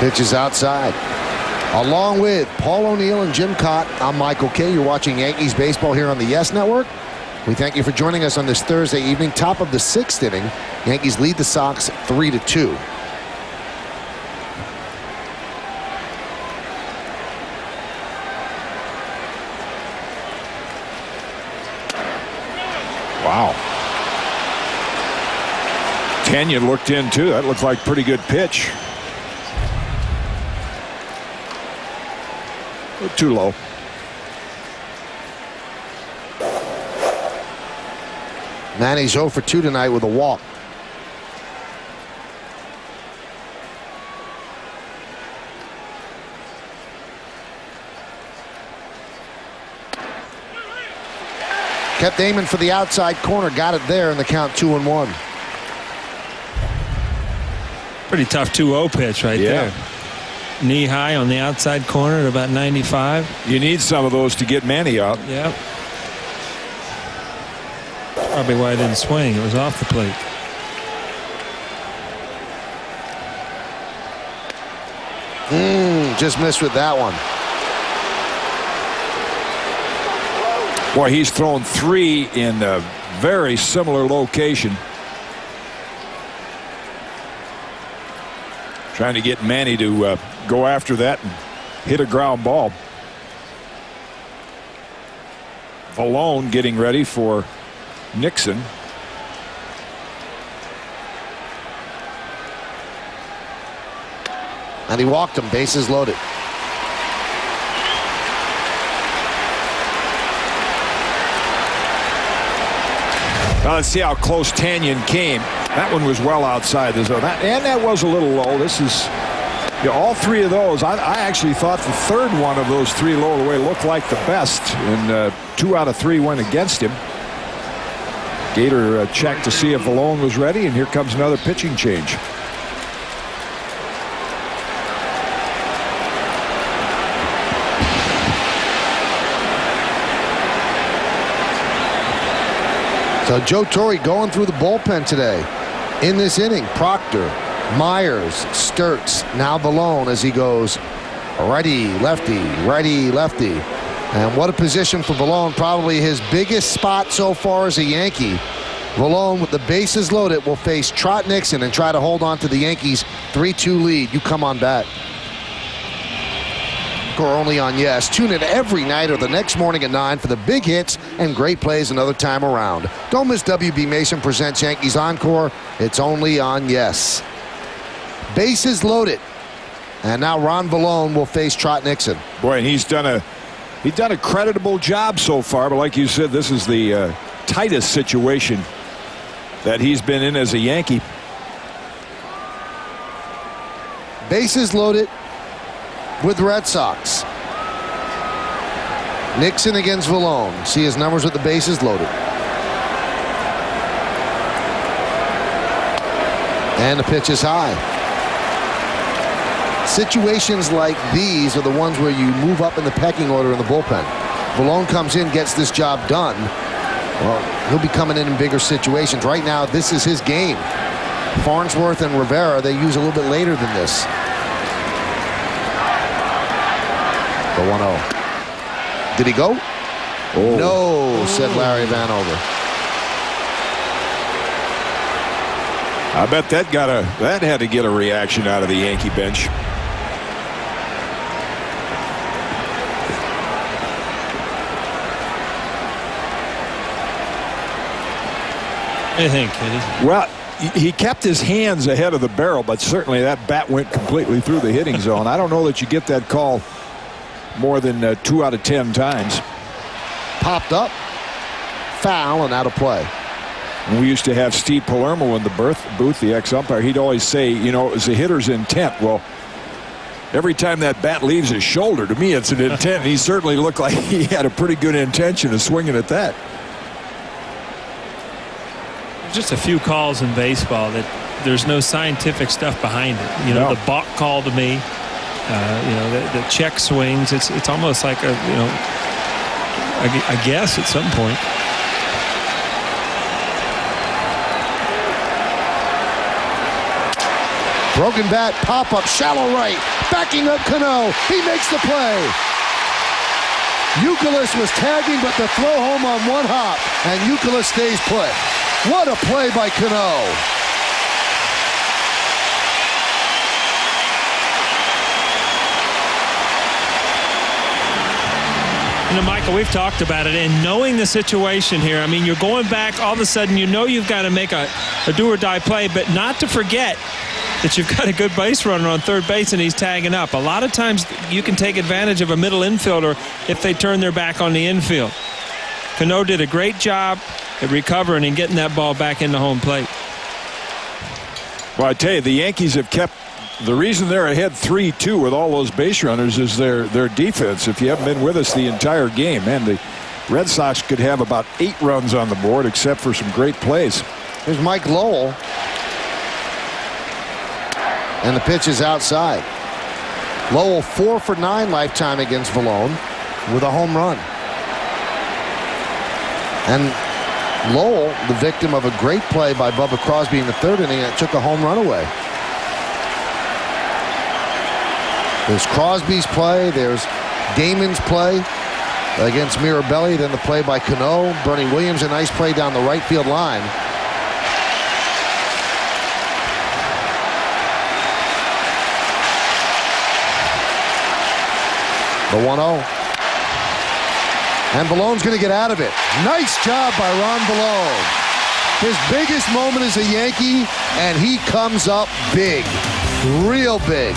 Speaker 1: Pitch is outside. Along with Paul O'Neill and Jim Cott, I'm Michael Kay. You're watching Yankees baseball here on the Yes Network. We thank you for joining us on this Thursday evening. Top of the 6th inning. Yankees lead the Sox 3-2.
Speaker 2: Wow. Tanyan looked in too. That looked like a pretty good pitch. Too low.
Speaker 1: Manny's 0 for 2 tonight with a walk. Kept aiming for the outside corner. Got it there in the count 2-1.
Speaker 3: Pretty tough 2-0 pitch right there. Knee high on the outside corner at about 95.
Speaker 2: You need some of those to get Manny out.
Speaker 3: Yep. Probably why I didn't swing. It was off the plate.
Speaker 1: Just missed with that one.
Speaker 2: Boy, he's thrown 3 in a very similar location. Trying to get Manny to go after that and hit a ground ball. Valone getting ready for Nixon.
Speaker 1: And he walked him, bases loaded.
Speaker 2: Now let's see how close Tanyan came. That one was well outside the zone. And that was a little low. This is, you know, all 3 of those. I actually thought the third one of those 3 low away looked like the best. And 2 out of 3 went against him. Gator checked to see if Valone was ready. And here comes another pitching change.
Speaker 1: So Joe Torre going through the bullpen today. In this inning, Proctor, Myers, Sturtz, now Valone as he goes righty, lefty, righty, lefty. And what a position for Valone. Probably his biggest spot so far as a Yankee Vallone, with the bases loaded, will face Trot Nixon and try to hold on to the Yankees' 3-2 lead. You come on back. Or only on Yes. Tune in every night or the next morning at 9 for the big hits and great plays another time around. Don't miss WB Mason Presents Yankees Encore. It's only on Yes. Bases loaded. And now Ron Vallone will face Trot Nixon.
Speaker 2: Boy, and he's done a creditable job so far, but like you said, this is the tightest situation that he's been in as a Yankee.
Speaker 1: Bases loaded with the Red Sox. Nixon against Vallone. See his numbers with the bases loaded. And the pitch is high. Situations like these are the ones where you move up in the pecking order in the bullpen. Vallone comes in, gets this job done. Well, he'll be coming in bigger situations. Right now, this is his game. Farnsworth and Rivera, they use a little bit later than this. The 1-0. Did he go?
Speaker 2: Oh.
Speaker 1: No, said Larry Vanover.
Speaker 2: I bet that had to get a reaction out of the Yankee bench.
Speaker 3: I think, Kitty.
Speaker 2: Well, he kept his hands ahead of the barrel, but certainly that bat went completely through the hitting zone. I don't know that you get that call more than 2 out of 10 times.
Speaker 1: Popped up, foul, and out of play.
Speaker 2: We used to have Steve Palermo in the booth, the ex-umpire. He'd always say, you know, it was the hitter's intent. Well, every time that bat leaves his shoulder, to me, it's an intent. He certainly looked like he had a pretty good intention of swinging at that.
Speaker 3: Just a few calls in baseball that there's no scientific stuff behind it. You know, the balk call to me, you know, the check swings. It's almost like a, you know, I guess at some point.
Speaker 1: Broken bat, pop up, shallow right, backing up Cano. He makes the play. Youkilis was tagging, but the throw home on one hop, and Youkilis stays put. What a play by Cano.
Speaker 3: You know, Michael, we've talked about it, and knowing the situation here, I mean, you're going back, all of a sudden you know you've got to make a do-or-die play, but not to forget that you've got a good base runner on third base and he's tagging up. A lot of times you can take advantage of a middle infielder if they turn their back on the infield. Cano did a great job at recovering and getting that ball back into home plate.
Speaker 2: Well, I tell you, the Yankees have kept, the reason they're ahead 3-2 with all those base runners is their defense. If you haven't been with us the entire game, man, the Red Sox could have about 8 runs on the board except for some great plays.
Speaker 1: Here's Mike Lowell. And the pitch is outside. Lowell 4 for 9 lifetime against Vallone with a home run. And Lowell, the victim of a great play by Bubba Crosby in the 3rd inning that took a home run away. There's Crosby's play. There's Damon's play against Mirabelli. Then the play by Cano. Bernie Williams, a nice play down the right field line. The 1-0. And Vallone's going to get out of it. Nice job by Ron Vallone. His biggest moment as a Yankee, and he comes up big. Real big.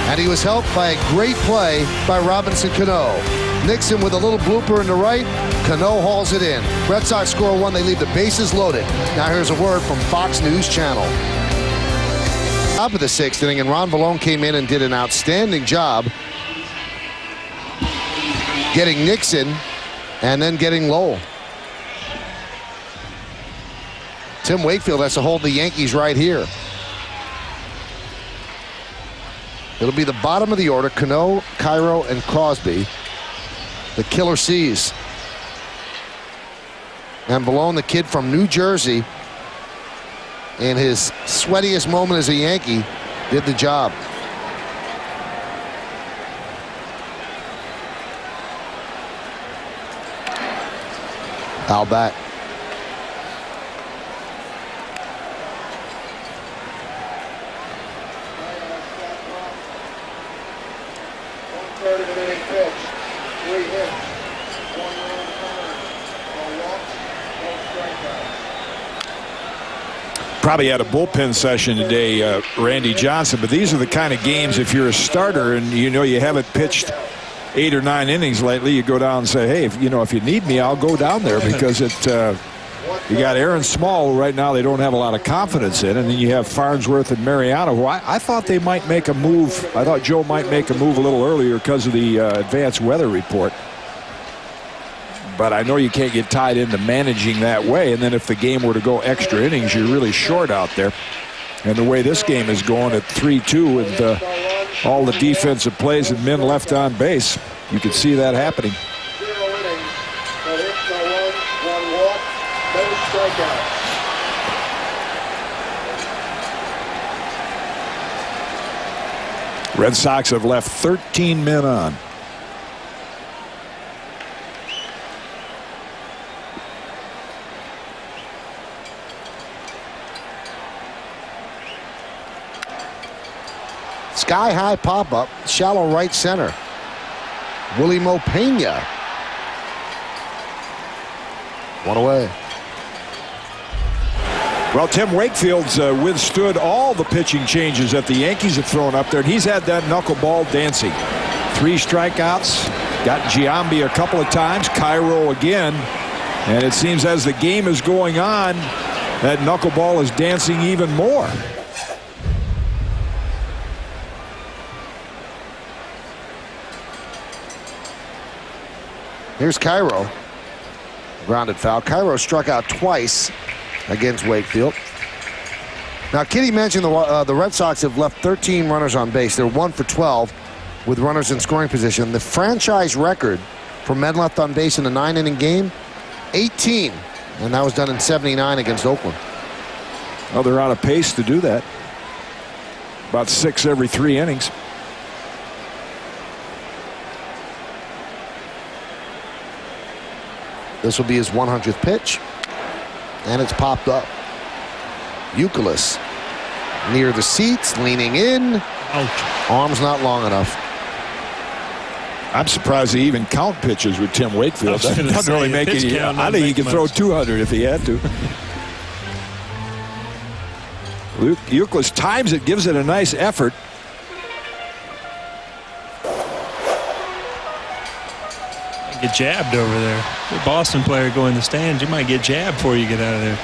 Speaker 1: And he was helped by a great play by Robinson Cano. Nixon with a little blooper in the right. Cano hauls it in. Red Sox score 1. They leave the bases loaded. Now here's a word from Fox News Channel. Top of the 6th inning, and Ron Vallone came in and did an outstanding job getting Nixon and then getting Lowell. Tim Wakefield has to hold the Yankees right here. It'll be the bottom of the order. Cano, Cairo, and Crosby. The killer C's. And Vallone, the kid from New Jersey, in his sweatiest moment as a Yankee, did the job. Al back.
Speaker 2: Probably had a bullpen session today, Randy Johnson, but these are the kind of games, if you're a starter and you know you haven't pitched 8 or 9 innings lately, you go down and say, hey, if you need me, I'll go down there, because you got Aaron Small right now they don't have a lot of confidence in, and then you have Farnsworth and Mariano, who I thought they might make a move. I thought Joe might make a move a little earlier because of the advanced weather report. But I know you can't get tied into managing that way. And then if the game were to go extra innings, you're really short out there. And the way this game is going at 3-2 with all the defensive plays and men left on base, you could see that happening.
Speaker 5: 0 innings, no hit, no run, 1 walk, no strikeout.
Speaker 2: Red Sox have left 13 men on.
Speaker 1: Sky high pop up, shallow right center. Willie Mopena. 1 away.
Speaker 2: Well, Tim Wakefield's withstood all the pitching changes that the Yankees have thrown up there, and he's had that knuckleball dancing. 3 strikeouts, got Giambi a couple of times, Cairo again, and it seems as the game is going on, that knuckleball is dancing even more.
Speaker 1: Here's Cairo. Grounded foul. Cairo struck out twice against Wakefield. Now, Kitty mentioned the Red Sox have left 13 runners on base. They're 1 for 12 with runners in scoring position. The franchise record for men left on base in a 9-inning game, 18. And that was done in 79 against Oakland.
Speaker 2: Well, they're on a pace to do that. About 6 every 3 innings.
Speaker 1: This will be his 100th pitch. And it's popped up. Youkilis near the seats, leaning in.
Speaker 3: Ouch.
Speaker 1: Arms not long enough.
Speaker 2: I'm surprised they even count pitches with Tim Wakefield. That doesn't really make any. I think he could throw 200 if he had to. Youkilis times it, gives it a nice effort.
Speaker 3: Get jabbed over there. The Boston player go in the stands, you might get jabbed before you get out of there.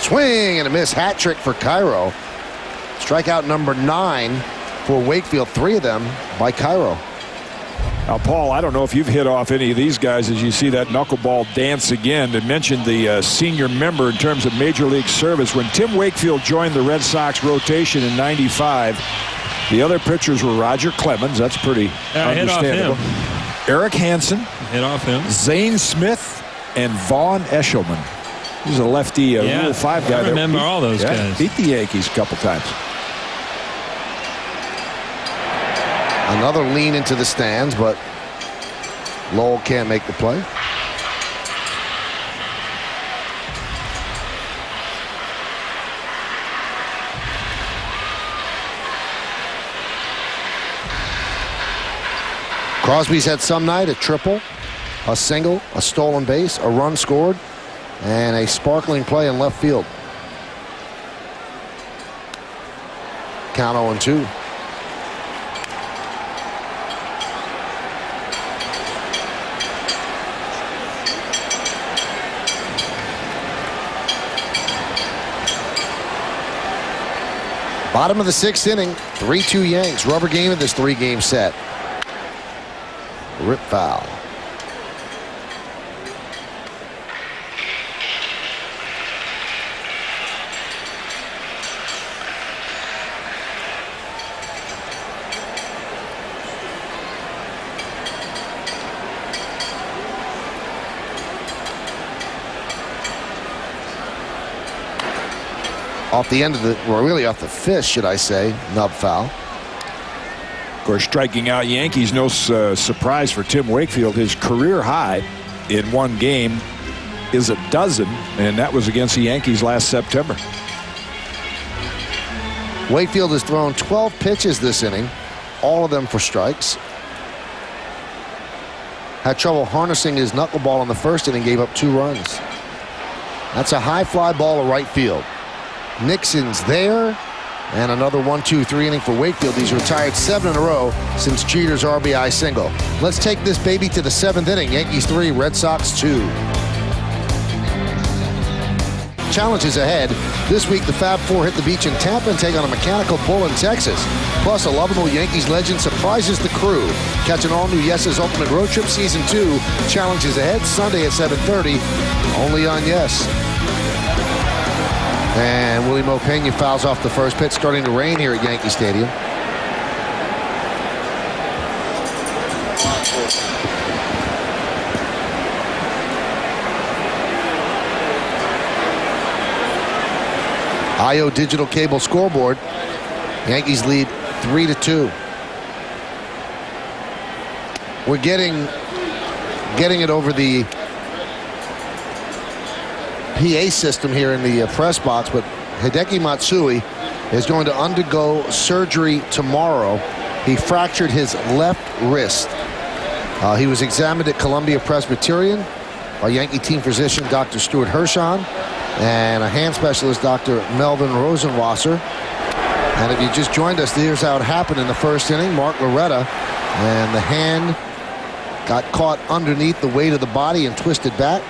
Speaker 1: Swing and a miss. Hat trick for Cairo. Strikeout number 9 for Wakefield. 3 of them by Cairo.
Speaker 2: Now, Paul, I don't know if you've hit off any of these guys as you see that knuckleball dance again. To mention the senior member in terms of Major League service. When Tim Wakefield joined the Red Sox rotation in '95, the other pitchers were Roger Clemens. That's pretty understandable.
Speaker 3: Hit off him.
Speaker 2: Eric Hansen,
Speaker 3: Hit off him.
Speaker 2: Zane Smith, and Vaughn Eshelman. He's a lefty Rule 5 guy.
Speaker 3: I remember all those guys.
Speaker 2: Beat the Yankees a couple times.
Speaker 1: Another lean into the stands, but Lowell can't make the play. Crosby's had some night, a triple, a single, a stolen base, a run scored, and a sparkling play in left field. Count 0-2. Bottom of the 6th inning, 3-2 Yanks. Rubber game of this 3-game set. Rip foul. Off the end of the, well, really off the fist, should I say, nub foul.
Speaker 2: Of course, striking out Yankees, no surprise for Tim Wakefield. His career high in one game is 12, and that was against the Yankees last September.
Speaker 1: Wakefield has thrown 12 pitches this inning, all of them for strikes. had trouble harnessing his knuckleball in the first inning, gave up 2 runs. That's a high fly ball to right field. Nixon's there, and another 1-2-3 inning for Wakefield. He's retired 7 in a row since Jeter's RBI single. Let's take this baby to the 7th inning. Yankees 3, Red Sox 2. Challenges ahead. This week, the Fab Four hit the beach in Tampa and take on a mechanical bull in Texas. Plus, a lovable Yankees legend surprises the crew. Catch an all-new Yes's Ultimate Road Trip Season 2. Challenges ahead Sunday at 7:30, only on Yes. And Willie Mopena fouls off the first pitch. Starting to rain here at Yankee Stadium. IO Digital Cable scoreboard. Yankees lead 3-2. We're getting it over the PA system here in the press box, but Hideki Matsui is going to undergo surgery tomorrow. He fractured his left wrist. He was examined at Columbia Presbyterian by Yankee team physician Dr. Stuart Hirschon and a hand specialist, Dr. Melvin Rosenwasser. And if you just joined us, here's how it happened in the first inning. Mark Loretta, and the hand got caught underneath the weight of the body and twisted back.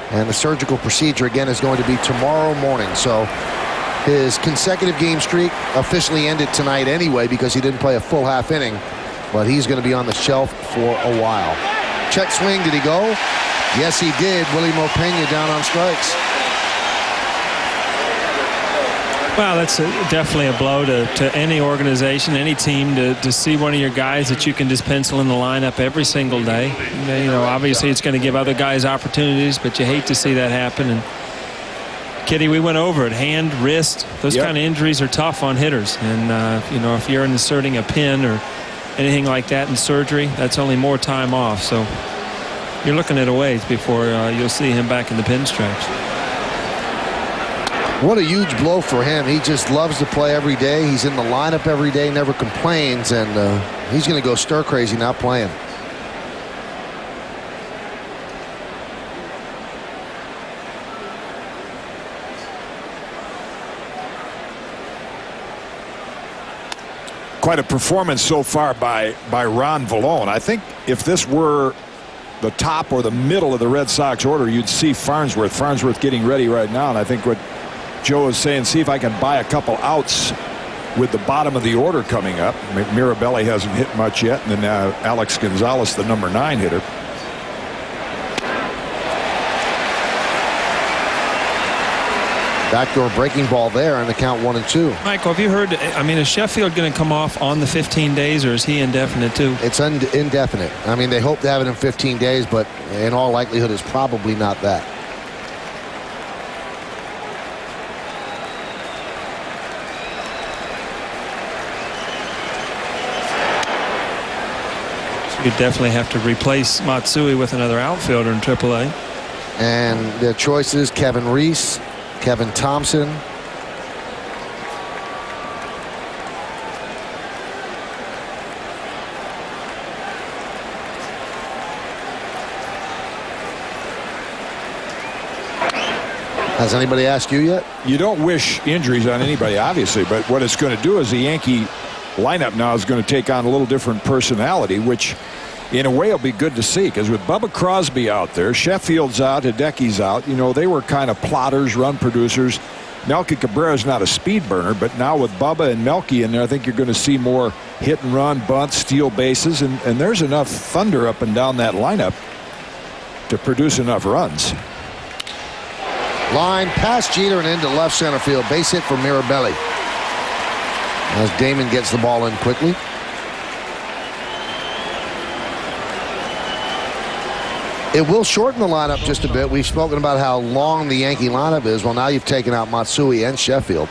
Speaker 1: And the surgical procedure, again, is going to be tomorrow morning. So his consecutive game streak officially ended tonight anyway because he didn't play a full half inning. But he's going to be on the shelf for a while. Check swing, did he go? Yes, he did. Willie Mopena down on strikes.
Speaker 3: Well, that's definitely a blow to any organization, any team, to see one of your guys that you can just pencil in the lineup every single day. You know, obviously it's going to give other guys opportunities, but you hate to see that happen. And Kitty, we went over it. Hand, wrist, those kind of injuries are tough on hitters. And, you know, if you're inserting a pin or anything like that in surgery, that's only more time off. So you're looking at a ways before you'll see him back in the pinstripes.
Speaker 1: What a huge blow for him. He just loves to play every day. He's in the lineup every day, never complains, and he's going to go stir crazy not playing.
Speaker 2: Quite a performance so far by Ron Vallone. I think if this were the top or the middle of the Red Sox order, you'd see Farnsworth. Farnsworth getting ready right now, and I think what Joe is saying, see if I can buy a couple outs with the bottom of the order coming up. Mirabelli hasn't hit much yet, and then Alex Gonzalez, the number 9 hitter.
Speaker 1: Backdoor breaking ball there, and the count 1-2.
Speaker 3: Michael, have you heard, I mean, is Sheffield going to come off on the 15 days, or is he indefinite too?
Speaker 1: It's indefinite. I mean, they hope to have it in 15 days, but in all likelihood, it's probably not that.
Speaker 3: You definitely have to replace Matsui with another outfielder in AAA.
Speaker 1: And their choices: Kevin Reese, Kevin Thompson. Has anybody asked you yet?
Speaker 2: You don't wish injuries on anybody, obviously, but what it's going to do is the Yankee lineup now is going to take on a little different personality, which in a way will be good to see, because with Bubba Crosby out there, Sheffield's out, Hideki's out, you know, they were kind of plotters, run producers. Melky Cabrera's not a speed burner, but now with Bubba and Melky in there, I think you're going to see more hit and run, bunt, steal bases, and there's enough thunder up and down that lineup to produce enough runs.
Speaker 1: Line past Jeter and into left center field. Base hit for Mirabelli. As Damon gets the ball in quickly. It will shorten the lineup just a bit. We've spoken about how long the Yankee lineup is. Well, now you've taken out Matsui and Sheffield.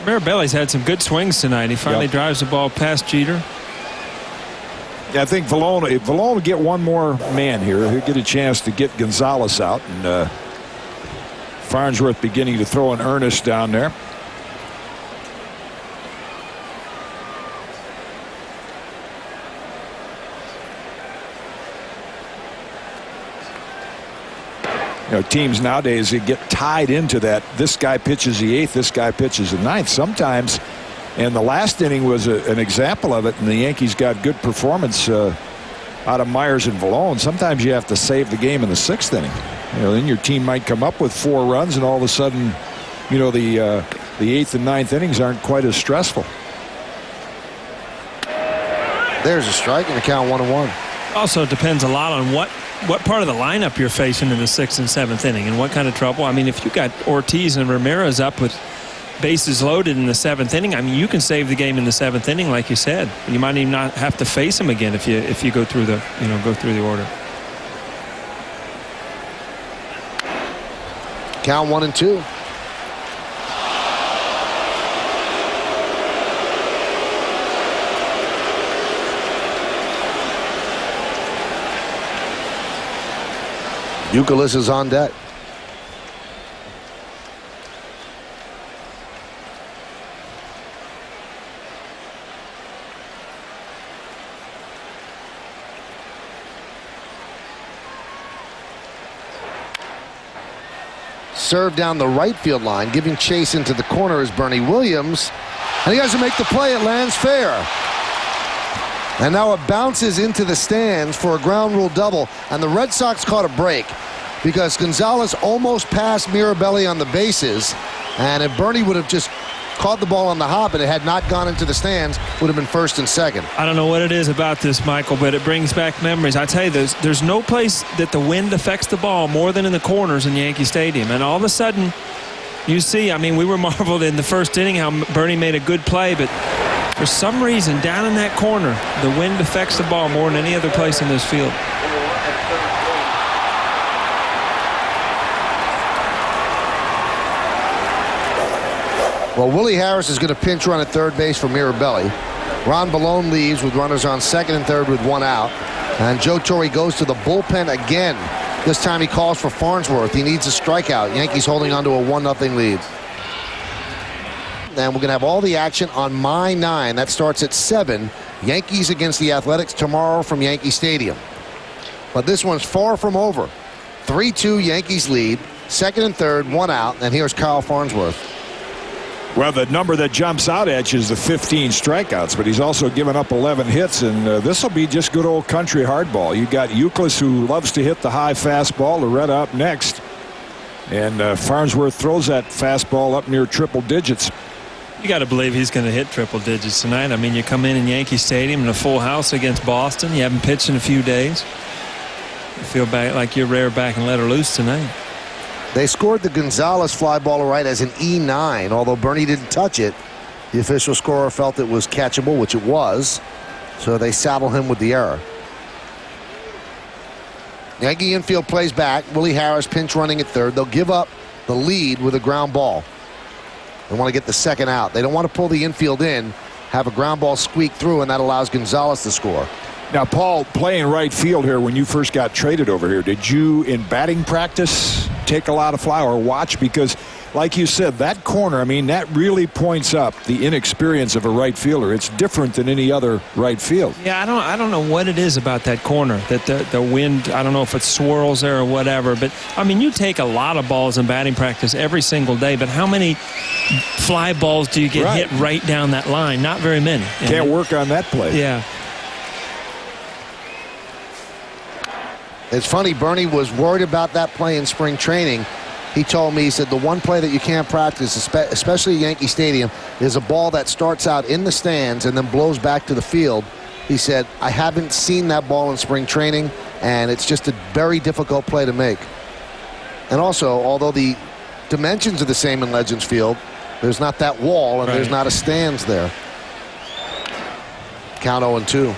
Speaker 3: Mirabelli's had some good swings tonight. He finally drives the ball past Jeter.
Speaker 2: Yeah, I think Vallone will get one more man here. He'll get a chance to get Gonzalez out, and Farnsworth beginning to throw in earnest down there. teams nowadays, they get tied into that. This guy pitches the 8th, this guy pitches the 9th. Sometimes, and the last inning was an example of it, and the Yankees got good performance out of Myers and Valone. Sometimes you have to save the game in the 6th inning. Then your team might come up with 4 runs, and all of a sudden, the 8th and 9th innings aren't quite as stressful.
Speaker 1: There's a strike, and the count 1-1.
Speaker 3: Also depends a lot on what part of the lineup you're facing in the 6th and 7th inning and what kind of trouble. I mean, if you got Ortiz and Ramirez up with bases loaded in the 7th inning, I mean, you can save the game in the 7th inning, like you said. You might even not have to face him again if you go through the order.
Speaker 1: Count 1-2. Youkilis is on deck. Serve down the right field line, giving chase into the corner is Bernie Williams, and he has to make the play. It lands fair. And now it bounces into the stands for a ground rule double, and the Red Sox caught a break because Gonzalez almost passed Mirabelli on the bases, and if Bernie would have just caught the ball on the hop and it had not gone into the stands, would have been 1st and 2nd.
Speaker 3: I don't know what it is about this, Michael, but it brings back memories. I tell you, there's no place that the wind affects the ball more than in the corners in Yankee Stadium, and all of a sudden you see, I mean, we were marveled in the 1st inning how Bernie made a good play, but for some reason, down in that corner, the wind affects the ball more than any other place in this field.
Speaker 1: Well, Willie Harris is going to pinch run at 3rd base for Mirabelli. Ron Balone leaves with runners on 2nd and 3rd with 1 out. And Joe Torre goes to the bullpen again. This time he calls for Farnsworth. He needs a strikeout. Yankees holding on to a 1-0 lead. And we're going to have all the action on May 9. That starts at 7. Yankees against the Athletics tomorrow from Yankee Stadium. But this one's far from over. 3-2 Yankees lead. 2nd and 3rd, 1 out. And here's Kyle Farnsworth.
Speaker 2: Well, the number that jumps out at you is the 15 strikeouts, but he's also given up 11 hits, and this will be just good old country hardball. You got Youkilis, who loves to hit the high fastball. Loretta up next, and Farnsworth throws that fastball up near triple digits.
Speaker 3: You got to believe he's going to hit triple digits tonight. I mean, you come in Yankee Stadium in a full house against Boston. You haven't pitched in a few days. You feel back like you're rare back and let her loose tonight.
Speaker 1: They scored the Gonzalez fly ball right as an E9, although Bernie didn't touch it. The official scorer felt it was catchable, which it was, so they saddle him with the error. Yankee infield plays back. Willie Harris pinch running at 3rd. They'll give up the lead with a ground ball. They want to get the 2nd out. They don't want to pull the infield in, have a ground ball squeak through, and that allows Gonzalez to score.
Speaker 2: Now, Paul, playing right field here when you first got traded over here, did you, in batting practice, take a lot of fly or watch? Because, like you said, that corner, I mean, that really points up the inexperience of a right fielder. It's different than any other right field.
Speaker 3: Yeah, I don't know what it is about that corner, that the wind, I don't know if it swirls there or whatever, but, I mean, you take a lot of balls in batting practice every single day, but how many fly balls do you get hit right down that line? Not very many.
Speaker 2: Can't work on that play.
Speaker 3: Yeah.
Speaker 1: It's funny, Bernie was worried about that play in spring training. He told me, he said, the one play that you can't practice, especially at Yankee Stadium, is a ball that starts out in the stands and then blows back to the field. He said, I haven't seen that ball in spring training, and it's just a very difficult play to make. And also, although the dimensions are the same in Legends Field, there's not that wall and there's not a stands there. Count 0-2.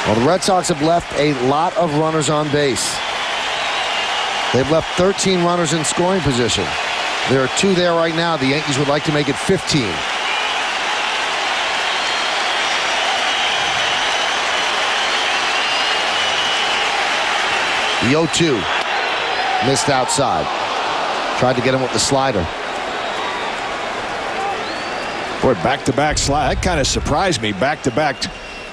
Speaker 1: Well, the Red Sox have left a lot of runners on base. They've left 13 runners in scoring position. There are 2 there right now. The Yankees would like to make it 15. The 0-2. Missed outside. Tried to get him with the slider.
Speaker 2: Boy, back-to-back slide. That kind of surprised me. Back-to-back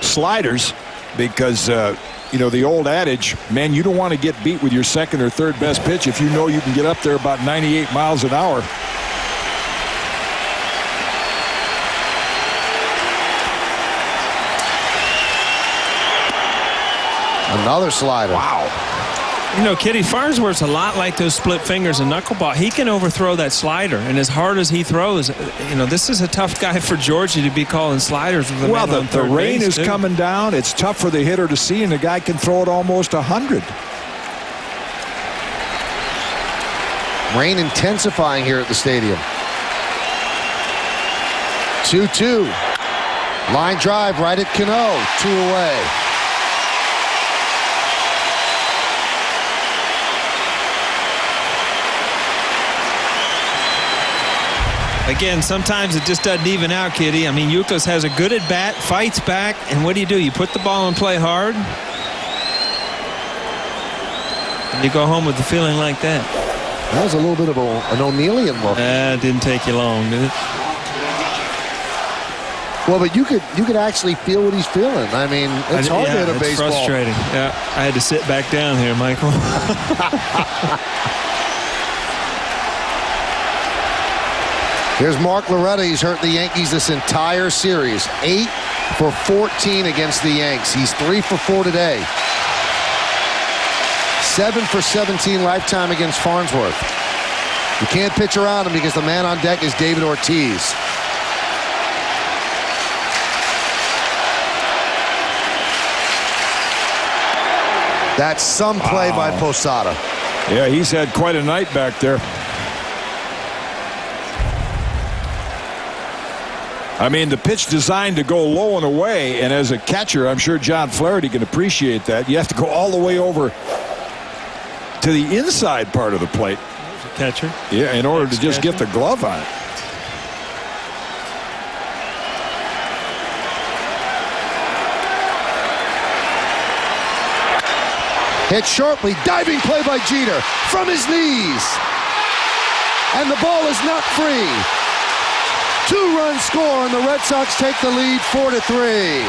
Speaker 2: sliders, because you know the old adage, man, you don't want to get beat with your second or third best pitch if you know you can get up there about 98 miles an hour.
Speaker 1: Another slider.
Speaker 2: Wow.
Speaker 3: You know, Kitty, Farnsworth's a lot like those split fingers and knuckleball. He can overthrow that slider, and as hard as he throws, you know, this is a tough guy for Georgie to be calling sliders with the
Speaker 2: Well,
Speaker 3: man on
Speaker 2: the
Speaker 3: third
Speaker 2: rain
Speaker 3: base,
Speaker 2: is
Speaker 3: too.
Speaker 2: coming down. It's tough for the hitter to see, and the guy can throw it almost 100.
Speaker 1: Rain intensifying here at the stadium. 2-2. Line drive right at Cano. 2 away.
Speaker 3: Again, sometimes it just doesn't even out, Kitty. I mean, Youkilis has a good at bat, fights back, and what do? You put the ball and play hard, and you go home with the feeling like that.
Speaker 1: That was a little bit of an O'Neillian look.
Speaker 3: Didn't take you long, did it?
Speaker 1: Well, but you could actually feel what he's feeling. I mean, it's hard to hit a baseball.
Speaker 3: It's frustrating. Yeah, I had to sit back down here, Michael.
Speaker 1: Here's Mark Loretta. He's hurt the Yankees this entire series. 8 for 14 against the Yanks. He's 3 for 4 today. 7 for 17 lifetime against Farnsworth. You can't pitch around him because the man on deck is David Ortiz. That's some play by Posada.
Speaker 2: Yeah, he's had quite a night back there. I mean, the pitch designed to go low and away, and as a catcher, I'm sure John Flaherty can appreciate that. You have to go all the way over to the inside part of the plate.
Speaker 3: Catcher.
Speaker 2: Yeah, in order to just get the glove on it.
Speaker 1: Hit sharply, diving play by Jeter from his knees. And the ball is not free. 2-run score, and the Red Sox take the lead 4-3.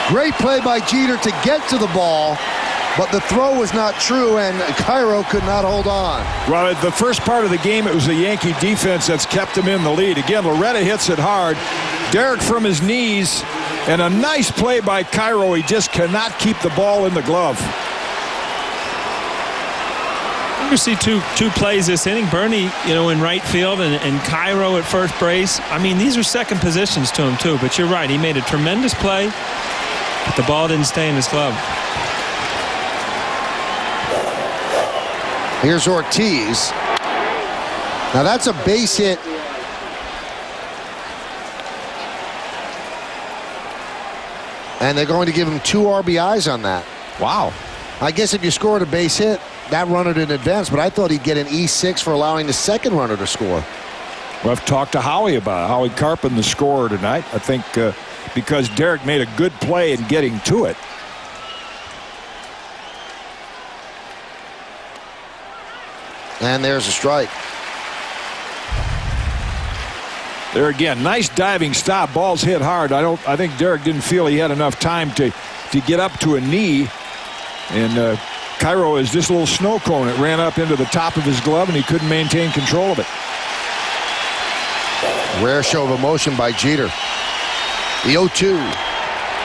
Speaker 1: Great play by Jeter to get to the ball, but the throw was not true, and Cairo could not hold on.
Speaker 2: Well, the first part of the game, it was the Yankee defense that's kept him in the lead. Again, Loretta hits it hard. Derek from his knees, and a nice play by Cairo. He just cannot keep the ball in the glove.
Speaker 3: You see two plays this inning. Bernie, you know, in right field, and Cairo at first base. I mean, these are second positions to him, too. But you're right. He made a tremendous play, but the ball didn't stay in his glove.
Speaker 1: Here's Ortiz. Now that's a base hit. And they're going to give him 2 RBIs on that.
Speaker 2: Wow.
Speaker 1: I guess if you scored a base hit, that runner didn't advance, but I thought he'd get an E6 for allowing the second runner to score.
Speaker 2: Well, I've talked to Howie about it. Howie Carpin, the scorer tonight. I think because Derek made a good play in getting to it.
Speaker 1: And there's a strike.
Speaker 2: There again, nice diving stop. Ball's hit hard. I think Derek didn't feel he had enough time to get up to a knee. And Cairo is this little snow cone. It ran up into the top of his glove, and he couldn't maintain control of it.
Speaker 1: Rare show of emotion by Jeter. The 0-2.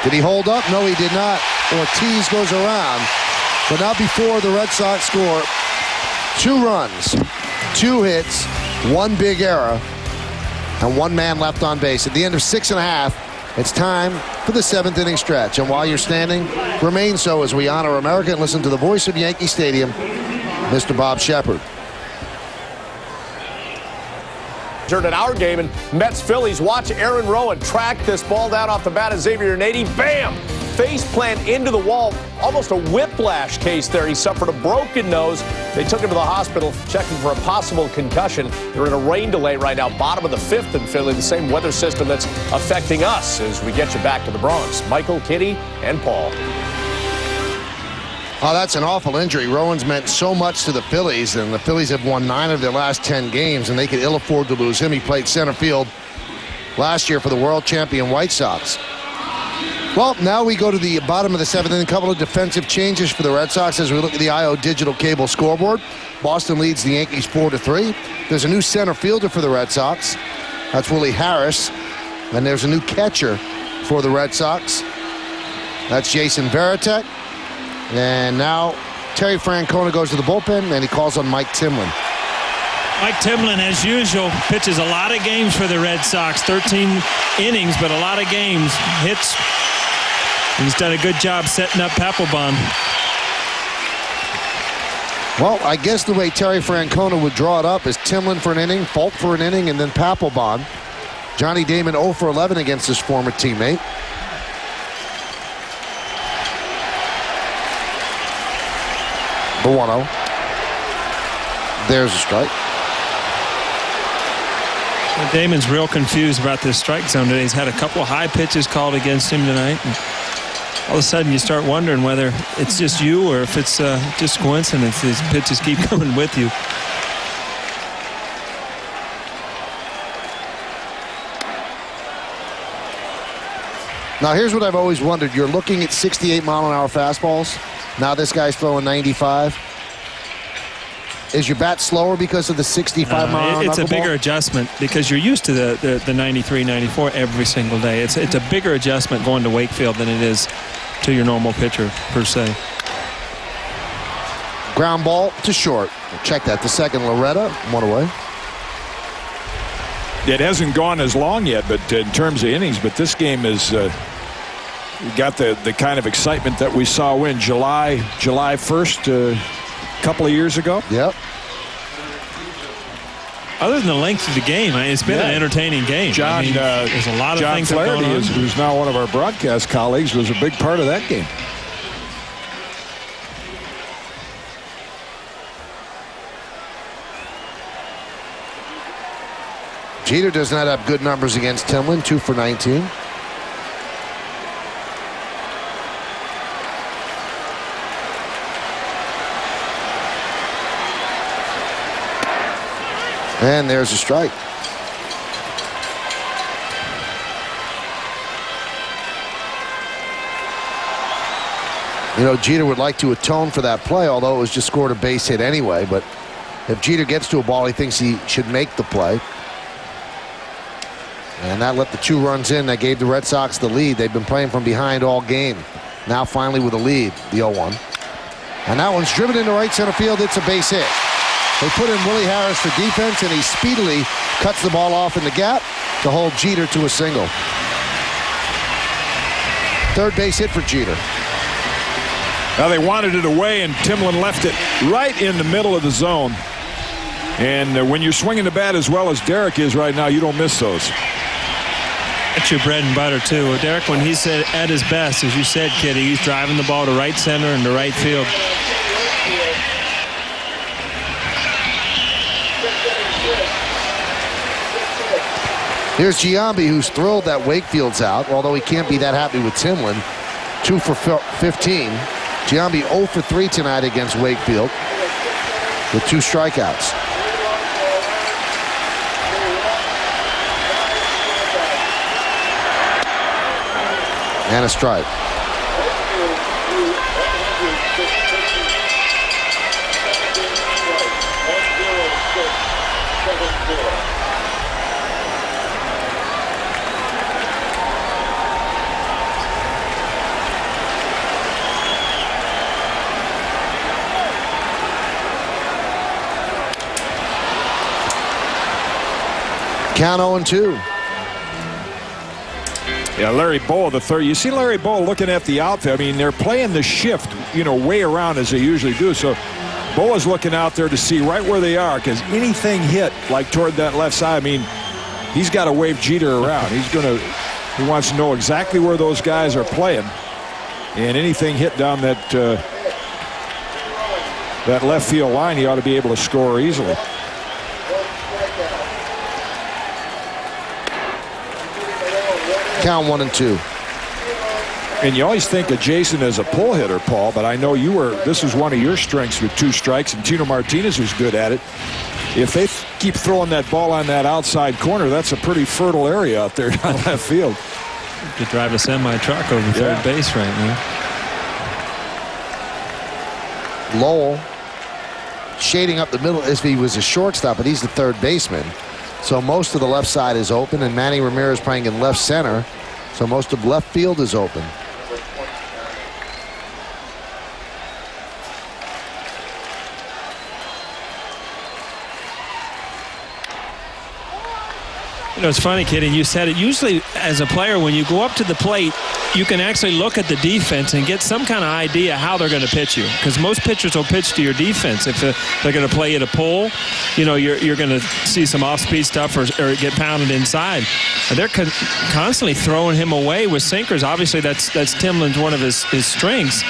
Speaker 1: Did he hold up? No, he did not. Ortiz goes around. But not before the Red Sox score. 2 runs, 2 hits, 1 big error, and 1 man left on base. At the end of 6 1/2, it's time for the 7th inning stretch. And while you're standing, remain so as we honor America and listen to the voice of Yankee Stadium, Mr. Bob Shepard.
Speaker 4: At our game, and Mets-Phillies, watch Aaron Rowan track this ball down off the bat of Xavier Nady. Bam! Face plant into the wall. Almost a whiplash case there. He suffered a broken nose. They took him to the hospital, checking for a possible concussion. They're in a rain delay right now, bottom of the 5th in Philly, the same weather system that's affecting us as we get you back to the Bronx. Michael, Kitty, and Paul.
Speaker 1: Oh, that's an awful injury. Rowan's meant so much to the Phillies, and the Phillies have won 9 of their last 10 games, and they could ill afford to lose him. He played center field last year for the world champion White Sox. Well, now we go to the bottom of the 7th inning. A couple of defensive changes for the Red Sox as we look at the IO digital cable scoreboard. Boston leads the Yankees 4-3. There's a new center fielder for the Red Sox. That's Willie Harris. And there's a new catcher for the Red Sox. That's Jason Varitek. And now Terry Francona goes to the bullpen, and he calls on Mike Timlin.
Speaker 3: Mike Timlin, as usual, pitches a lot of games for the Red Sox. 13 innings, but a lot of games. Hits. He's done a good job setting up Papelbon.
Speaker 1: Well, I guess the way Terry Francona would draw it up is Timlin for an inning, Folk for an inning, and then Papelbon. Johnny Damon 0 for 11 against his former teammate. The 1-0. There's a strike.
Speaker 3: Well, Damon's real confused about this strike zone today. He's had a couple of high pitches called against him tonight. And all of a sudden you start wondering whether it's just you or if it's just coincidence. These pitches keep coming with you.
Speaker 1: Now here's what I've always wondered. You're looking at 68-mile-an-hour fastballs. Now this guy's throwing 95. Is your bat slower because of the 65-mile-an-hour
Speaker 3: It's a
Speaker 1: knuckleball?
Speaker 3: bigger adjustment because you're used to the 93, 94 every single day. It's a bigger adjustment going to Wakefield than it is to your normal pitcher, per se.
Speaker 1: Ground ball to short. Check that. The second, Loretta. 1 away.
Speaker 2: It hasn't gone as long yet, but in terms of innings, but this game is got the kind of excitement that we saw when July 1st a couple of years ago.
Speaker 1: Yep.
Speaker 3: Other than the length of the game, it's been an entertaining game.
Speaker 2: John,
Speaker 3: there's a lot of
Speaker 2: John
Speaker 3: things
Speaker 2: Flaherty,
Speaker 3: going on.
Speaker 2: who's now one of our broadcast colleagues, was a big part of that game.
Speaker 1: Jeter does not have good numbers against Timlin. 2 for 19. And there's a strike. You know, Jeter would like to atone for that play, although it was just scored a base hit anyway. But if Jeter gets to a ball, he thinks he should make the play. And that let the 2 runs in. That gave the Red Sox the lead. They've been playing from behind all game. Now finally with a lead, the 0-1. And that one's driven into right center field. It's a base hit. They put in Willie Harris for defense, and he speedily cuts the ball off in the gap to hold Jeter to a single. Third base hit for Jeter.
Speaker 2: Now they wanted it away, and Timlin left it right in the middle of the zone. And when you're swinging the bat as well as Derek is right now, you don't miss those.
Speaker 3: That's your bread and butter, too. Derek, when he's at his best, as you said, Kitty, he's driving the ball to right center and to right field.
Speaker 1: Here's Giambi, who's thrilled that Wakefield's out, although he can't be that happy with Timlin. 2 for 15. Giambi 0 for 3 tonight against Wakefield with 2 strikeouts. And a strike. Count 0-2.
Speaker 2: Yeah, Larry Bowa, the third. You see Larry Bowa looking at the outfield. I mean, they're playing the shift, way around as they usually do. So Bowa's looking out there to see right where they are, because anything hit like toward that left side, I mean, he's got to wave Jeter around. He wants to know exactly where those guys are playing, and anything hit down that left field line, he ought to be able to score easily.
Speaker 1: Count 1-2.
Speaker 2: And you always think of Jason as a pull hitter, Paul, but I know this was one of your strengths with 2 strikes, and Tino Martinez was good at it. If they keep throwing that ball on that outside corner, that's a pretty fertile area out there down left field.
Speaker 3: You could drive a semi-truck over third base right now.
Speaker 1: Lowell shading up the middle as if he was a shortstop, but he's the third baseman. So most of the left side is open, and Manny Ramirez playing in left center. So most of left field is open.
Speaker 3: You know, it's funny, Kitty, you said it. Usually, as a player, when you go up to the plate, you can actually look at the defense and get some kind of idea how they're going to pitch you. Because most pitchers will pitch to your defense. If they're going to play you to pull, you know, you're going to see some off-speed stuff or get pounded inside. And they're constantly throwing him away with sinkers. Obviously, that's Timlin's one of his strengths.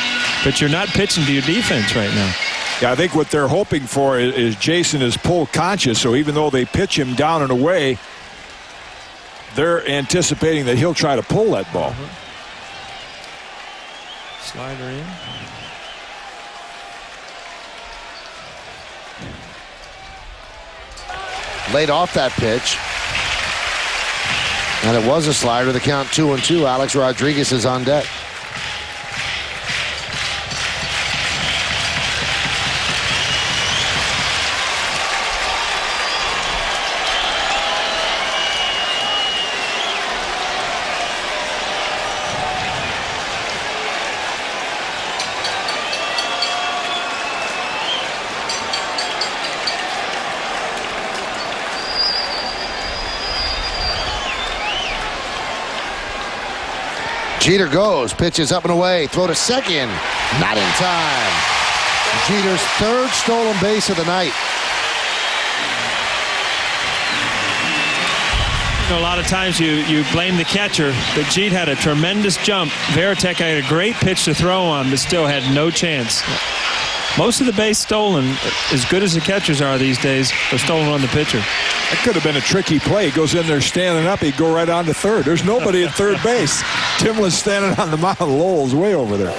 Speaker 3: But you're not pitching to your defense right now.
Speaker 2: Yeah, I think what they're hoping for is Jason is pull conscious. So even though they pitch him down and away, they're anticipating that he'll try to pull that ball.
Speaker 3: Slider in.
Speaker 1: Laid off that pitch. And it was a slider. The count 2-2. Alex Rodriguez is on deck. Jeter goes, pitches up and away, throw to second, not in time. Jeter's third stolen base of the night.
Speaker 3: You know, a lot of times you blame the catcher, but Jeter had a tremendous jump. Varitek had a great pitch to throw on, but still had no chance. Most of the base stolen, as good as the catchers are these days, are stolen on the pitcher.
Speaker 2: That could have been a tricky play. He goes in there standing up. He'd go right on to third. There's nobody at third base. Timlin's standing on the mound. Lowell's way over there.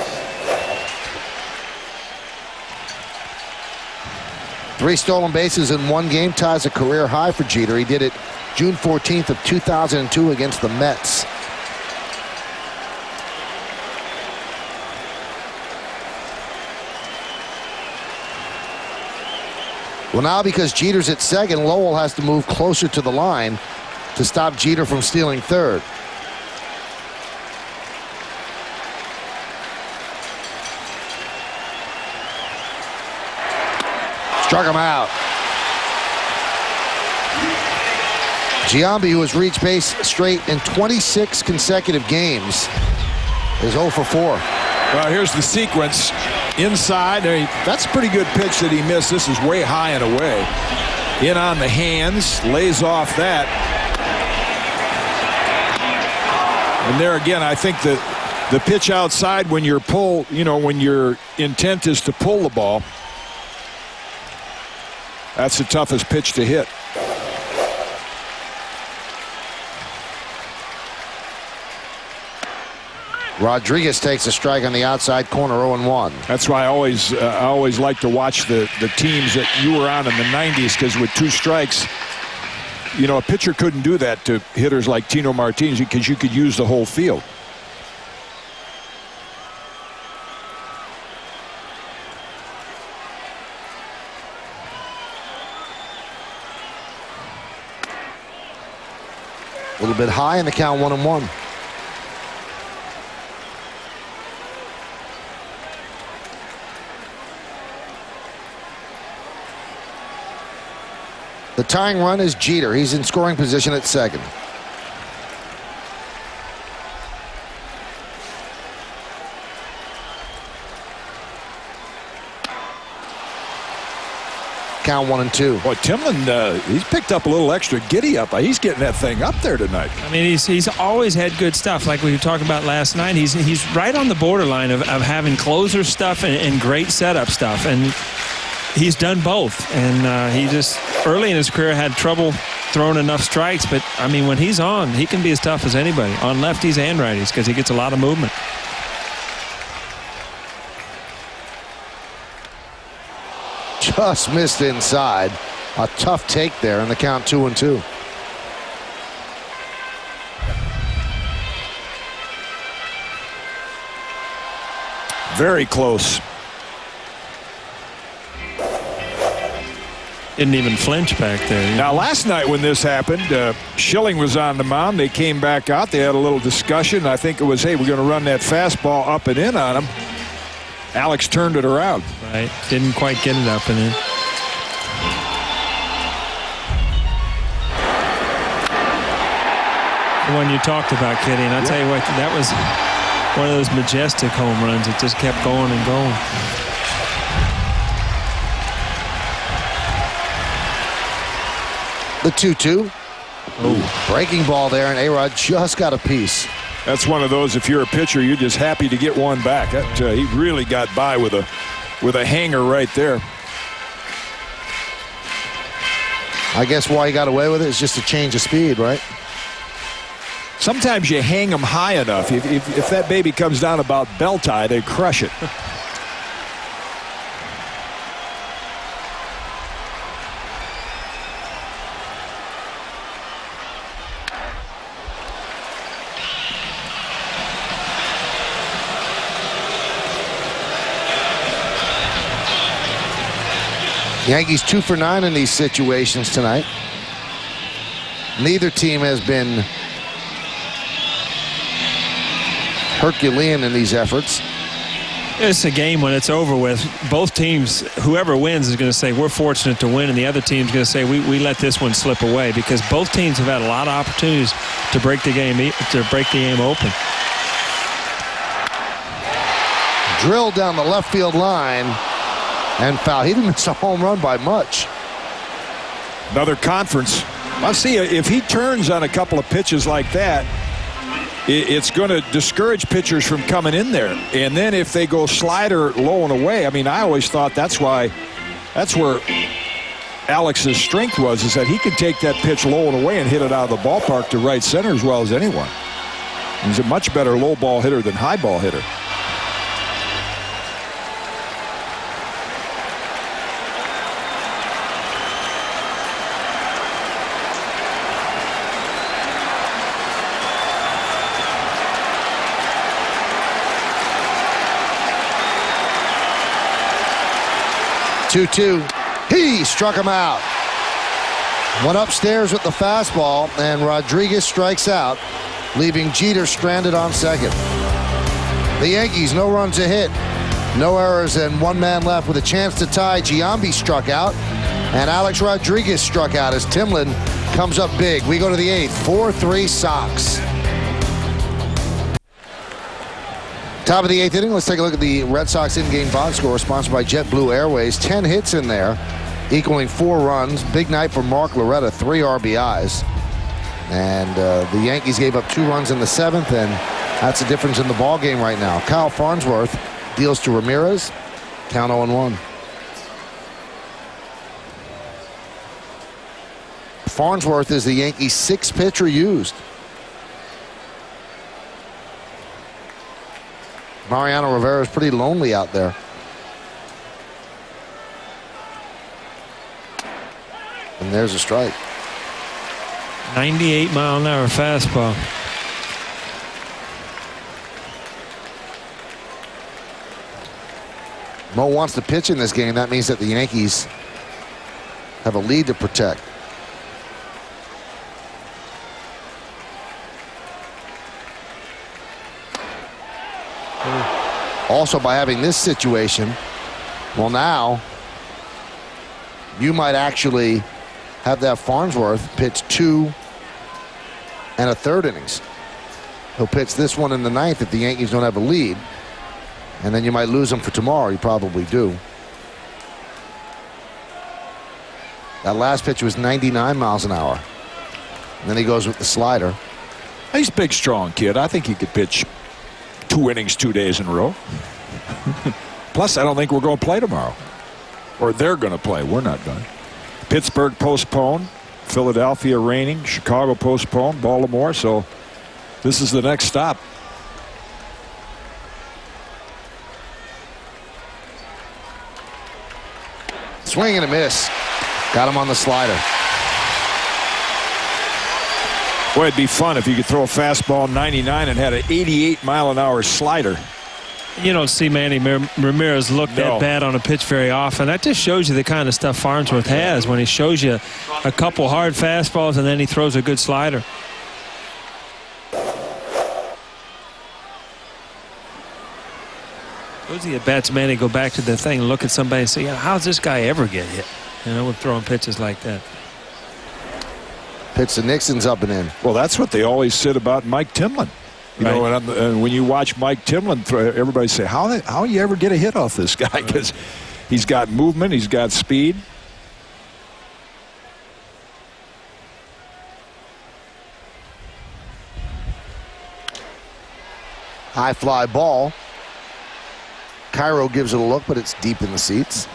Speaker 1: 3 stolen bases in one game ties a career high for Jeter. He did it June 14th of 2002 against the Mets. Well, now because Jeter's at second, Lowell has to move closer to the line to stop Jeter from stealing third. Struck him out. Giambi, who has reached base straight in 26 consecutive games, is 0 for 4.
Speaker 2: Well, here's the sequence. Inside, that's a pretty good pitch that he missed. This is way high and away. In on the hands, lays off that. And there again, I think that the pitch outside when you're when your intent is to pull the ball, that's the toughest pitch to hit.
Speaker 1: Rodriguez takes a strike on the outside corner, 0-1.
Speaker 2: That's why I always like to watch the teams that you were on in the 90s, because with 2 strikes, you know, a pitcher couldn't do that to hitters like Tino Martinez because you could use the whole field.
Speaker 1: A little bit high in the count, 1-1. The tying run is Jeter. He's in scoring position at second. Count 1-2.
Speaker 2: Boy, Timlin, he's picked up a little extra giddy up. He's getting that thing up there tonight.
Speaker 3: I mean, he's always had good stuff. Like we were talking about last night, he's right on the borderline of having closer stuff and great setup stuff. And he's done both, and he just early in his career had trouble throwing enough strikes, but I mean when he's on, he can be as tough as anybody on lefties and righties because he gets a lot of movement.
Speaker 1: just missed inside. A tough take there, and the count 2-2.
Speaker 2: Very close.
Speaker 3: Didn't even flinch back there.
Speaker 2: Now, last night when this happened, Schilling was on the mound. They came back out. They had a little discussion. I think it was, hey, we're going to run that fastball up and in on him. Alex turned it around.
Speaker 3: Right. Didn't quite get it up and in. The one you talked about, Kitty, and I'll tell you what, that was one of those majestic home runs that just kept going and going.
Speaker 1: The 2-2. Breaking ball there, and A-Rod just got a piece.
Speaker 2: That's one of those, if you're a pitcher, you're just happy to get one back. That, he really got by with a hanger right there.
Speaker 1: I guess why he got away with it is just a change of speed, right?
Speaker 2: Sometimes you hang them high enough. If that baby comes down about belt tie, they crush it.
Speaker 1: Yankees 2 for 9 in these situations tonight. Neither team has been Herculean in these efforts.
Speaker 3: It's a game when it's over with. Both teams, whoever wins is going to say we're fortunate to win, and the other team's going to say we let this one slip away, because both teams have had a lot of opportunities to break the game open.
Speaker 1: Drilled down the left field line and foul. He didn't miss a home run by much.
Speaker 2: Another conference. I'll see if he turns on a couple of pitches like that, it's going to discourage pitchers from coming in there. And then if they go slider low and away, I mean, I always thought that's where Alex's strength was, is that he could take that pitch low and away and hit it out of the ballpark to right center as well as anyone. He's a much better low ball hitter than high ball hitter.
Speaker 1: He struck him out. Went upstairs with the fastball, and Rodriguez strikes out, leaving Jeter stranded on second. The Yankees, no runs a hit, no errors, and one man left with a chance to tie. Giambi struck out, and Alex Rodriguez struck out as Timlin comes up big. We go to the 8th, 4-3 Sox. Top of the 8th inning, let's take a look at the Red Sox in-game box score, sponsored by JetBlue Airways. 10 hits in there, equaling 4 runs. Big night for Mark Loretta, 3 RBIs. And the Yankees gave up 2 runs in the 7th, and that's the difference in the ball game right now. Kyle Farnsworth deals to Ramirez, count 0-1. Farnsworth is the Yankees' 6th pitcher used. Mariano Rivera is pretty lonely out there. And there's a strike.
Speaker 3: 98-mile-an-hour fastball.
Speaker 1: Mo wants to pitch in this game. That means that the Yankees have a lead to protect. Also, by having this situation, well, now you might actually have that Farnsworth pitch 2 1/3 innings. He'll pitch this one in the 9th if the Yankees don't have a lead, and then you might lose him for tomorrow. You probably do. That last pitch was 99 miles an hour, and then he goes with the slider.
Speaker 2: He's a big, strong kid. I think he could pitch 2 innings 2 days in a row. Plus, I don't think we're going to play tomorrow. Or they're going to play. We're not done. Pittsburgh postponed. Philadelphia raining. Chicago postponed. Baltimore. So this is the next stop.
Speaker 1: Swing and a miss. Got him on the slider.
Speaker 2: Boy, it'd be fun if you could throw a fastball 99 and had an 88-mile-an-hour slider.
Speaker 3: You don't see Manny Ramirez look that bad on a pitch very often. That just shows you the kind of stuff Farnsworth has when he shows you a couple hard fastballs and then he throws a good slider. Those are the at-bats, Manny, go back to the thing and look at somebody and say, yeah, how's this guy ever get hit? You know, with throwing pitches like that.
Speaker 1: Pitch to Nixon's up and in.
Speaker 2: Well, that's what they always said about Mike Timlin. You know, and when you watch Mike Timlin throw, everybody say, how you ever get a hit off this guy? Because he's got movement, he's got speed.
Speaker 1: High fly ball. Cairo gives it a look, but it's deep in the seats.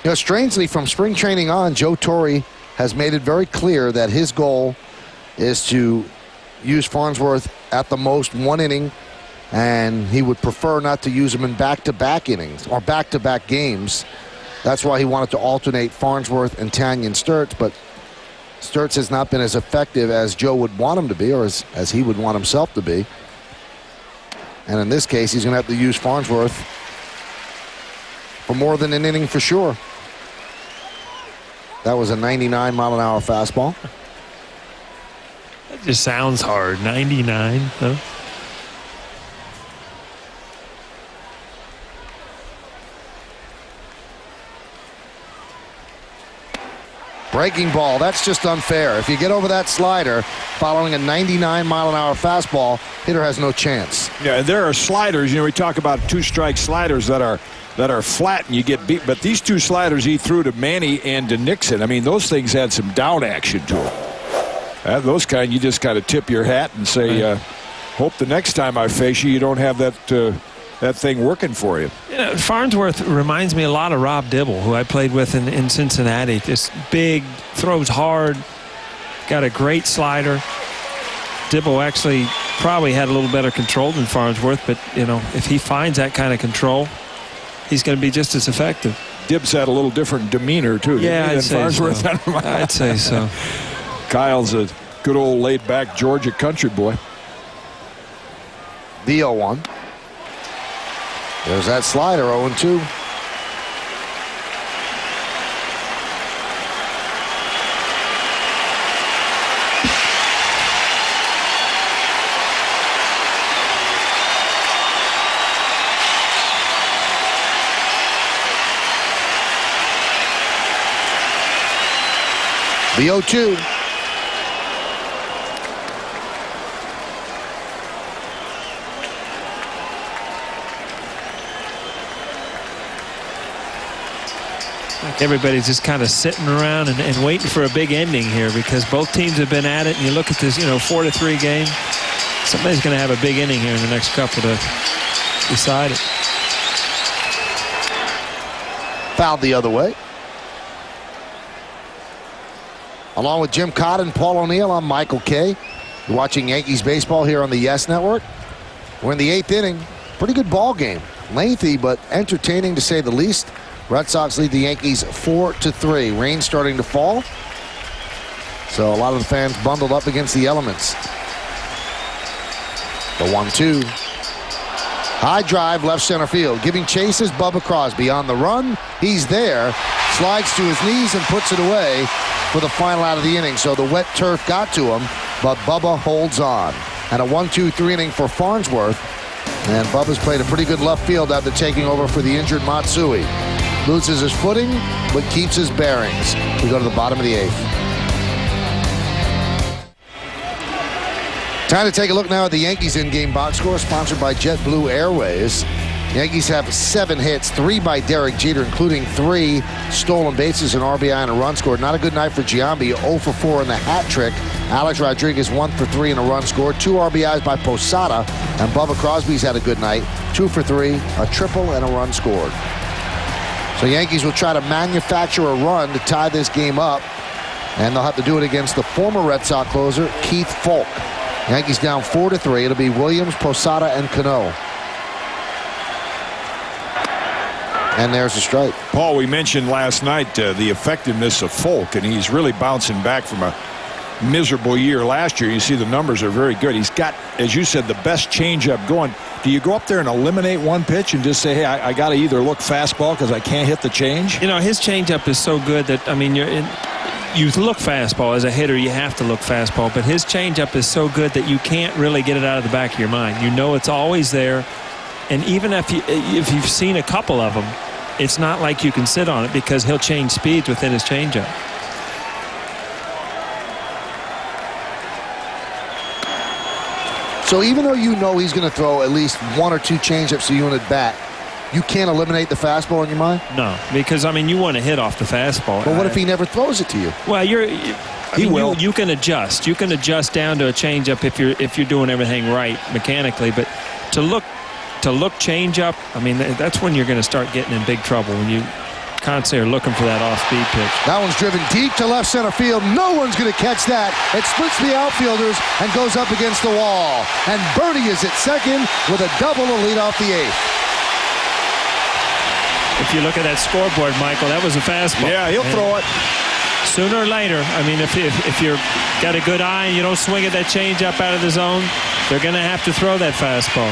Speaker 1: You know, strangely, from spring training on, Joe Torre has made it very clear that his goal is to use Farnsworth at the most one inning, and he would prefer not to use him in back-to-back innings or back-to-back games. That's why he wanted to alternate Farnsworth and Tanyan Sturtz, but Sturtz has not been as effective as Joe would want him to be, or as he would want himself to be. And in this case, he's going to have to use Farnsworth for more than an inning for sure. That was a 99-mile-an-hour fastball.
Speaker 3: That just sounds hard. 99, though.
Speaker 1: Breaking ball. That's just unfair. If you get over that slider following a 99-mile-an-hour fastball, hitter has no chance.
Speaker 2: Yeah, and there are sliders. You know, we talk about two-strike sliders that are flat and you get beat. But these two sliders he threw to Manny and to Nixon, I mean, those things had some down action to them. Those kind, you just kind of tip your hat and say, hope the next time I face you, you don't have that thing working for you.
Speaker 3: Yeah, Farnsworth reminds me a lot of Rob Dibble, who I played with in Cincinnati. Just big, throws hard, got a great slider. Dibble actually probably had a little better control than Farnsworth, but, you know, if he finds that kind of control, he's going to be just as effective.
Speaker 2: Dibbs had a little different demeanor, too.
Speaker 3: Yeah, I'd say
Speaker 2: Farnsworth.
Speaker 3: so. I'd say so.
Speaker 2: Kyle's a good old laid-back Georgia country boy.
Speaker 1: The 0-1. There's that slider, 0-2. The 0-2.
Speaker 3: Everybody's just kind of sitting around and waiting for a big ending here because both teams have been at it. And you look at this, 4-3 game. Somebody's going to have a big inning here in the next couple to decide it.
Speaker 1: Fouled the other way. Along with Jim Cott and Paul O'Neill, I'm Michael Kay. You're watching Yankees baseball here on the Yes Network. We're in the 8th inning. Pretty good ball game. Lengthy, but entertaining to say the least. Red Sox lead the Yankees 4-3. Rain starting to fall. So a lot of the fans bundled up against the elements. The 1-2. High drive, left center field. Giving chase is Bubba Crosby. On the run, he's there. Slides to his knees and puts it away for the final out of the inning. So the wet turf got to him, but Bubba holds on. And a 1-2-3 inning for Farnsworth. And Bubba's played a pretty good left field after taking over for the injured Matsui. Loses his footing, but keeps his bearings. We go to the bottom of the 8th. Time to take a look now at the Yankees in-game box score, sponsored by JetBlue Airways. Yankees have 7 hits, 3 by Derek Jeter, including 3 stolen bases, an RBI, and a run scored. Not a good night for Giambi, 0 for 4 in the hat trick. Alex Rodriguez 1 for 3 in a run scored. 2 RBIs by Posada, and Bubba Crosby's had a good night, 2 for 3, a triple, and a run scored. So Yankees will try to manufacture a run to tie this game up, and they'll have to do it against the former Red Sox closer, Keith Falk. Yankees down 4-3. It'll be Williams, Posada, and Cano. And there's a strike.
Speaker 2: Paul, we mentioned last night the effectiveness of Folk, and he's really bouncing back from a miserable year last year. You see the numbers are very good. He's got, as you said, the best changeup going. Do you go up there and eliminate one pitch and just say, hey, I got to either look fastball because I can't hit the change?
Speaker 3: You know, his changeup is so good that, I mean, you look fastball. As a hitter, you have to look fastball. But his changeup is so good that you can't really get it out of the back of your mind. You know it's always there. And even if you've seen a couple of them, it's not like you can sit on it because he'll change speeds within his changeup.
Speaker 1: So even though you know he's going to throw at least one or two changeups to you in at bat, you can't eliminate the fastball in your mind?
Speaker 3: No, because, I mean, you want to hit off the fastball.
Speaker 1: But what if he never throws it to you?
Speaker 3: Well,
Speaker 2: He will.
Speaker 3: You can adjust. You can adjust down to a changeup if you're doing everything right mechanically. But to look changeup, I mean, that's when you're going to start getting in big trouble, when you constantly are looking for that off-speed pitch.
Speaker 1: That one's driven deep to left center field. No one's going to catch that. It splits the outfielders and goes up against the wall. And Bernie is at second with a double to lead off the eighth.
Speaker 3: If you look at that scoreboard, Michael, that was a fastball.
Speaker 2: Yeah, he'll throw it.
Speaker 3: Sooner or later, I mean, if you're got a good eye and you don't swing at that changeup out of the zone, they're going to have to throw that fastball.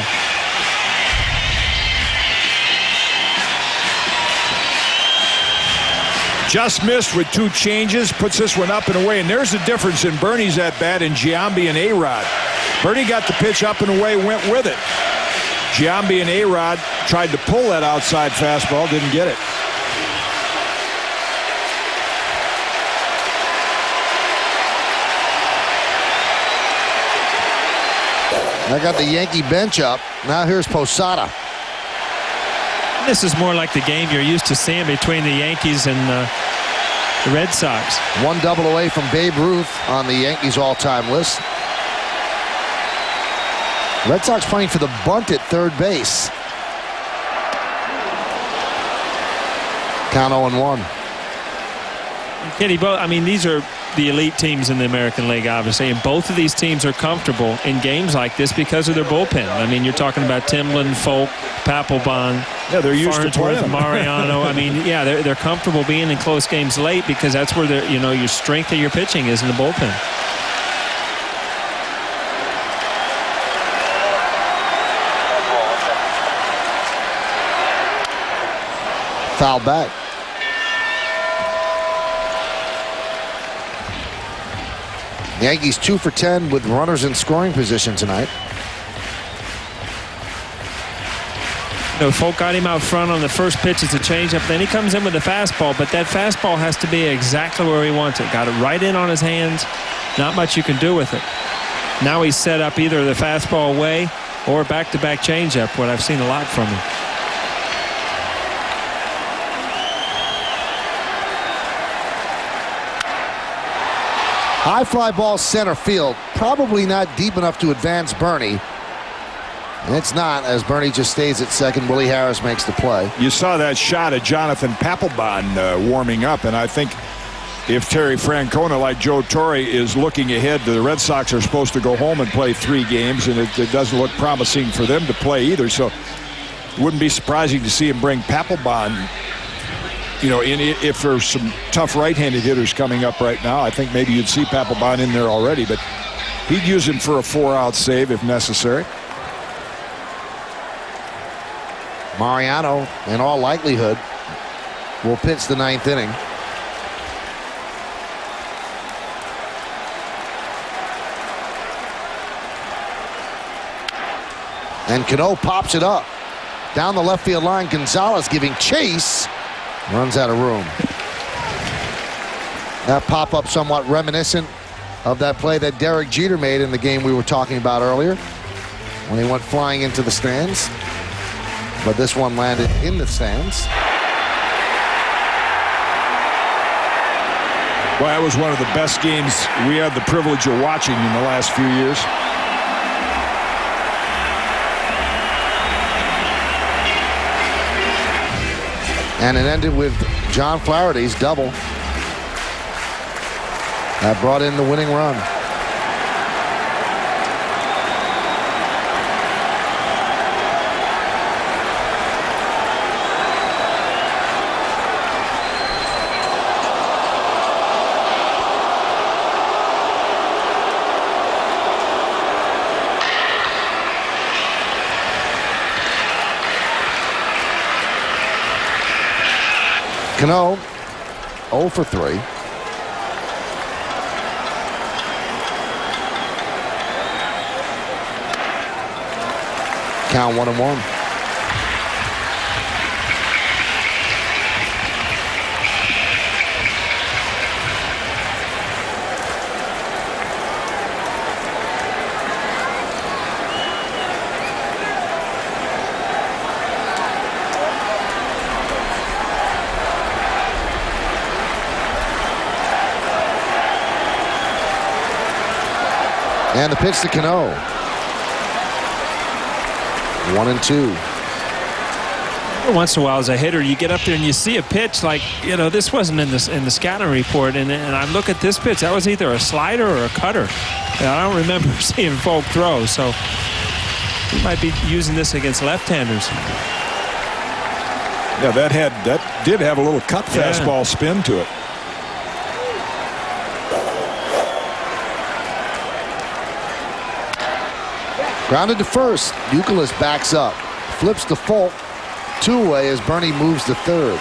Speaker 2: Just missed with two changes, puts this one up and away. And there's the difference in Bernie's at bat and Giambi and A-Rod. Bernie got the pitch up and away, went with it. Giambi and A-Rod tried to pull that outside fastball, didn't get it.
Speaker 1: I got the Yankee bench up. Now here's Posada.
Speaker 3: This is more like the game you're used to seeing between the Yankees and the Red Sox.
Speaker 1: One double away from Babe Ruth on the Yankees all-time list. Red Sox playing for the bunt at third base. Count 0-1.
Speaker 3: Kenny, I mean, these are the elite teams in the American League, obviously, and both of these teams are comfortable in games like this because of their bullpen. I mean, you're talking about Timlin, Folk, Papelbon.
Speaker 2: Yeah, they're used to playing them.
Speaker 3: Mariano. I mean, yeah, they're comfortable being in close games late because that's where your strength of your pitching is in the bullpen.
Speaker 1: Foul back. Yankees 2 for 10 with runners in scoring position tonight.
Speaker 3: Folk got him out front on the first pitch. It's a changeup. Then he comes in with the fastball, but that fastball has to be exactly where he wants it. Got it right in on his hands. Not much you can do with it. Now he's set up either the fastball away or back-to-back changeup, what I've seen a lot from him.
Speaker 1: High fly ball center field. Probably not deep enough to advance Bernie. And it's not, as Bernie just stays at second. Willie Harris makes the play.
Speaker 2: You saw that shot of Jonathan Papelbon warming up, and I think if Terry Francona, like Joe Torre, is looking ahead, the Red Sox are supposed to go home and play 3 games, and it doesn't look promising for them to play either. So it wouldn't be surprising to see him bring Papelbon. You know, if there's some tough right-handed hitters coming up right now, I think maybe you'd see Papelbon in there already, but he'd use him for a 4-out save if necessary.
Speaker 1: Mariano, in all likelihood, will pitch the 9th inning. And Cano pops it up. Down the left field line, Gonzalez giving chase. Runs out of room. That pop-up somewhat reminiscent of that play that Derek Jeter made in the game we were talking about earlier when he went flying into the stands. But this one landed in the stands.
Speaker 2: Well, that was one of the best games we had the privilege of watching in the last few years.
Speaker 1: And it ended with John Flaherty's double. That brought in the winning run. Cano 0 for 3. Count 1-1. And the pitch to Cano. 1-2.
Speaker 3: Once in a while, as a hitter, you get up there and you see a pitch like, this wasn't in the scouting report, and I look at this pitch. That was either a slider or a cutter. And I don't remember seeing Folk throw, so he might be using this against left-handers.
Speaker 2: Yeah, that did have a little cut fastball spin to it.
Speaker 1: Grounded to first. Youkilis backs up. Flips to Folk. 2 away as Bernie moves to third.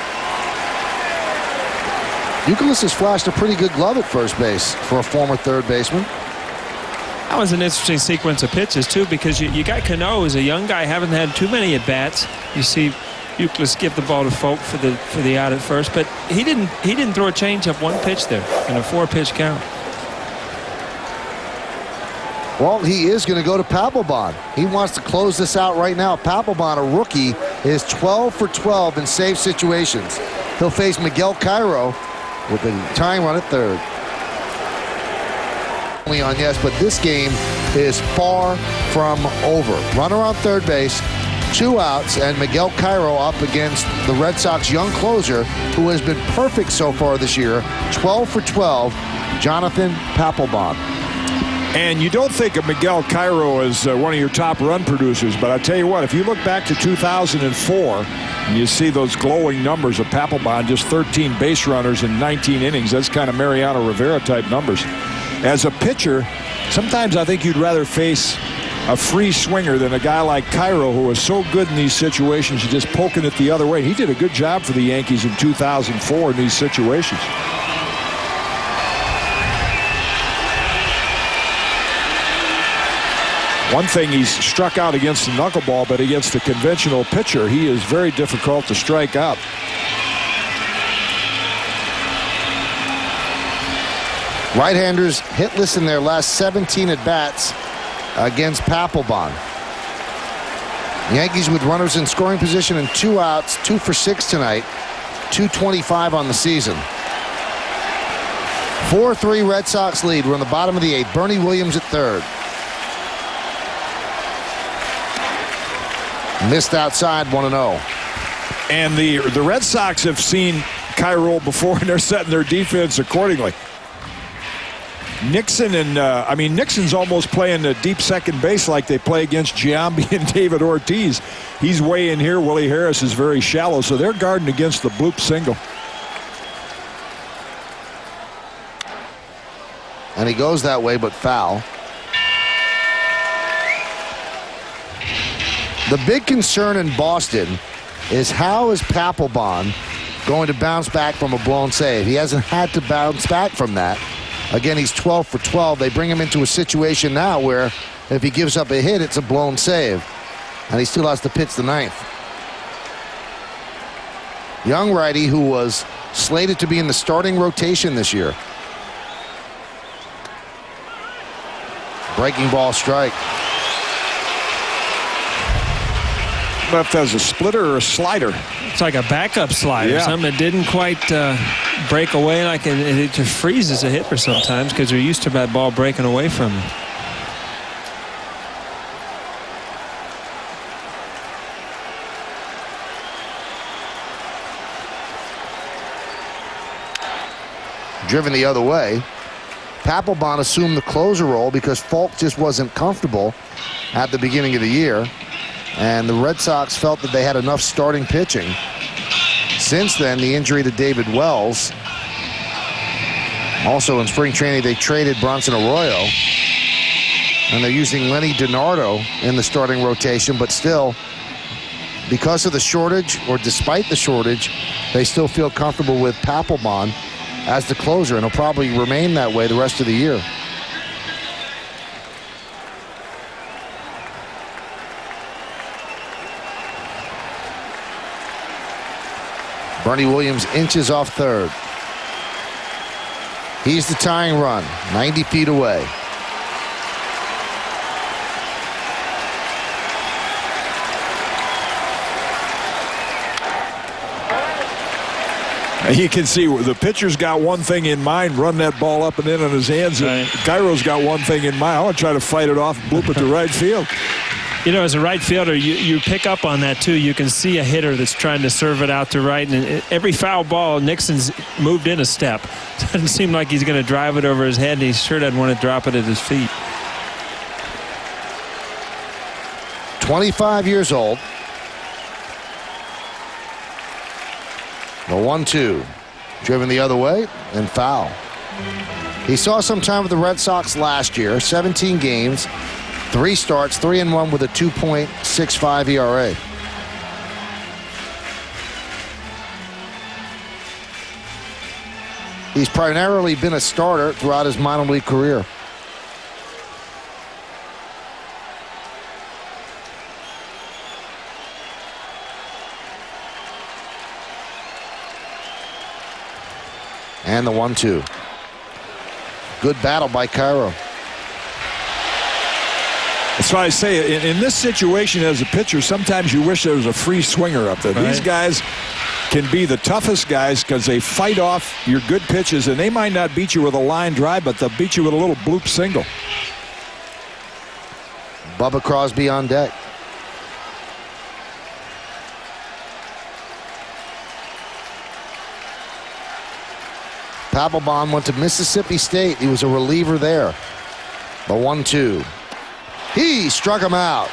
Speaker 1: Youkilis has flashed a pretty good glove at first base for a former third baseman.
Speaker 3: That was an interesting sequence of pitches, too, because you got Cano, who's a young guy, haven't had too many at-bats. You see Youkilis give the ball to Folk for the out at first, but he didn't throw a changeup one pitch there in a 4-pitch count.
Speaker 1: Well, he is going to go to Papelbon. He wants to close this out right now. Papelbon, a rookie, is 12 for 12 in save situations. He'll face Miguel Cairo with a tying run at third. Only on yes, but this game is far from over. Runner on third base, 2 outs, and Miguel Cairo up against the Red Sox young closer, who has been perfect so far this year. 12 for 12, Jonathan Papelbon.
Speaker 2: And you don't think of Miguel Cairo as one of your top run producers, but I tell you what, if you look back to 2004 and you see those glowing numbers of Papelbon, just 13 base runners in 19 innings, that's kind of Mariano Rivera type numbers. As a pitcher, sometimes I think you'd rather face a free swinger than a guy like Cairo, who was so good in these situations, you're just poking it the other way. He did a good job for the Yankees in 2004 in these situations. One thing, he's struck out against the knuckleball, but against a conventional pitcher, he is very difficult to strike out.
Speaker 1: Right-handers hitless in their last 17 at-bats against Papelbon. Yankees with runners in scoring position and 2 outs, 2 for 6 tonight, 225 on the season. 4-3 Red Sox lead. We're in the bottom of the 8th. Bernie Williams at third. Missed outside, 1-0.
Speaker 2: And the Red Sox have seen Cairo before, and they're setting their defense accordingly. Nixon and Nixon's almost playing the deep second base like they play against Giambi and David Ortiz. He's way in here. Willie Harris is very shallow, so they're guarding against the bloop single.
Speaker 1: And he goes that way, but foul. The big concern in Boston is how is Papelbon going to bounce back from a blown save? He hasn't had to bounce back from that. Again, he's 12 for 12. They bring him into a situation now where if he gives up a hit, it's a blown save. And he still has to pitch the 9th. Young righty who was slated to be in the starting rotation this year. Breaking ball strike.
Speaker 2: Left as a splitter or a slider.
Speaker 3: It's like a backup slider, something that didn't quite break away, like it just freezes a hitter sometimes because they're used to that ball breaking away from them.
Speaker 1: Driven the other way. Papelbon assumed the closer role because Folk just wasn't comfortable at the beginning of the year. And the Red Sox felt that they had enough starting pitching. Since then, the injury to David Wells. Also in spring training, they traded Bronson Arroyo. And they're using Lenny DiNardo in the starting rotation. But still, because of the shortage, or despite the shortage, they still feel comfortable with Papelbon as the closer, and he'll probably remain that way the rest of the year. Bernie Williams inches off third. He's the tying run, 90 feet away.
Speaker 2: You can see the pitcher's got one thing in mind, run that ball up and in on his hands. And Cairo's got one thing in mind. I want to try to fight it off and bloop it to right field.
Speaker 3: You know, as a right fielder, you pick up on that, too. You can see a hitter that's trying to serve it out to right. And every foul ball, Nixon's moved in a step. Doesn't seem like he's going to drive it over his head, and he sure doesn't want to drop it at his feet.
Speaker 1: 25 years old. The 1-2, driven the other way and foul. He saw some time with the Red Sox last year, 17 games, 3 starts, 3-1 with a 2.65 ERA. He's primarily been a starter throughout his minor league career. And the 1-2. Good battle by Cairo.
Speaker 2: That's why I say in this situation as a pitcher, sometimes you wish there was a free swinger up there. Right. These guys can be the toughest guys because they fight off your good pitches, and they might not beat you with a line drive, but they'll beat you with a little bloop single.
Speaker 1: Bubba Crosby on deck. Papelbon went to Mississippi State. He was a reliever there. The 1-2. He struck him out.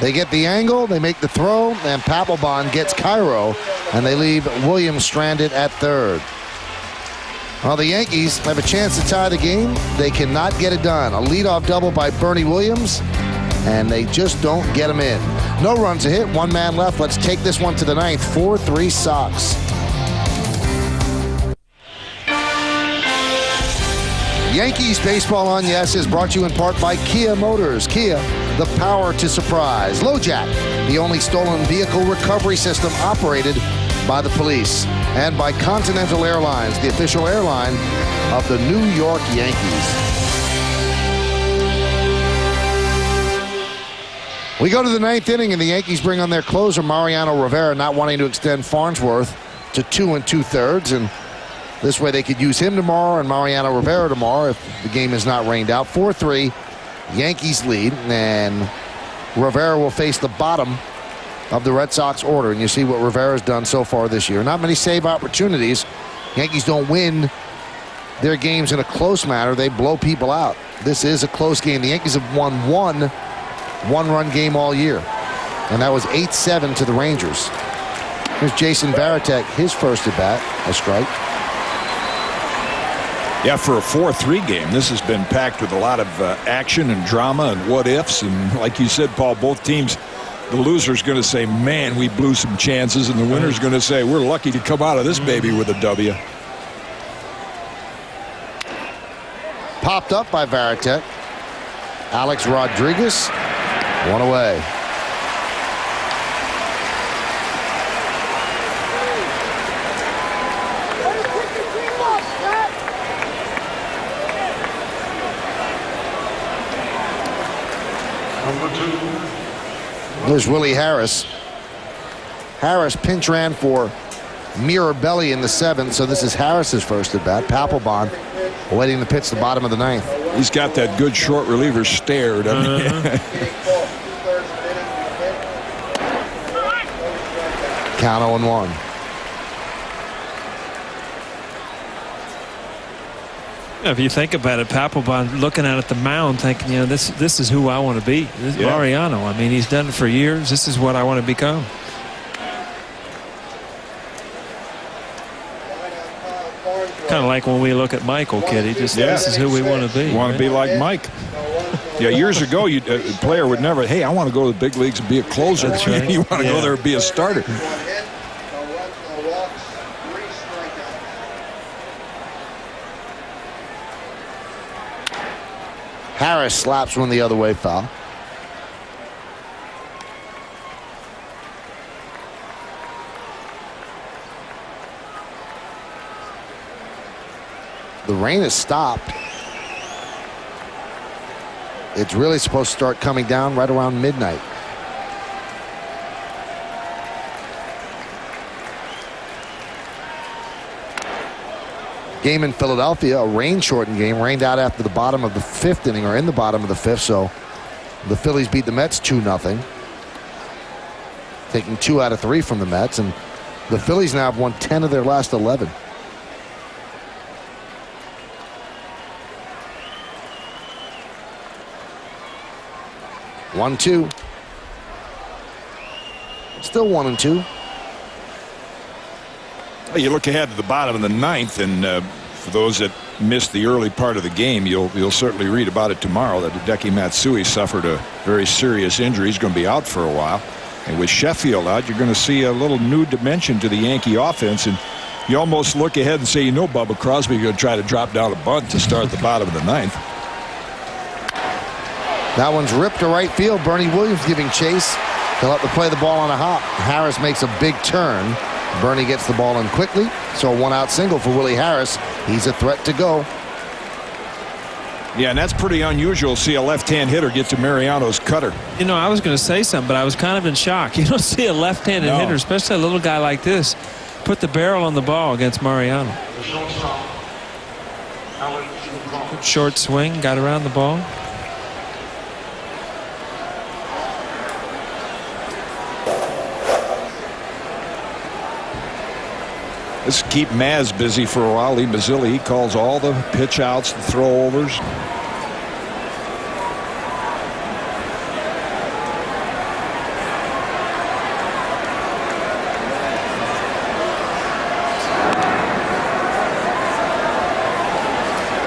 Speaker 1: They get the angle, they make the throw, and Papelbon gets Cairo, and they leave Williams stranded at third. Well, the Yankees have a chance to tie the game. They cannot get it done. A leadoff double by Bernie Williams, and they just don't get him in. No runs a hit, 1 man left. Let's take this one to the 9th. 4-3 Sox. Yankees Baseball on Yes is brought to you in part by Kia Motors. Kia, the power to surprise. LoJack, the only stolen vehicle recovery system operated by the police. And by Continental Airlines, the official airline of the New York Yankees. We go to the 9th inning, and the Yankees bring on their closer, Mariano Rivera, not wanting to extend Farnsworth to 2 2/3. And this way they could use him tomorrow and Mariano Rivera tomorrow if the game is not rained out. 4-3, Yankees lead, and Rivera will face the bottom of the Red Sox order. And you see what Rivera's done so far this year. Not many save opportunities. Yankees don't win their games in a close manner. They blow people out. This is a close game. The Yankees have won one one-run game all year, and that was 8-7 to the Rangers. Here's Jason Varitek, his first at bat, a strike.
Speaker 2: Yeah, for a 4-3 game, this has been packed with a lot of action and drama and what-ifs. And like you said, Paul, both teams, the loser's going to say, man, we blew some chances. And the winner's going to say, we're lucky to come out of this baby with a W.
Speaker 1: Popped up by Varitek. Alex Rodriguez, one away. There's Willie Harris. Harris pinch ran for Mirabelli in the 7th, so this is Harris's first at bat. Papelbon waiting to pitch the bottom of the 9th.
Speaker 2: He's got that good short reliever stare.
Speaker 1: Count 0-1.
Speaker 3: If you think about it, Papelbon looking out at the mound thinking, you know, this is who I want to be. This is Mariano. I mean, he's done it for years. This is what I want to become. Kind of like when we look at Michael, Kitty. Just this is who we want to be.
Speaker 2: Want to be like Mike. Yeah, years ago, a player would never, hey, I want to go to the big leagues and be a closer.
Speaker 3: That's right.
Speaker 2: You want to go there and be a starter.
Speaker 5: no walks, 3 strikeouts.
Speaker 1: Harris slaps one the other way, foul. The rain has stopped. It's really supposed to start coming down right around midnight. Game in Philadelphia, a rain-shortened game, rained out after the bottom of the 5th inning, or in the bottom of the 5th, so the Phillies beat the Mets 2-0. Taking 2 out of 3 from the Mets, and the Phillies now have won 10 of their last 11. One, two. Still 1-2.
Speaker 2: You look ahead to the bottom of the 9th, and for those that missed the early part of the game, you'll certainly read about it tomorrow that Hideki Matsui suffered a very serious injury. He's going to be out for a while. And with Sheffield out, you're going to see a little new dimension to the Yankee offense. And you almost look ahead and say, you know, Bubba Crosby's going to try to drop down a bunt to start the bottom of the 9th.
Speaker 1: That one's ripped to right field. Bernie Williams giving chase. He'll have to play the ball on a hop. Harris makes a big turn. Bernie gets the ball in quickly. So a 1-out single for Willie Harris. He's a threat to go.
Speaker 2: Yeah, and that's pretty unusual to see a left-hand hitter get to Mariano's cutter.
Speaker 3: You know, I was going to say something, but I was kind of in shock. You don't see a left-handed hitter, especially a little guy like this, put the barrel on the ball against Mariano. Good short swing, got around the ball.
Speaker 2: Let's keep Maz busy for a while. Lee Mazzilli, he calls all the pitch outs, the throwovers.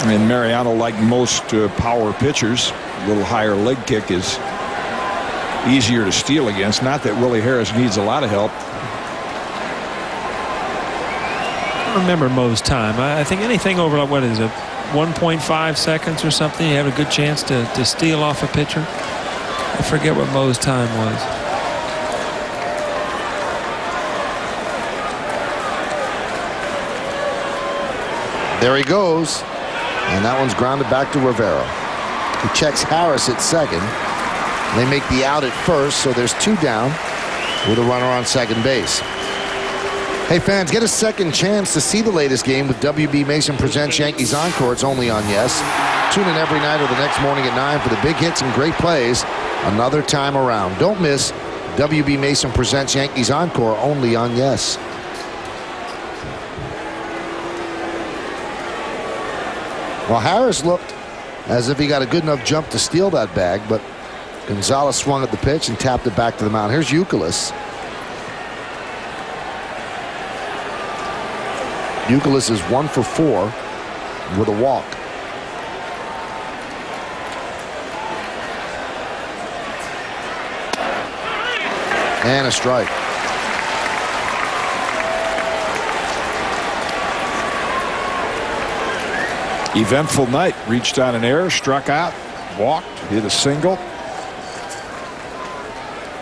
Speaker 2: And Mariano, like most power pitchers, a little higher leg kick is easier to steal against. Not that Willie Harris needs a lot of help.
Speaker 3: Remember Mo's time. I think anything over, what is it, 1.5 seconds or something, you have a good chance to steal off a pitcher. I forget what Mo's time was.
Speaker 1: There he goes. And that one's grounded back to Rivera. He checks Harris at second. They make the out at first, so there's 2 down with a runner on second base. Hey fans, get a second chance to see the latest game with WB Mason Presents Yankees Encore. It's only on Yes. Tune in every night or the next morning at 9 for the big hits and great plays another time around. Don't miss WB Mason Presents Yankees Encore, only on Yes. Well, Harris looked as if he got a good enough jump to steal that bag, but Gonzalez swung at the pitch and tapped it back to the mound. Here's Youkilis. Youkilis is 1 for 4 with a walk. And a strike.
Speaker 2: Eventful night. Reached on an error, struck out, walked, hit a single,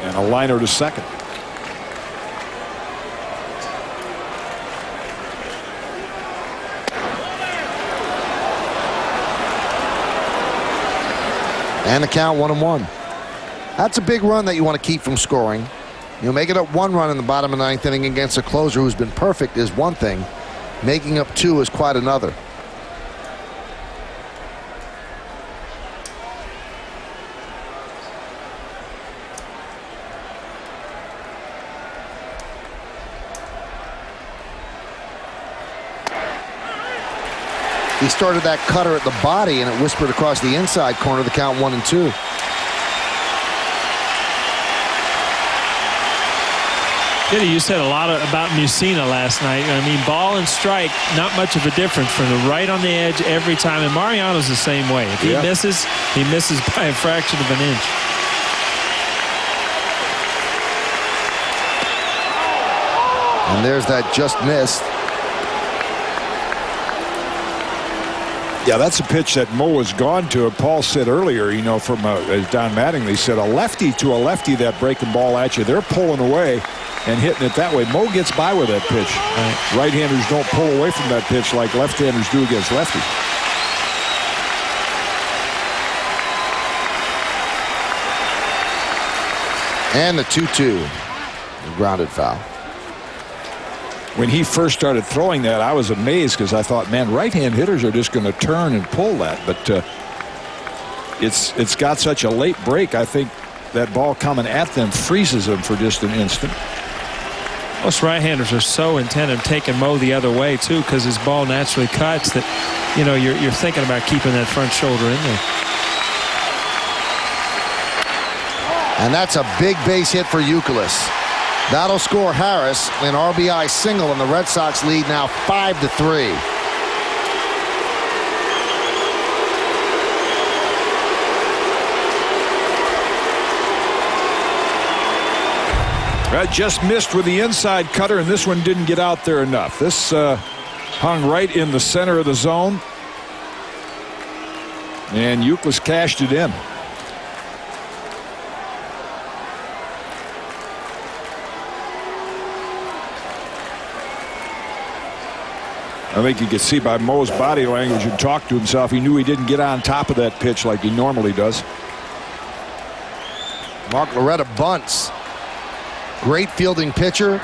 Speaker 2: and a liner to second.
Speaker 1: And the count 1-1. That's a big run that you want to keep from scoring. You know, making up 1 run in the bottom of the 9th inning against a closer who's been perfect is one thing. Making up 2 is quite another. He started that cutter at the body, and it whispered across the inside corner. The count 1-2.
Speaker 3: Kitty, you said a lot about Mussina last night. I mean, ball and strike, not much of a difference from the right on the edge every time. And Mariano's the same way. If he misses by a fraction of an inch.
Speaker 1: And there's that just missed.
Speaker 2: Yeah, that's a pitch that Mo has gone to. Paul said earlier, you know, from as Don Mattingly said, a lefty to a lefty, that breaking ball at you. They're pulling away and hitting it that way. Mo gets by with that pitch. Right-handers don't pull away from that pitch like left-handers do against lefties.
Speaker 1: And the 2-2. Grounded foul.
Speaker 2: When he first started throwing that, I was amazed because I thought, man, right-hand hitters are just going to turn and pull that. But it's got such a late break. I think that ball coming at them freezes them for just an instant.
Speaker 3: Most right-handers are so intent on taking Mo the other way too, because his ball naturally cuts that, you know, you're thinking about keeping that front shoulder in there.
Speaker 1: And that's a big base hit for Youkilis. That'll score Harris an RBI single, and the Red Sox lead now 5-3.
Speaker 2: That just missed with the inside cutter, and this one didn't get out there enough. This hung right in the center of the zone, and Youkilis cashed it in. I think you could see by Mo's body language and talk to himself, he knew he didn't get on top of that pitch like he normally does.
Speaker 1: Mark Loretta bunts. Great fielding pitcher.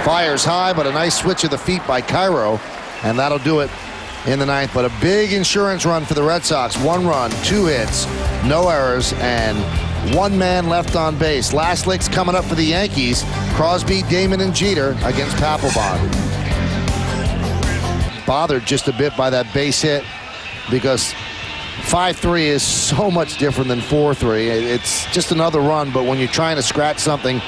Speaker 1: Fires high, but a nice switch of the feet by Cairo, and that'll do it in the ninth. But a big insurance run for the Red Sox. 1 run, 2 hits, no errors, and 1 man left on base. Last lick's coming up for the Yankees. Crosby, Damon, and Jeter against Papelbon. Bothered just a bit by that base hit because 5-3 is so much different than 4-3. It's just another run, but when you're trying to scratch something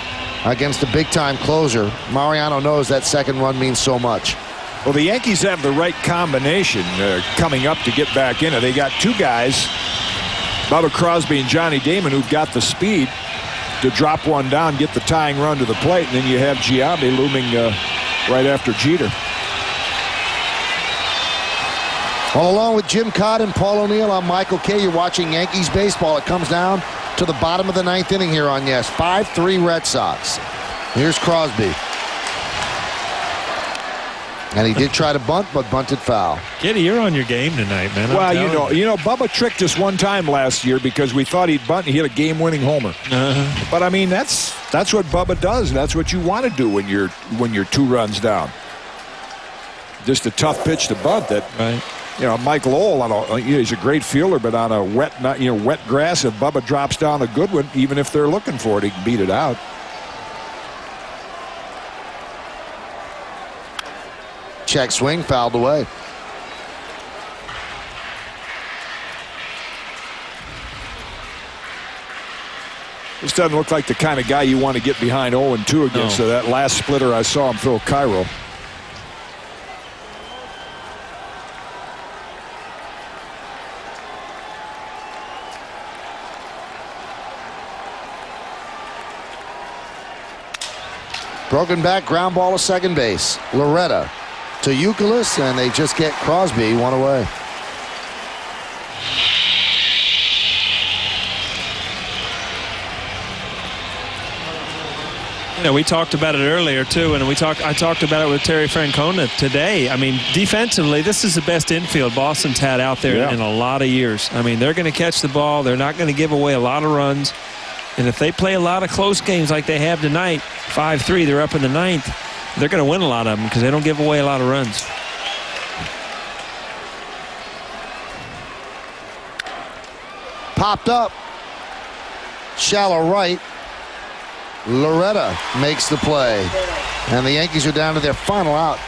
Speaker 1: against a big-time closer, Mariano knows that second run means so much.
Speaker 2: Well, the Yankees have the right combination coming up to get back in it. They got 2 guys, Bubba Crosby and Johnny Damon, who've got the speed to drop one down, get the tying run to the plate, and then you have Giambi looming right after Jeter.
Speaker 1: Well, along with Jim Cott and Paul O'Neill, I'm Michael Kay. You're watching Yankees baseball. It comes down to the bottom of the 9th inning here on Yes. 5-3 Red Sox. Here's Crosby. And he did try to bunt, but bunted foul.
Speaker 3: Kitty, you're on your game tonight, man.
Speaker 2: Well, you know, Bubba tricked us one time last year because we thought he'd bunt and he hit a game-winning homer. But I mean, that's what Bubba does. That's what you want to do when you're 2 runs down. Just a tough pitch to bunt that.
Speaker 3: Right.
Speaker 2: You know, Mike Lowell, he's a great fielder, but on a wet grass, if Bubba drops down a good one, even if they're looking for it, he can beat it out.
Speaker 1: Check swing, fouled away.
Speaker 2: This doesn't look like the kind of guy you want to get behind 0-2 against.
Speaker 3: No.
Speaker 2: So that last splitter I saw him throw Cairo.
Speaker 1: Broken back, ground ball to second base. Loretta to Youkilis, and they just get Crosby 1 away.
Speaker 3: You know, we talked about it earlier too, and I talked about it with Terry Francona today. I mean, defensively, this is the best infield Boston's had out there in a lot of years. I mean, they're going to catch the ball. They're not going to give away a lot of runs. And if they play a lot of close games like they have tonight, 5-3, they're up in the 9th, they're going to win a lot of them because they don't give away a lot of runs.
Speaker 1: Popped up. Shallow right. Loretta makes the play. And the Yankees are down to their final out.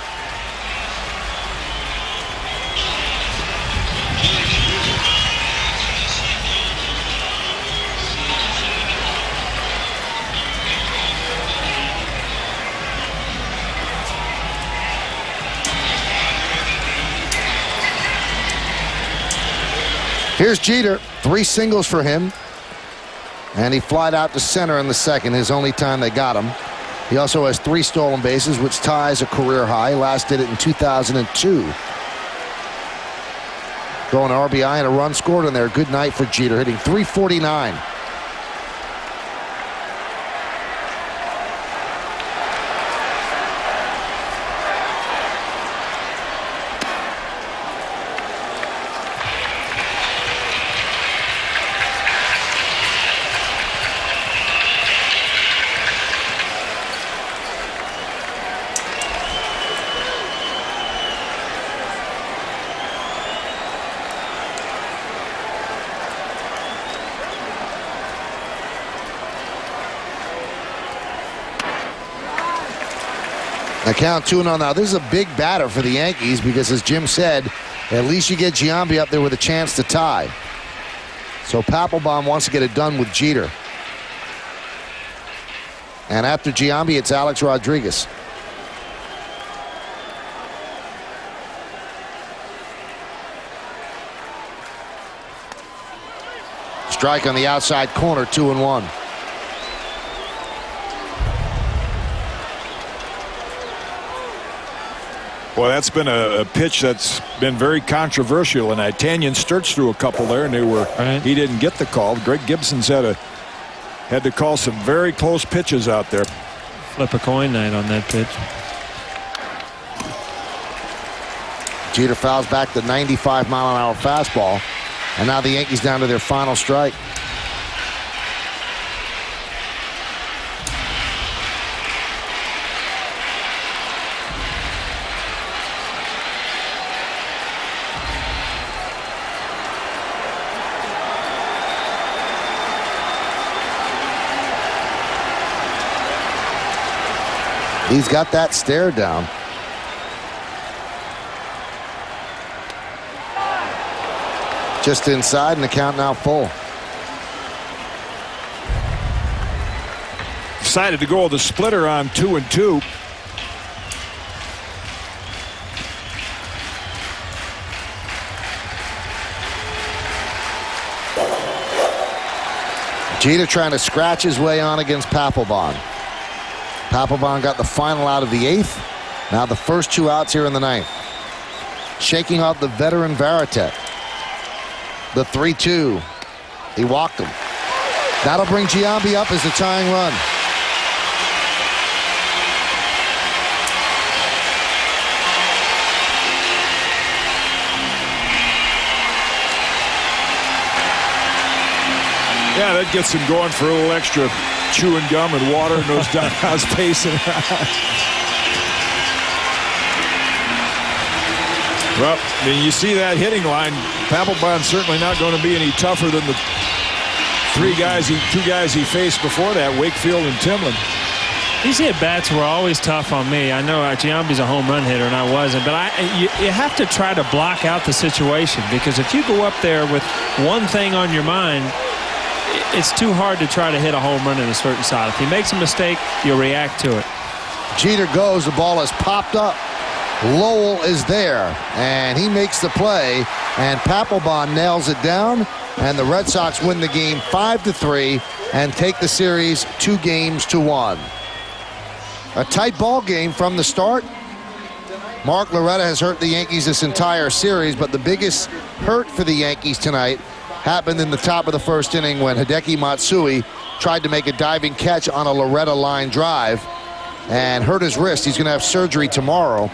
Speaker 1: Here's Jeter, 3 singles for him. And he flied out to center in the second, his only time they got him. He also has 3 stolen bases, which ties a career high. Last did it in 2002. Throwing an RBI and a run scored in there. Good night for Jeter, hitting .349. The count 2-0 now. This is a big batter for the Yankees because, as Jim said, at least you get Giambi up there with a chance to tie. So Papelbon wants to get it done with Jeter. And after Giambi, it's Alex Rodriguez. Strike on the outside corner, 2-1.
Speaker 2: Well, that's been a pitch that's been very controversial, and Tanyan Sturts threw a couple there, and he didn't get the call. Greg Gibson's had to call some very close pitches out there.
Speaker 3: Flip a coin night on that pitch.
Speaker 1: Jeter fouls back the 95-mile-an-hour fastball, and now the Yankees down to their final strike. He's got that stare down. Just inside, and the count now full.
Speaker 2: Decided to go with a splitter on 2-2.
Speaker 1: Jeter trying to scratch his way on against Papelbon. Papelbon got the final out of the 8th. Now the first 2 outs here in the 9th. Shaking off the veteran Varitek. The 3-2. He walked him. That'll bring Giambi up as the tying run.
Speaker 2: Yeah, that gets him going for a little extra chewing gum and water and those duckhouse pacing. Well, I mean, you see that hitting line. Papelbon's certainly not going to be any tougher than the 2 guys he faced before that, Wakefield and Timlin.
Speaker 3: These at-bats were always tough on me. I know Giambi's a home run hitter, and I wasn't. But you have to try to block out the situation, because if you go up there with one thing on your mind, it's too hard to try to hit a home run in a certain side. If he makes a mistake, you'll react to it.
Speaker 1: Jeter goes. The ball is popped up. Lowell is there, and he makes the play, and Papelbon nails it down, and the Red Sox win the game 5-3 and take the series 2-1. A tight ball game from the start. Mark Loretta has hurt the Yankees this entire series, but the biggest hurt for the Yankees tonight happened in the top of the first inning when Hideki Matsui tried to make a diving catch on a Loretta line drive and hurt his wrist. He's going to have surgery tomorrow,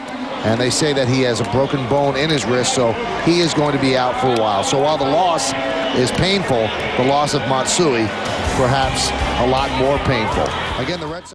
Speaker 1: and they say that he has a broken bone in his wrist, so he is going to be out for a while. So while the loss is painful, the loss of Matsui perhaps a lot more painful. Again, the Red Sox